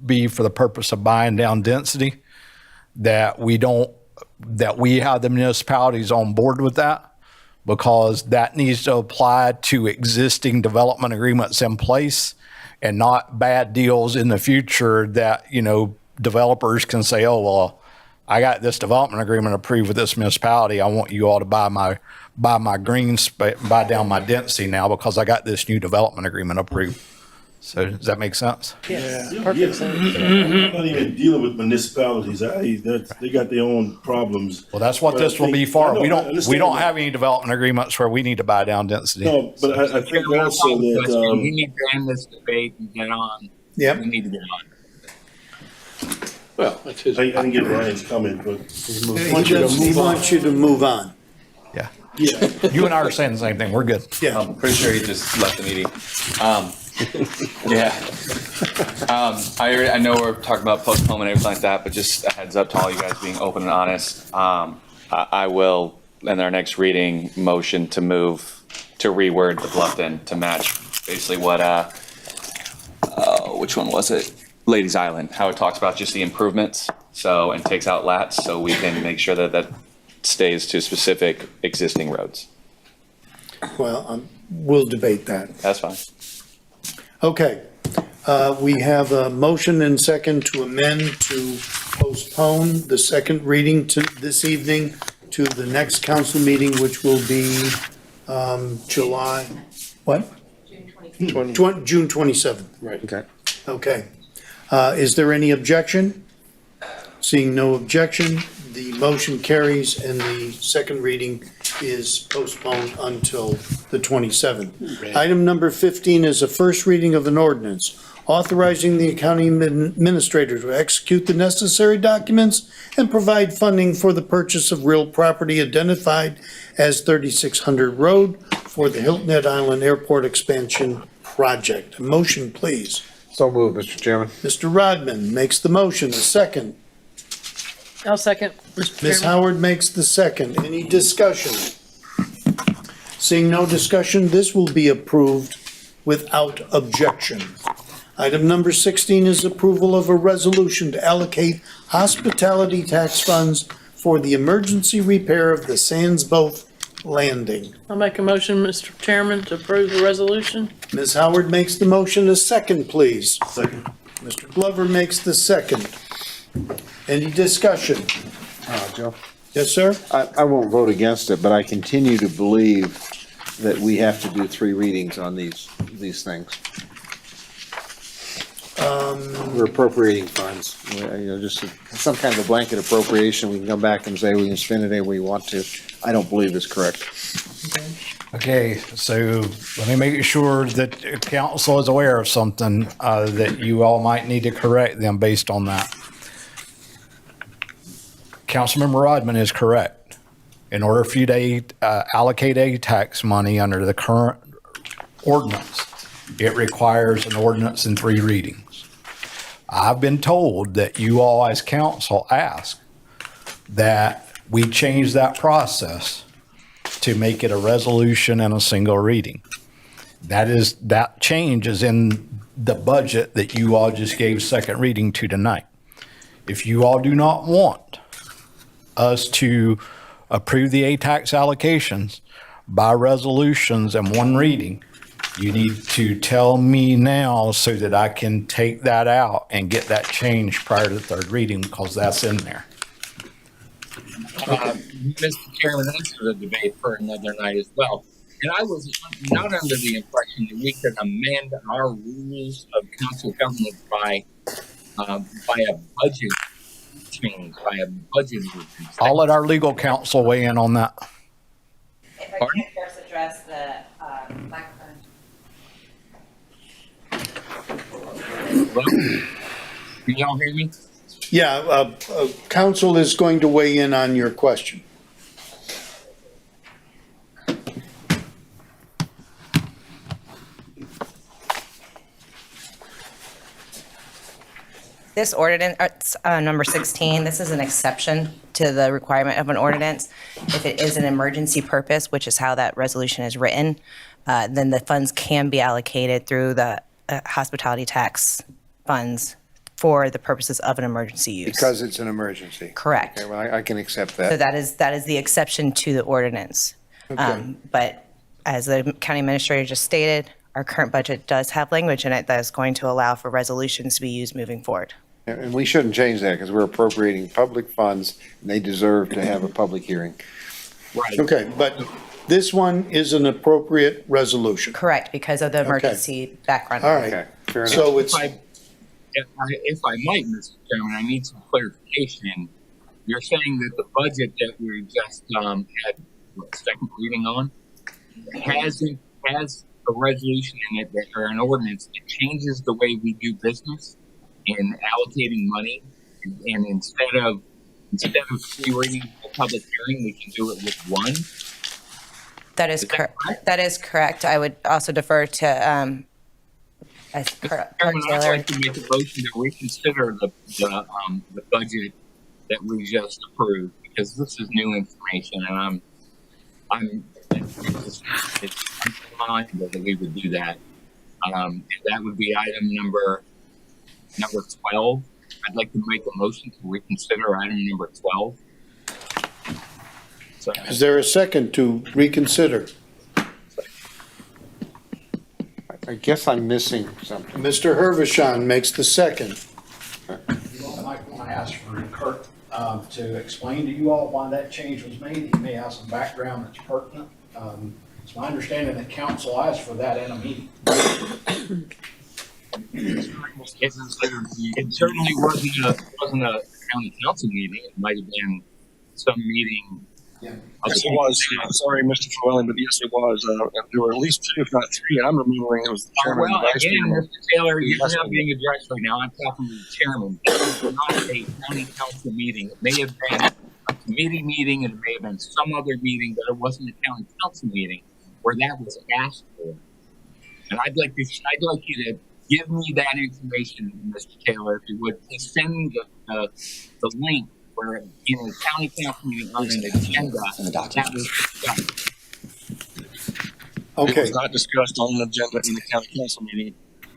be for the purpose of buying down density, that we have the municipalities on board with that, because that needs to apply to existing development agreements in place and not bad deals in the future that, developers can say, oh, well, I got this development agreement approved with this municipality. I want you all to buy my green space, buy down my density now because I got this new development agreement approved. So does that make sense? Yes, Yeah, perfect sense. I'm not even dealing with municipalities. They got their own problems. Well, that's what But this will be for. We don't understand have any development agreements where we need to buy down density. No, but I think also that, we need to end this debate and get on. Yep. We need to get on. Well, that's his. I didn't get Ryan's comment, but. He wants you to move on. Yeah. Yeah. You and I are saying the same thing. We're good. Yeah. I'm pretty sure he just left the meeting. Yeah. I know we're talking about postponement and everything like that, but just a heads up to all you guys being open and honest. I will, in our next reading, motion to move to reword the Bluffton to match basically what, which one was it? Ladies Island, how it talks about just the improvements. So, and takes out lats, so we can make sure that stays to specific existing roads. Well, we'll debate that. That's fine. Okay. We have a motion and second to amend to postpone the second reading to this evening to the next council meeting, which will be July, what? June 27th. Right. Okay. Okay. Is there any objection? Seeing no objection, the motion carries and the second reading is postponed until the 27th. Item number 15 is a first reading of an ordinance authorizing the county administrator to execute the necessary documents and provide funding for the purchase of real property identified as 3600 Road for the Hilton Head Island Airport expansion project. A motion, please. So moved, Mr. Chairman. Mr. Rodman makes the motion. A second. I'll second, Mr. Ms. Chairman. Howard makes the second. Any discussion? Seeing no discussion, this will be approved without objection. Item number 16 is approval of a resolution to allocate hospitality tax funds for the emergency repair of the Sands Boat Landing. I'll make a motion, Mr. Chairman, to approve the resolution. Ms. Howard makes the motion. A second, please. Second. Mr. Glover makes the second. Any discussion? Joe? Yes, sir? I won't vote against it, but I continue to believe that we have to do 3 readings on these things. We're appropriating funds, just some kind of a blanket appropriation. We can come back and say we can spend it any way we want to. I don't believe it's correct. Okay, so let me make sure that the council is aware of something that you all might need to correct them based on that. Councilmember Rodman is correct. In order for you to allocate a tax money under the current ordinance, it requires an ordinance in 3 readings. I've been told that you all as council ask that we change that process to make it a resolution and a single reading. That change is in the budget that you all just gave second reading to tonight. If you all do not want us to approve the A-tax allocations by resolutions and 1 reading, you need to tell me now so that I can take that out and get that changed prior to the 3rd reading, because that's in there. Mr. Chairman, that's for the debate for another night as well. And I was not under the impression that we could amend our rules of council government by a budget change, by a budget movement. I'll let our legal counsel weigh in on that. If I can first address the microphone. Can y'all hear me? Yeah, council is going to weigh in on your question. This ordinance, number 16, this is an exception to the requirement of an ordinance. If it is an emergency purpose, which is how that resolution is written, then the funds can be allocated through the hospitality tax funds for the purposes of an emergency use. Because it's an emergency. Correct. Okay, well, I can accept So that. that is the exception to the ordinance. Okay. But as the county administrator just stated, our current budget does have language in it that is going to allow for resolutions to be used moving forward. And we shouldn't change that because we're appropriating public funds and they deserve to have a public hearing. Right. Okay, but this one is an appropriate resolution. Correct, because of the emergency background. All right. Okay, fair enough. So it's, If I might, Mr. Chairman, I need some clarification. You're saying that the budget that we just had second reading on has a resolution in it that, or an ordinance that changes the way we do business in allocating money, and instead of 3 readings a public hearing, we can do it with 1. That is correct. That is correct. I would also defer to Clerk Chairman, I'd Taylor. like to make a motion to reconsider the budget that we just approved, because this is new information, and it's unbelievable that we would do that. And that would be item number 12. I'd like to make a motion to reconsider item number 12. So, is there a second to reconsider? I guess I'm missing something. Mr. Hervishon makes the second. I might want to ask for Kurt to explain to you all why that change was made. He may have some background that's pertinent. It's my understanding that council asked for that in a meeting. it certainly wasn't a county council meeting. It might have been some meeting. Yes, it was. Sorry, Mr. Llewellyn, but yes, it was. There were at least 2, if not 3, and I'm remembering it was the chairman and Well, the vice again, chairman. Mr. Taylor, you're not being addressed right now. I'm talking to the chairman. This was not a county council meeting. It may have been a committee meeting, and it may have been some other meeting, but it wasn't a county council meeting where that was asked for. And I'd like you to give me that information, Mr. Taylor, if you would. Please send me the link where in a county council meeting on an agenda that was discussed. Okay. It was not discussed on an agenda in the county council meeting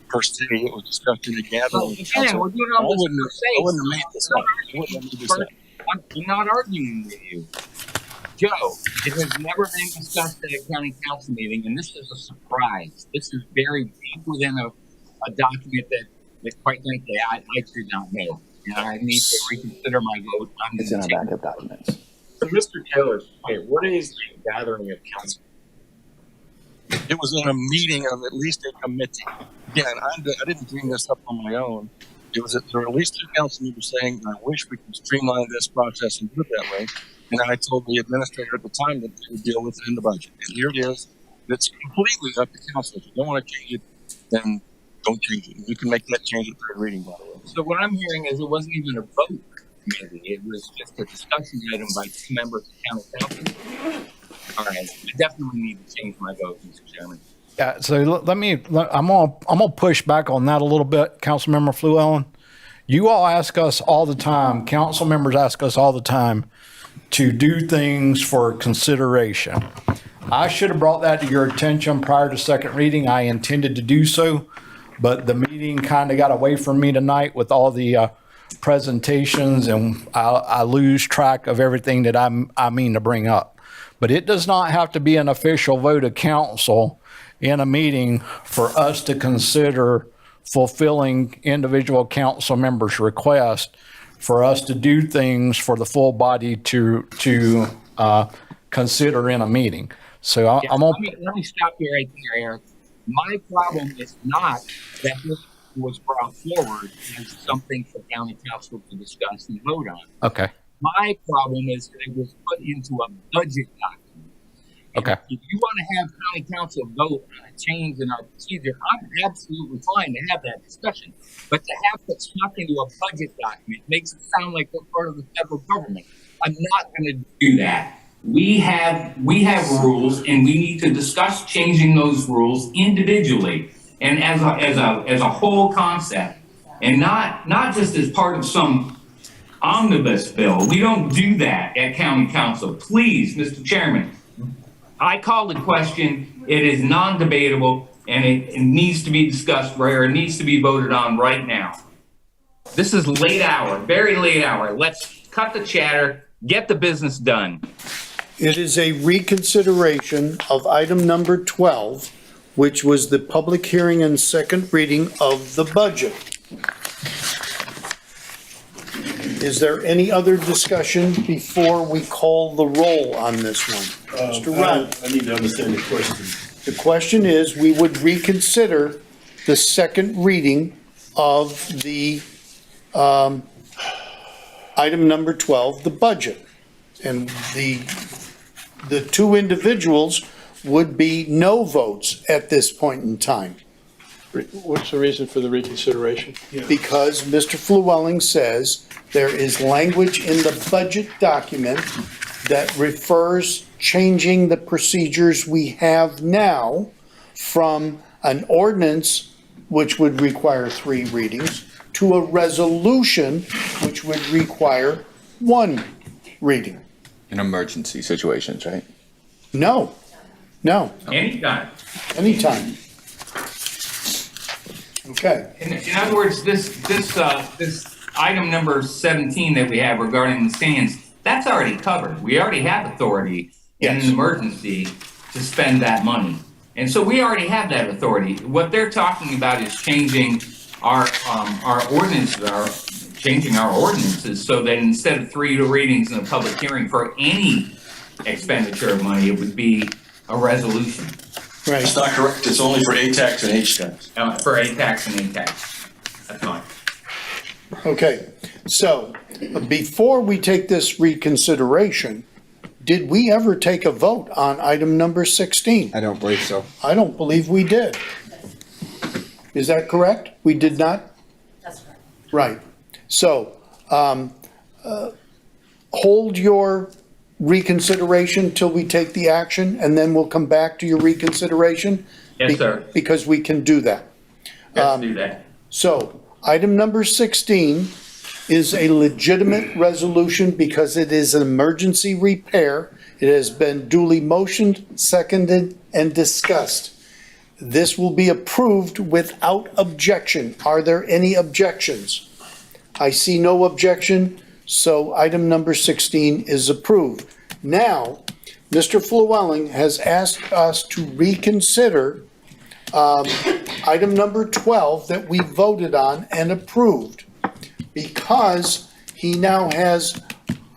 per se. It was discussed in a gathering of the council. We're doing all I this wouldn't for have made this up. I wouldn't have made this up. I'm not arguing with you. Joe, it has never been discussed at a county council meeting, and this is a surprise. This is very deep within a document that quite frankly, I did not know. And I need to reconsider my vote. It's in our backup documents. So, Mr. Taylor, wait, what is the gathering of council? It was in a meeting of at least a committee. Again, I didn't dream this up on my own. There were at least 2 council members saying, I wish we could streamline this process and do it that way. And I told the administrator at the time that they would deal with it in the budget. And here it is. It's completely up to council. If you don't want to change it, then don't change it. You can make that change at third reading, by the way. So what I'm hearing is it wasn't even a vote committee. It was just a discussion item by 2 members of county council. All right, I definitely need to change my vote, Mr. Chairman. Yeah, so I'm gonna push back on that a little bit, Councilmember Flewellen. You all ask us all the time, council members ask us all the time to do things for consideration. I should have brought that to your attention prior to second reading. I intended to do so, but the meeting kind of got away from me tonight with all the presentations, and I lose track of everything that I mean to bring up. But it does not have to be an official vote of council in a meeting for us to consider fulfilling individual council members' request for us to do things for the full body to consider in a meeting. So I'm let me stop you right there, Eric. My problem is not that this was brought forward as something for county council to discuss and vote on. Okay. My problem is that it was put into a budget document. Okay. If you want to have county council vote on a change in our procedure, I'm absolutely fine to have that discussion. But to have it snuck into a budget document makes it sound like we're part of the federal government. I'm not going to do that. We have rules, and we need to discuss changing those rules individually and as a whole concept, and not just as part of some omnibus bill. We don't do that at county council. Please, Mr. Chairman, I call the question. It is non-debatable, and it needs to be discussed or it needs to be voted on right now. This is late hour, very late hour. Let's cut the chatter, get the business done. It is a reconsideration of item number 12, which was the public hearing and second reading of the budget. Is there any other discussion before we call the roll on this one? Mr. Rudd? I need to understand the question. The question is, we would reconsider the second reading of the item number 12, the budget. And the 2 individuals would be no votes at this point in time. What's the reason for the reconsideration? Because Mr. Flewelling says there is language in the budget document that refers changing the procedures we have now from an ordinance, which would require 3 readings, to a resolution, which would require 1 reading. In emergency situations, right? No. Anytime. Anytime. Okay. In other words, this item number 17 that we have regarding the stands, that's already covered. We already have authority in an emergency to spend that money. And so we already have that authority. What they're talking about is changing our ordinances, changing our ordinances so that instead of 3 readings in a public hearing for any expenditure of money, it would be a resolution. Right. It's not correct. It's only for A-tax and H-tax. For A-tax and A-tax. That's fine. Okay, so before we take this reconsideration, did we ever take a vote on item number 16? I don't believe so. I don't believe we did. Is that correct? We did not? That's correct. Right. So, hold your reconsideration till we take the action, and then we'll come back to your reconsideration? Yes, sir. Because we can do that. Let's do that. So, item number 16 is a legitimate resolution because it is an emergency repair. It has been duly motioned, seconded, and discussed. This will be approved without objection. Are there any objections? I see no objection, so item number 16 is approved. Now, Mr. Flewelling has asked us to reconsider item number 12 that we voted on and approved, because he now has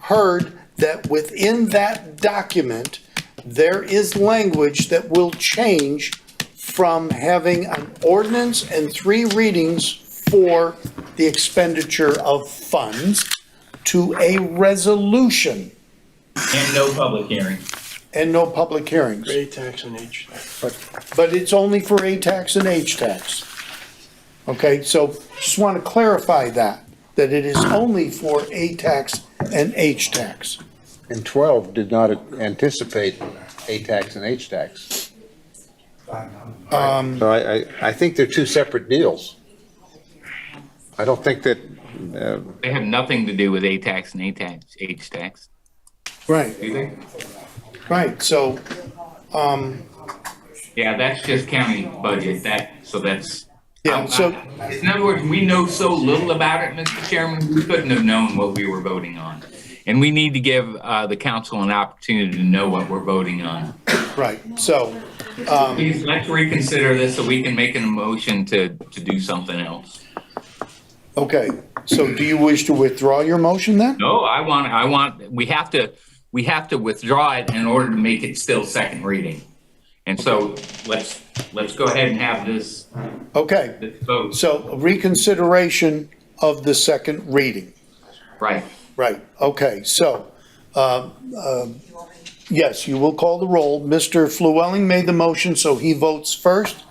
heard that within that document, there is language that will change from having an ordinance and 3 readings for the expenditure of funds to a resolution. And no public hearing. And no public hearings. A tax and H. But it's only for A tax and H tax. Okay, so just want to clarify that it is only for A tax and H tax. And 12 did not anticipate A tax and H tax. So I think they're 2 separate deals. I don't think that. They have nothing to do with A tax and H tax. Right. Do they? Right, so, Yeah, that's just county budget. yeah, so, In other words, we know so little about it, Mr. Chairman, we couldn't have known what we were voting on. And we need to give the council an opportunity to know what we're voting on. right, so, Please, let's reconsider this so we can make an motion to do something else. okay, so do you wish to withdraw your motion then? No, we have to withdraw it in order to make it still second reading. And so let's go ahead and have this Okay, vote. so reconsideration of the second reading. Right. Right, okay, so, yes, you will call the roll. Mr. Flewelling made the motion, so he votes first.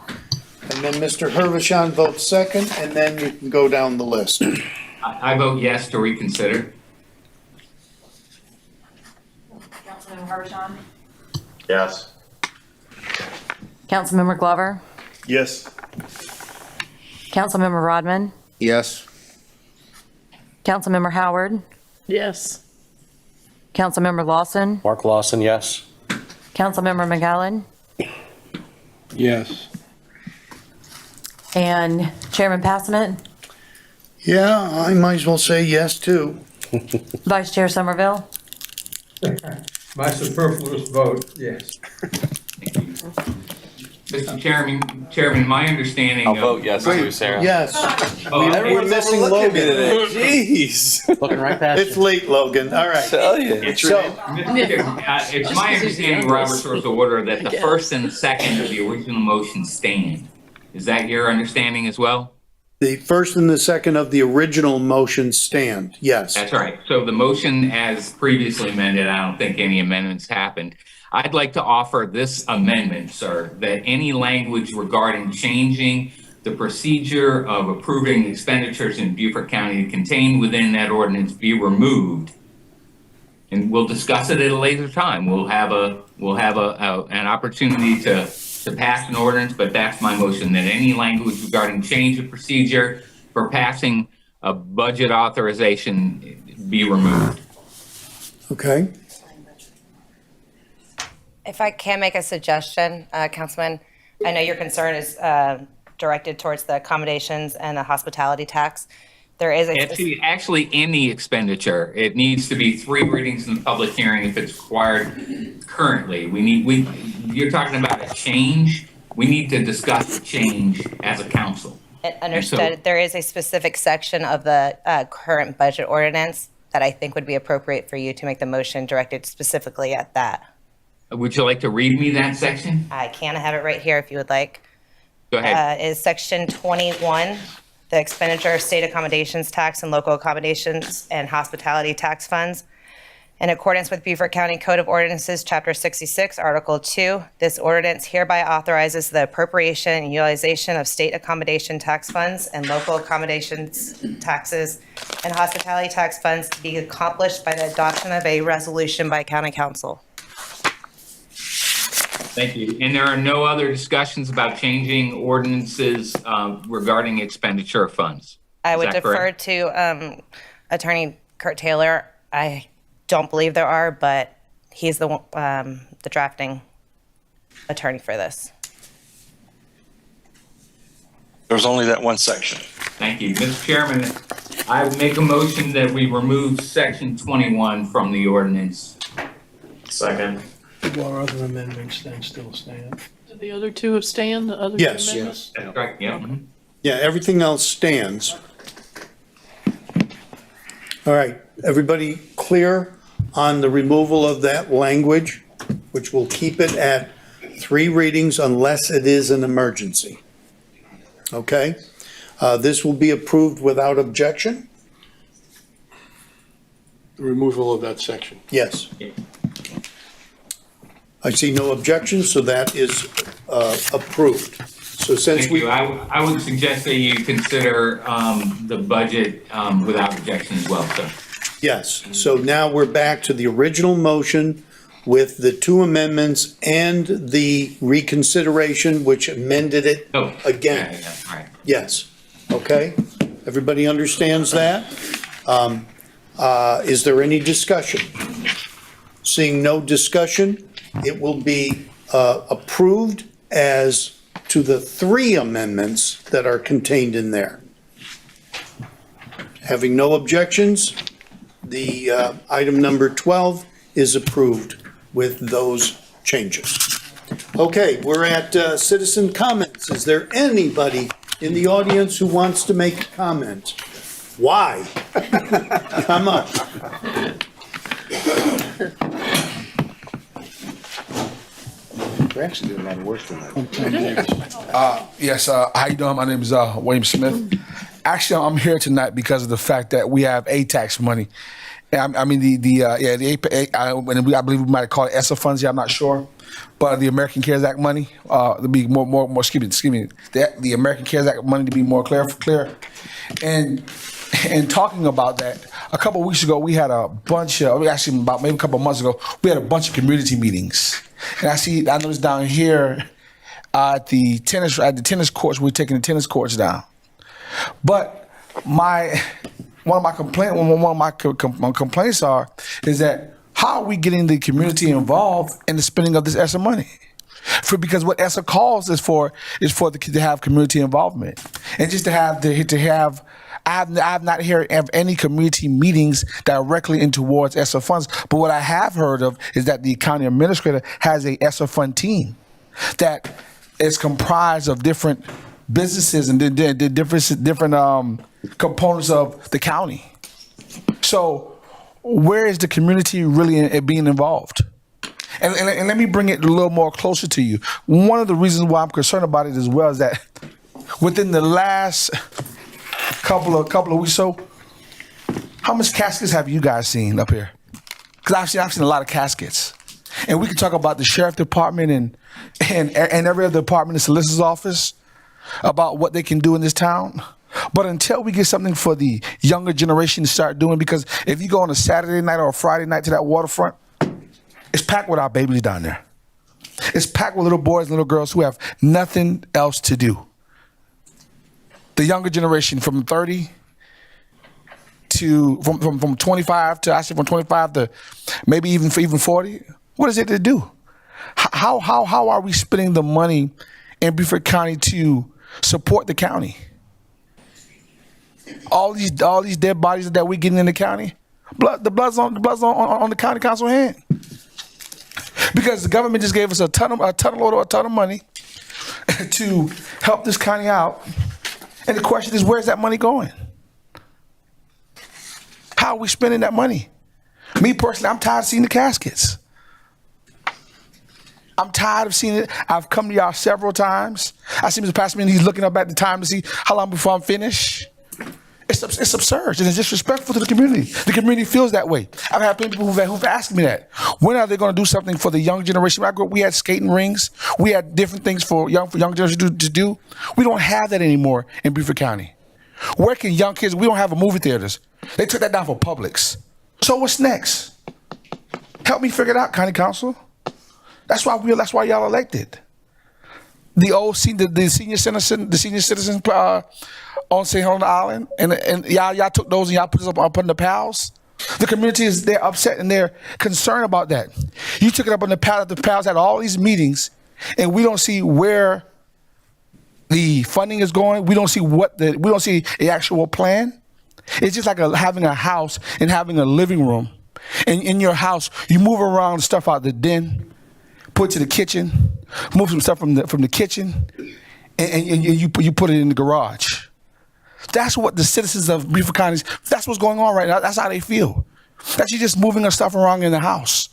And then Mr. Hervishon votes second, and then you can go down the list. I vote yes to reconsider. Councilmember Hervishon? Yes. Councilmember Glover? Yes. Councilmember Rodman? Yes. Councilmember Howard? Yes. Councilmember Lawson? Mark Lawson, yes. Councilmember McGowan? Yes. And Chairman Passman? Yeah, I might as well say yes too. Vice Chair Somerville? My superfluous vote, yes. Mr. Chairman, my understanding. I'll vote yes too, Sarah. Yes. Oh, We're missing Logan. Jeez. Looking right past It's late, Logan, all right. Tell you. So, It's my understanding, Robert's Rules of Order, that the first and second of the original motion stand. Is that your understanding as well? the first and the second of the original motion stand, yes. That's right. So the motion as previously amended, I don't think any amendments happened. I'd like to offer this amendment, sir, that any language regarding changing the procedure of approving expenditures in Beaufort County contained within that ordinance be removed. And we'll discuss it at a later time. We'll have an opportunity to pass an ordinance, but that's my motion, that any language regarding change of procedure for passing a budget authorization be removed. Okay. If I can make a suggestion, Councilman, I know your concern is directed towards the accommodations and the hospitality tax. There is Actually, any expenditure, it needs to be 3 readings in the public hearing if it's required currently. You're talking about a change. We need to discuss the change as a council. Understood. There is a specific section of the current budget ordinance that I think would be appropriate for you to make the motion directed specifically at that. Would you like to read me that section? I can have it right here if you would like. Go ahead. Is section 21, the expenditure of state accommodations tax and local accommodations and hospitality tax funds. In accordance with Beaufort County Code of Ordinances, Chapter 66, Article 2, this ordinance hereby authorizes the appropriation and utilization of state accommodation tax funds and local accommodations taxes and hospitality tax funds to be accomplished by the adoption of a resolution by County Council. Thank you. And there are no other discussions about changing ordinances regarding expenditure of funds? I would defer to Attorney Kurt Taylor. I don't believe there are, but he's the drafting attorney for this. There's only that one section. Thank you. Mr. Chairman, I would make a motion that we remove section 21 from the ordinance. Second. Do our other amendments then still stand? Do the other two stand, the other two Yes. amendments? That's correct, yeah. Yeah, everything else stands. All right, everybody clear on the removal of that language, which will keep it at 3 readings unless it is an emergency? Okay? This will be approved without objection? The removal of that section. Yes. I see no objection, so that is approved. So since Thank we. you. I would suggest that you consider the budget without objection as well, sir. Yes, so now we're back to the original motion with the 2 amendments and the reconsideration, which amended it again. Yeah, all right. Yes, okay? Everybody understands that? Is there any discussion? Seeing no discussion, it will be approved as to the 3 amendments that are contained in there. Having no objections, the item number 12 is approved with those changes. Okay, we're at citizen comments. Is there anybody in the audience who wants to make a comment? Why? Come up. We're actually doing a lot worse than that. Yes, how you doing? My name is William Smith. Actually, I'm here tonight because of the fact that we have ATAX money. I mean, I believe we might call it ESSA funds here, I'm not sure. But the American CARES Act money, to be more, excuse me, the American CARES Act money to be more clear. And talking about that, a couple of weeks ago, we had a bunch of, actually about maybe a couple of months ago, we had a bunch of community meetings. And I noticed down here at the tennis courts, we're taking the tennis courts down. But one of my complaints is that how are we getting the community involved in the spending of this ESSA money? Because what ESSA calls is for to have community involvement, and just to have. I have not heard of any community meetings directly in towards ESSA funds. But what I have heard of is that the county administrator has a ESSA fund team that is comprised of different businesses and the different components of the county. So where is the community really being involved? And let me bring it a little more closer to you. One of the reasons why I'm concerned about it as well is that within the last couple of weeks, so how much caskets have you guys seen up here? Because I've seen a lot of caskets, and we can talk about the sheriff department and every other department, the solicitor's office, about what they can do in this town. But until we get something for the younger generation to start doing, because if you go on a Saturday night or a Friday night to that waterfront, it's packed with our babies down there. It's packed with little boys and little girls who have nothing else to do. The younger generation from 30 to from 25 to, I say from 25 to maybe even 40. What is it to do? How are we spending the money in Beaufort County to support the county? All these dead bodies that we're getting in the county, the blood's on the county council hand. Because the government just gave us a ton of money to help this county out. And the question is, where's that money going? How are we spending that money? Me personally, I'm tired of seeing the caskets. I'm tired of seeing it. I've come to y'all several times. I see Mr. Passman, he's looking up at the time to see how long before I'm finished. It's absurd and it's disrespectful to the community. The community feels that way. I've had people who've asked me that. When are they going to do something for the young generation? When I grew up, we had skating rings. We had different things for young generation to do. We don't have that anymore in Beaufort County. Where can young kids? We don't have a movie theaters. They took that down for Publix. So what's next? Help me figure it out, County Council. That's why y'all elected. The senior citizens on St. Helena Island, and y'all took those and y'all put us up on the PALs. The community they're upset and they're concerned about that. You took it up on the PALs. The PALs had all these meetings, and we don't see where the funding is going. We don't see the actual plan. It's just like having a house and having a living room. And in your house, you move around stuff out the den, put it to the kitchen, move some stuff from the kitchen, and you put it in the garage. That's what the citizens of Beaufort County, that's what's going on right now. That's how they feel. That you're just moving our stuff around in the house.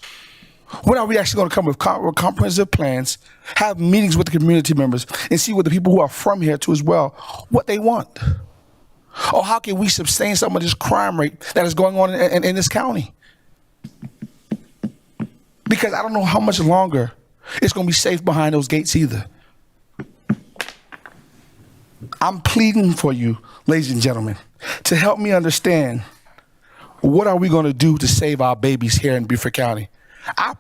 When are we actually going to come with comprehensive plans, have meetings with the community members, and see what the people who are from here too as well, what they want? Or how can we sustain some of this crime rate that is going on in this county? Because I don't know how much longer it's going to be safe behind those gates either. I'm pleading for you, ladies and gentlemen, to help me understand what are we going to do to save our babies here in Beaufort County. I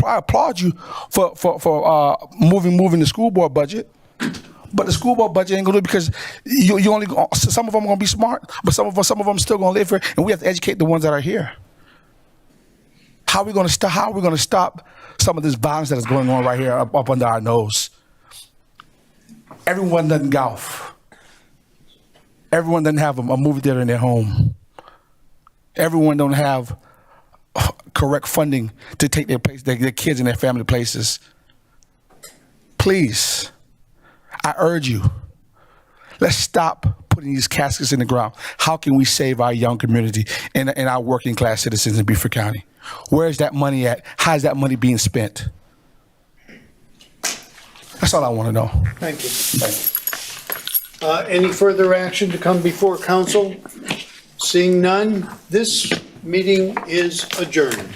applaud you for moving the school board budget, but the school board budget ain't gonna do it because you only some of them are gonna be smart, but some of them still gonna live here, and we have to educate the ones that are here. How are we gonna stop some of this violence that is going on right here up under our nose? Everyone doesn't golf. Everyone doesn't have a movie theater in their home. Everyone don't have correct funding to take their kids and their family places. Please, I urge you, let's stop putting these caskets in the ground. How can we save our young community and our working class citizens in Beaufort County? Where is that money at? How is that money being spent? That's all I want to know. Thank you. Any further action to come before council? Seeing none, this meeting is adjourned.